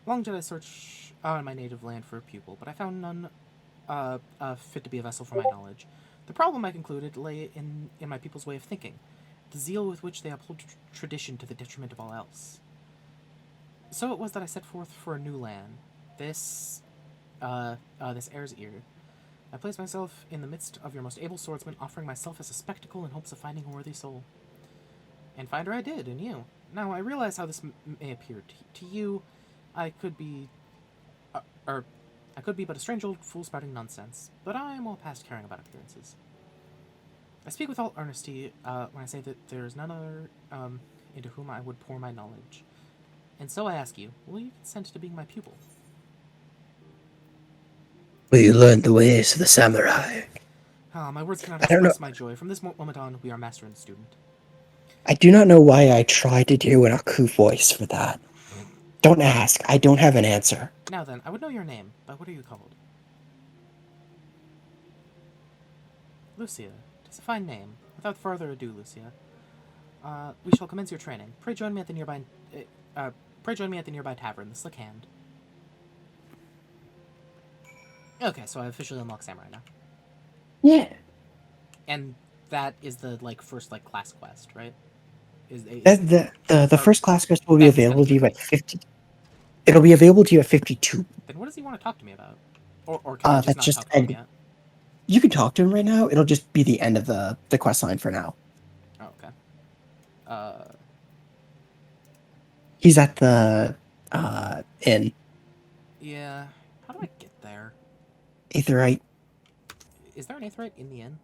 Long did I search in my native land for a pupil, but I found none fit to be a vessel for my knowledge. The problem, I concluded, lay in my people's way of thinking, the zeal with which they uphold tradition to the detriment of all else. So it was that I set forth for a new land, this Air's Ear. I placed myself in the midst of your most able swordsmen, offering myself as a spectacle in hopes of finding a worthy soul. And find her I did, in you. Now, I realize how this may appear. To you, I could be but a strange old fool spouting nonsense, but I am well past caring about appearances. I speak with all earnesty when I say that there is none other into whom I would pour my knowledge. And so I ask you, will you consent to being my pupil? Will you learn the ways of the samurai? My words cannot express my joy. From this moment on, we are master and student. I do not know why I tried to do an Aku voice for that. Don't ask. I don't have an answer. Now then, I would know your name, but what are you called? Lucia. 'Tis a fine name. Without further ado, Lucia, we shall commence your training. Pray join me at the nearby tavern, the Slick Hand. Okay, so I officially unlock Samurai now. Yeah. And that is the, like, first, like, class quest, right? The or first class quest will be that's available to you gonna at 50. It'll be available to you at 52. Then what does he want to talk to me about? Or can I just That's not just talk to him yet? you can talk to him right now. It'll just be the end of the quest line for now. Oh, okay. He's at the inn. Yeah. How do I get there? Aetherite. Is there an Aetherite in the inn?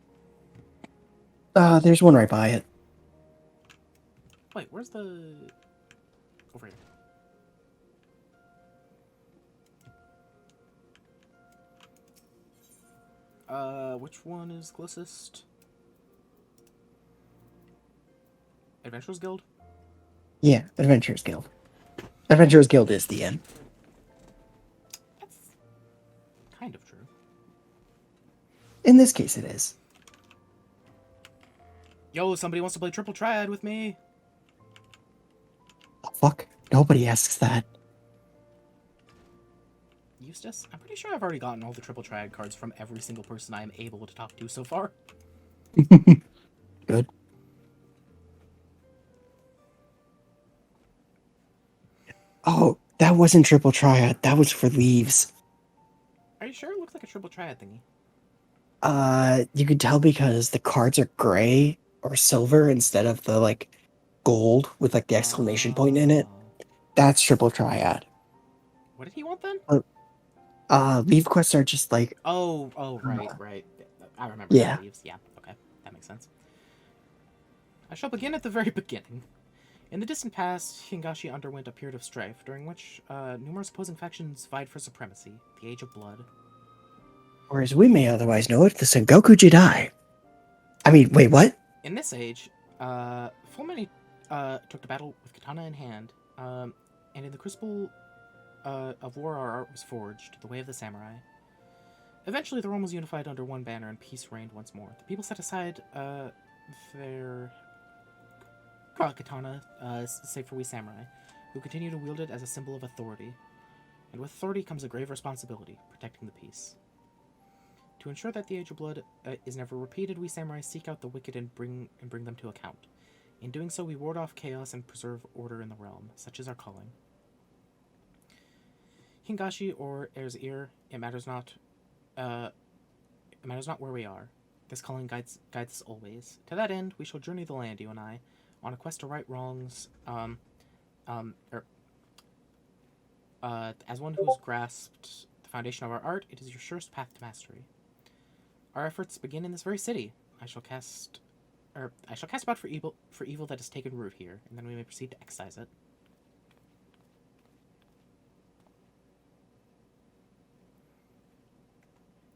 There's one right by it. Wait, where's the... Over here. Which one is closest? Adventurers Guild? Yeah, Adventurers Guild. Adventurers Guild is the inn. That's kind of true. In this case, it is. Yo, somebody wants to play Triple Triad with me? Oh, fuck. Nobody asks that. Eustace? I'm pretty sure I've already gotten all the Triple Triad cards from every single person I am able to talk to so far. Good. Oh, that wasn't Triple Triad. That was for Leaves. Are you sure it looks like a Triple Triad thingy? You can tell because the cards are gray or silver instead of the, like, gold with, like, the exclamation point in it. That's Triple Triad. What did he want then? Leaf quests are just like... Oh, right. I remember Yeah. Leaves. Yeah, okay. That makes sense. I shall begin at the very beginning. In the distant past, Hingashi underwent a period of strife, during which numerous opposing factions vied for supremacy, the Age of Blood. Or as we may otherwise know it, the Sengoku Jidai. I mean, wait, what? In this age, full many took to battle with katana in hand, and in the crucible of war our art was forged, the way of the samurai. Eventually, the realm was unified under one banner, and peace reigned once more. The people set aside their katana, save for we samurai, who continue to wield it as a symbol of authority. And with authority comes a grave responsibility, protecting the peace. To ensure that the Age of Blood is never repeated, we samurai seek out the wicked and bring them to account. In doing so, we ward off chaos and preserve order in the realm. Such is our calling. Hingashi or Air's Ear, it matters not where we are. This calling guides us always. To that end, we shall journey the land, you and I, on a quest to right wrongs. As one who has grasped the foundation of our art, it is your surest path to mastery. Our efforts begin in this very city. I shall cast about for evil that has taken root here, and then we may proceed to excise it.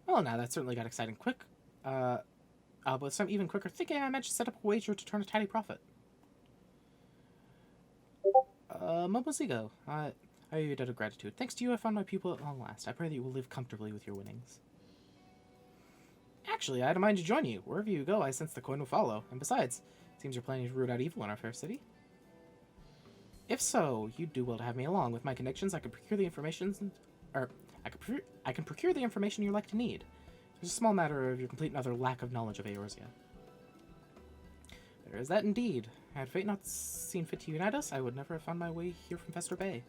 Well, now that certainly got exciting quick. But with some even quicker thinking, I managed to set up a wager to turn a tidy profit. Momozigo, I owe you a debt of gratitude. Thanks to you, I found my pupil at long last. I pray that you will live comfortably with your winnings. Actually, I had a mind to join you. Wherever you go, I sense the coin will follow. And besides, it seems you're planning to root out evil in our fair city. If so, you'd do well to have me along. With my connections, I can procure the information, I can procure the information you're like to need. It's a small matter of your complete and utter lack of knowledge of Eorzea. There is that indeed. Had fate not seen fit to unite us, I would never have found my way here from Fester Bay.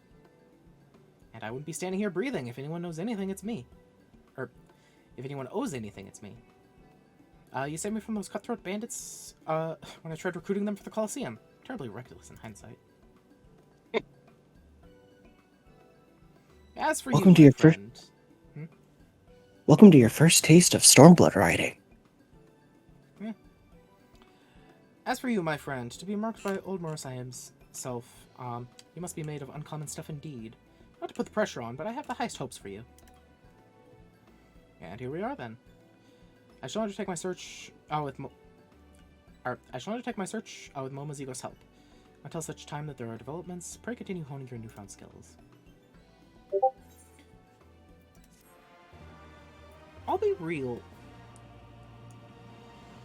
And I wouldn't be standing here breathing. If anyone knows anything, it's me. Or, if anyone owes anything, it's me. You saved me from those cutthroat bandits, when I tried recruiting them for the Colosseum. Terribly reckless in hindsight. As for Welcome you, to your friend... Welcome to your first taste of Stormblood riding. As for you, my friend, to be marked by old Morosayim's self, you must be made of uncommon stuff indeed. Not to put the pressure on, but I have the highest hopes for you. And here we are, then. I shall undertake my search with Momozigo's help. Until such time that there are developments, pray continue honing your newfound skills. I'll be real.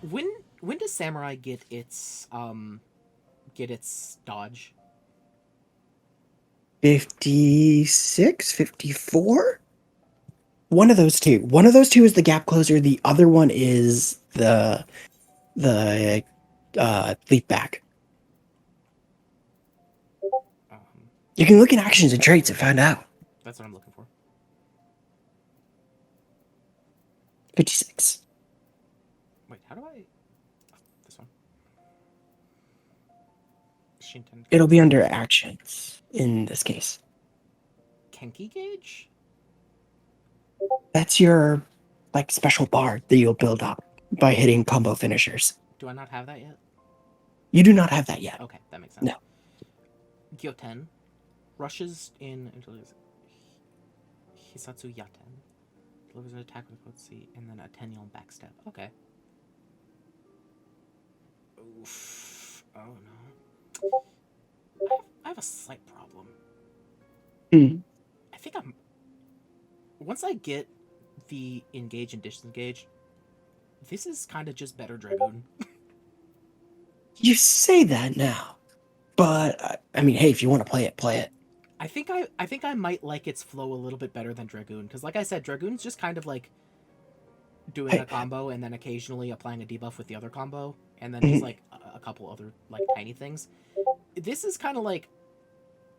When does Samurai get its dodge? 56? 54? One of those two. One of those two is the gap closer. The other one is the leap back. Um, You can look in actions and traits and find out. that's what I'm looking for. 56. Wait, how do I? Oh, this one. Shinten. It'll be under actions in this case. Kenki gauge. That's your like special bar that you'll build up by hitting combo finishers. Do I not have that yet? You do not have that yet. Okay, that makes sense. No. Gyoten rushes in until Hisatsu Yaten delivers an attack with potency and then a 10-yard backstep. Okay. Oof. Oh no. I have a slight problem. Hmm. I think I'm. Once I get the engage and disengage, this is kind of just better Dragoon. You say that now, but I mean, hey, if you want to play it, play it. I think I might like its flow a little bit better than Dragoon, because like I said, Dragoon's just kind of like doing Hey. a combo and then occasionally applying a debuff with the other combo, and then Mhm. just like a couple other like tiny things. This is kind of like,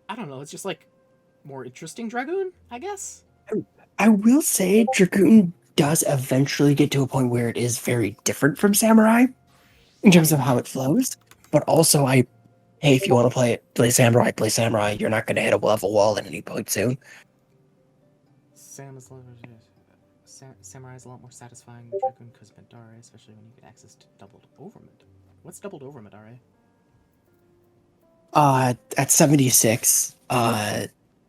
I don't know, it's just like more interesting Dragoon, I guess. I will say Dragoon does eventually get to a point where it is very different from Samurai in terms of how it flows. But also, hey, if you want to play Samurai, play Samurai. You're not going to hit a level wall at any point soon. Samurai is a lot more satisfying than Dragoon because Madara, especially when you get access to doubled overmid. What's doubled over Madara? At 76,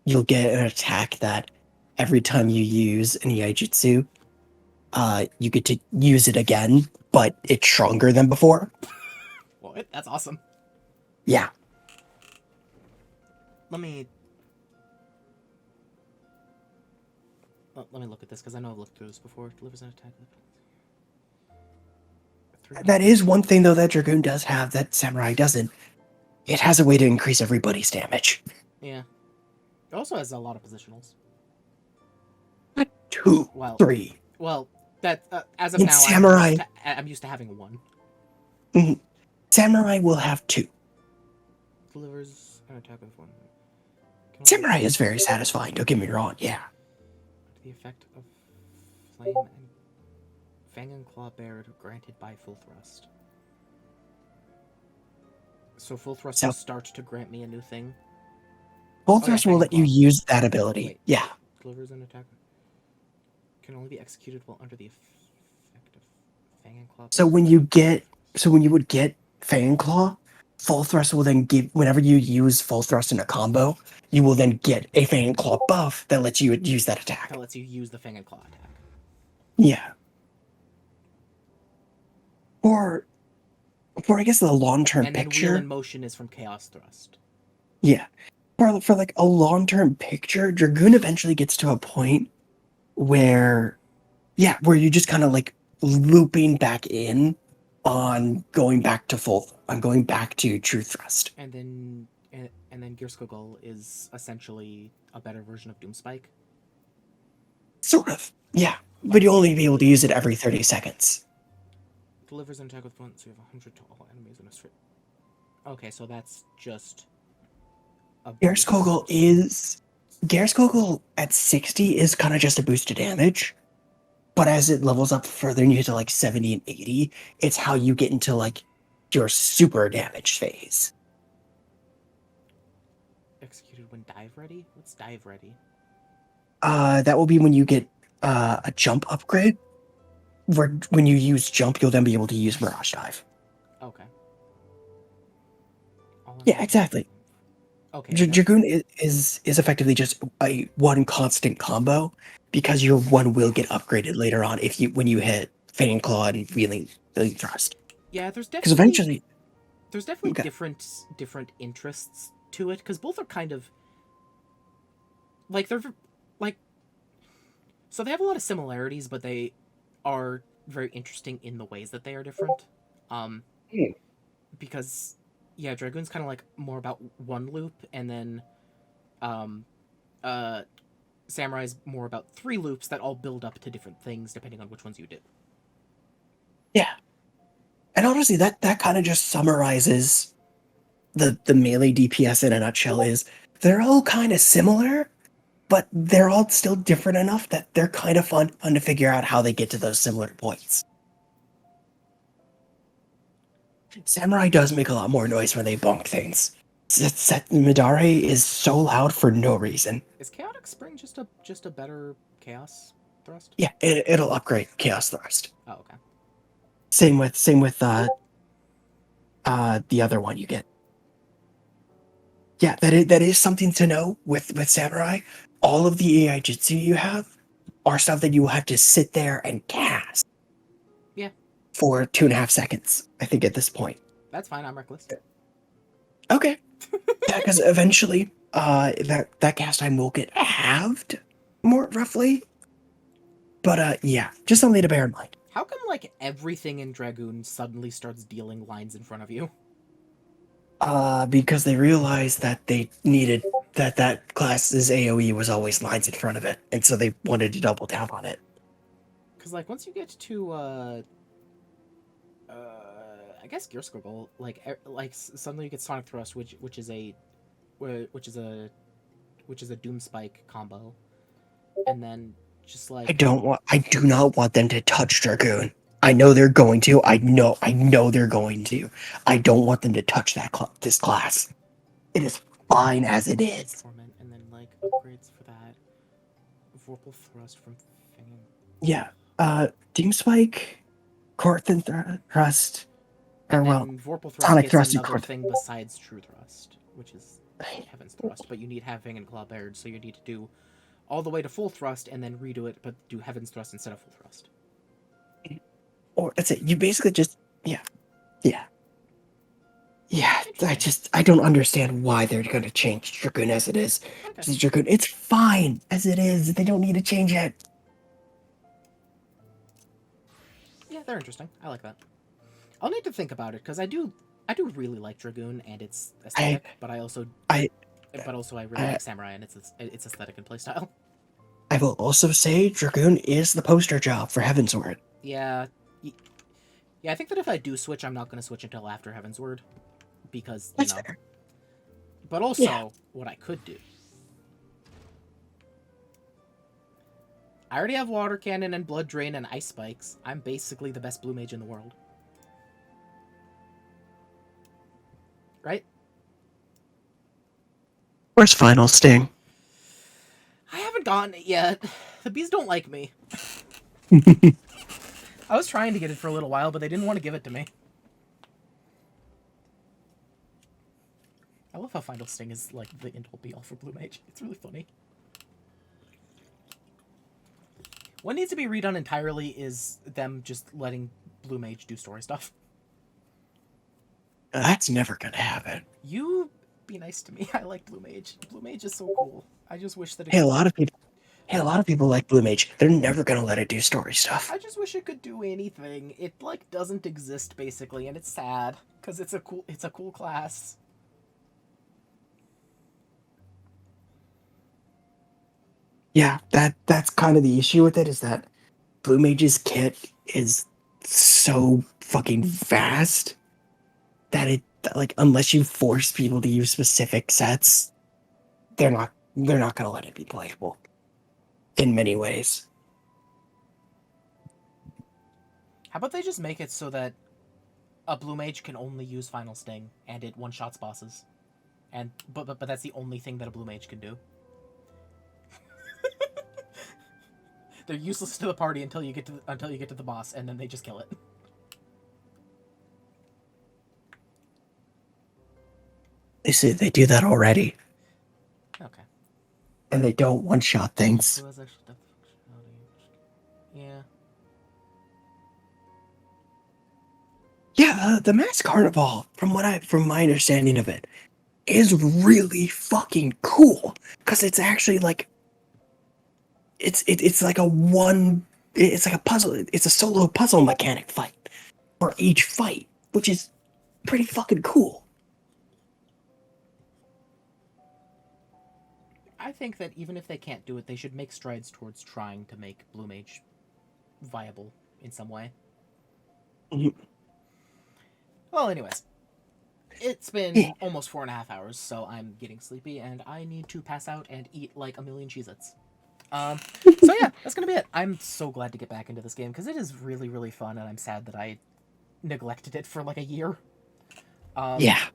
you'll get an attack that every time you use an Iaijutsu, you get to use it again, but it's stronger than before. What? That's awesome. Yeah. Let me look at this because I know I've looked through this before. It delivers an attack. That is one thing, though, that Dragoon does have that Samurai doesn't. It has a way to increase everybody's damage. Yeah. It also has a lot of positionals. 2, Well, 3. Well, that as of In now, Samurai- I'm used to having one. Samurai will have 2. Delivers an attack with one. Samurai is very satisfying, don't get me wrong, yeah. The effect of flame and fang and claw bared granted by full thrust. So full thrust So- will start to grant me a new thing. Full yeah, Thrust will Fang let you Claw. use that ability. Wait. Yeah. Delivers an attack. Can only be executed while under the effect of fang and claw. So when you would get Fang Claw, Full Thrust will then give, whenever you use Full Thrust in a combo, you will then get a Fang Claw buff that lets you use that attack. That lets you use the fang and claw attack. Yeah. For I guess the long-term And then wheel picture. in motion is from chaos thrust. Yeah. For like a long-term picture, Dragoon eventually gets to a point where you just kind of like looping back in on going back to true thrust. And then Gearskogul is essentially a better version of Doomspike. Sort of. Yeah. But you'll only be able to use it every 30 seconds. Delivers an attack with once you have 100 to all enemies in a straight. Okay, so that's just a boost. Gearskogul at 60 is kind of just a boost to damage. But as it levels up further and you get to like 70 and 80, it's how you get into like your super damage phase. Executed when dive ready? What's dive ready? That will be when you get a jump upgrade. Where when you use jump, you'll then be able to use Mirage Dive. Okay. Yeah, exactly. Okay. Dragoon is effectively just a one constant combo because your one will get upgraded later on when you hit Fang Claw and Wheeling Thrust. Yeah, there's Because definitely eventually, okay. different interests to it because both are kind of like they're like so they have a lot of similarities, but they are very interesting in the ways that they are different. Because yeah, Dragoon's kind of like more about one loop, and then Samurai's more about 3 loops that all build up to different things depending on which ones you do. Yeah. And honestly, that kind of just summarizes the melee DPS in a nutshell. Is they're all kind of similar, but they're all still different enough that they're kind of fun to figure out how they get to those similar points. Samurai does make a lot more noise when they bonk things. Midare is so loud for no reason. Is Chaotic Spring just a better Chaos Thrust? Yeah, it'll upgrade Chaos Thrust. Oh, okay. Same with the other one you get. Yeah, that is something to know with Samurai. All of the AI Jutsu you have are stuff that you will have to sit there and cast. Yeah. For 2.5 seconds, I think, at this point. That's fine, I'm reckless. Okay. Yeah, because eventually, that cast time will get halved, more roughly. But yeah, just something to bear in mind. How come, like, everything in Dragoon suddenly starts dealing lines in front of you? Because they realized that they needed that class's AoE was always lines in front of it, and so they wanted to double down on it. Because, like, once you get to, I guess Gear Squiggle, like suddenly you get Sonic Thrust, which is a Doom Spike combo, and then just like I do not want them to touch Dragoon. I know they're going to. I know they're going to. I don't want them to touch this class. It is fine as it is. Torment, and then like upgrades for that. Vorpal Thrust from Fang. Yeah. Doom Spike, Corthan Thrust, or well, Vorpal Thrust Sonic gets Thrust and another Corthan. thing besides True Thrust, which is Heaven's Thrust. But you need Fang and Claw Baird, so you need to do all the way to full thrust and then redo it, but do Heaven's Thrust instead of full thrust. Or that's it. You basically just yeah. I don't understand why they're going to change Dragoon as it is. Okay. Dragoon, it's fine as it is. They don't need to change it. Yeah, they're interesting. I like that. I'll need to think about it because I do really like Dragoon and its aesthetic, but I really like Samurai and its aesthetic and playstyle. I will also say Dragoon is the poster job for Heavensward. Yeah. Yeah, I think that if I do switch, I'm not going to switch until after Heavensward. Because, That's fair. But also, what I could do. I already have Water Cannon and Blood Drain and Ice Spikes. I'm basically the best Blue Mage in the world. Right? Where's Final Sting? I haven't gotten it yet. The bees don't like me. I was trying to get it for a little while, but they didn't want to give it to me. I love how Final Sting is like the end-all be-all for Blue Mage. It's really funny. What needs to be redone entirely is them just letting Blue Mage do story stuff. That's never gonna happen. You be nice to me. I like Blue Mage. Blue Mage is so cool. I just wish that it A lot of people like Blue Mage. They're never gonna let it do story stuff. I just wish it could do anything. It like doesn't exist basically, and it's sad because it's a cool class. Yeah, that's kind of the issue with it, is that Blue Mage's kit is so fucking vast that like unless you force people to use specific sets, they're not gonna let it be playable in many ways. How about they just make it so that a Blue Mage can only use Final Sting and it one-shots bosses, and but that's the only thing that a Blue Mage can do. They're useless to the party until you get to the boss, and then they just kill it. They do that already, Okay. and they don't one-shot things. Yeah. Yeah, the Mass Carnival, from my understanding of it, is really fucking cool because it's actually like it's like a puzzle. It's a solo puzzle mechanic fight for each fight, which is pretty fucking cool. I think that even if they can't do it, they should make strides towards trying to make Blue Mage viable in some way. Mhm. Well, anyways, it's been almost 4.5 hours, so I'm getting sleepy, and I need to pass out and eat like a million Cheez-Its. So yeah, that's gonna be it. I'm so glad to get back into this game because it is really, really fun, and I'm sad that I neglected it for like a year. Yeah.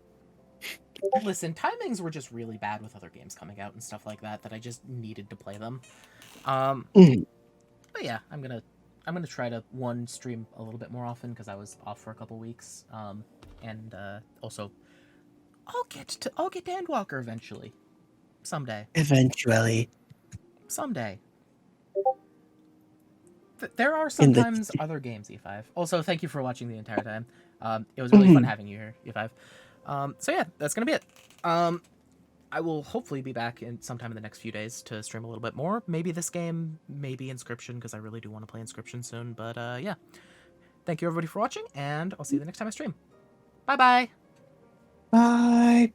Listen, timings were just really bad with other games coming out and stuff like that I just needed to play them. Mhm. But yeah, I'm gonna try to stream a little bit more often because I was off for a couple weeks. And also, I'll get to Endwalker eventually, someday. Eventually. There are In the- sometimes other games, E5. Also, thank you for watching the entire time. It was really fun having you here, E5. So yeah, that's gonna be it. I will hopefully be back sometime in the next few days to stream a little bit more. Maybe this game, maybe Inscription, because I really do want to play Inscription soon. But yeah, thank you everybody for watching, and I'll see you the next time I stream. Bye bye. Bye.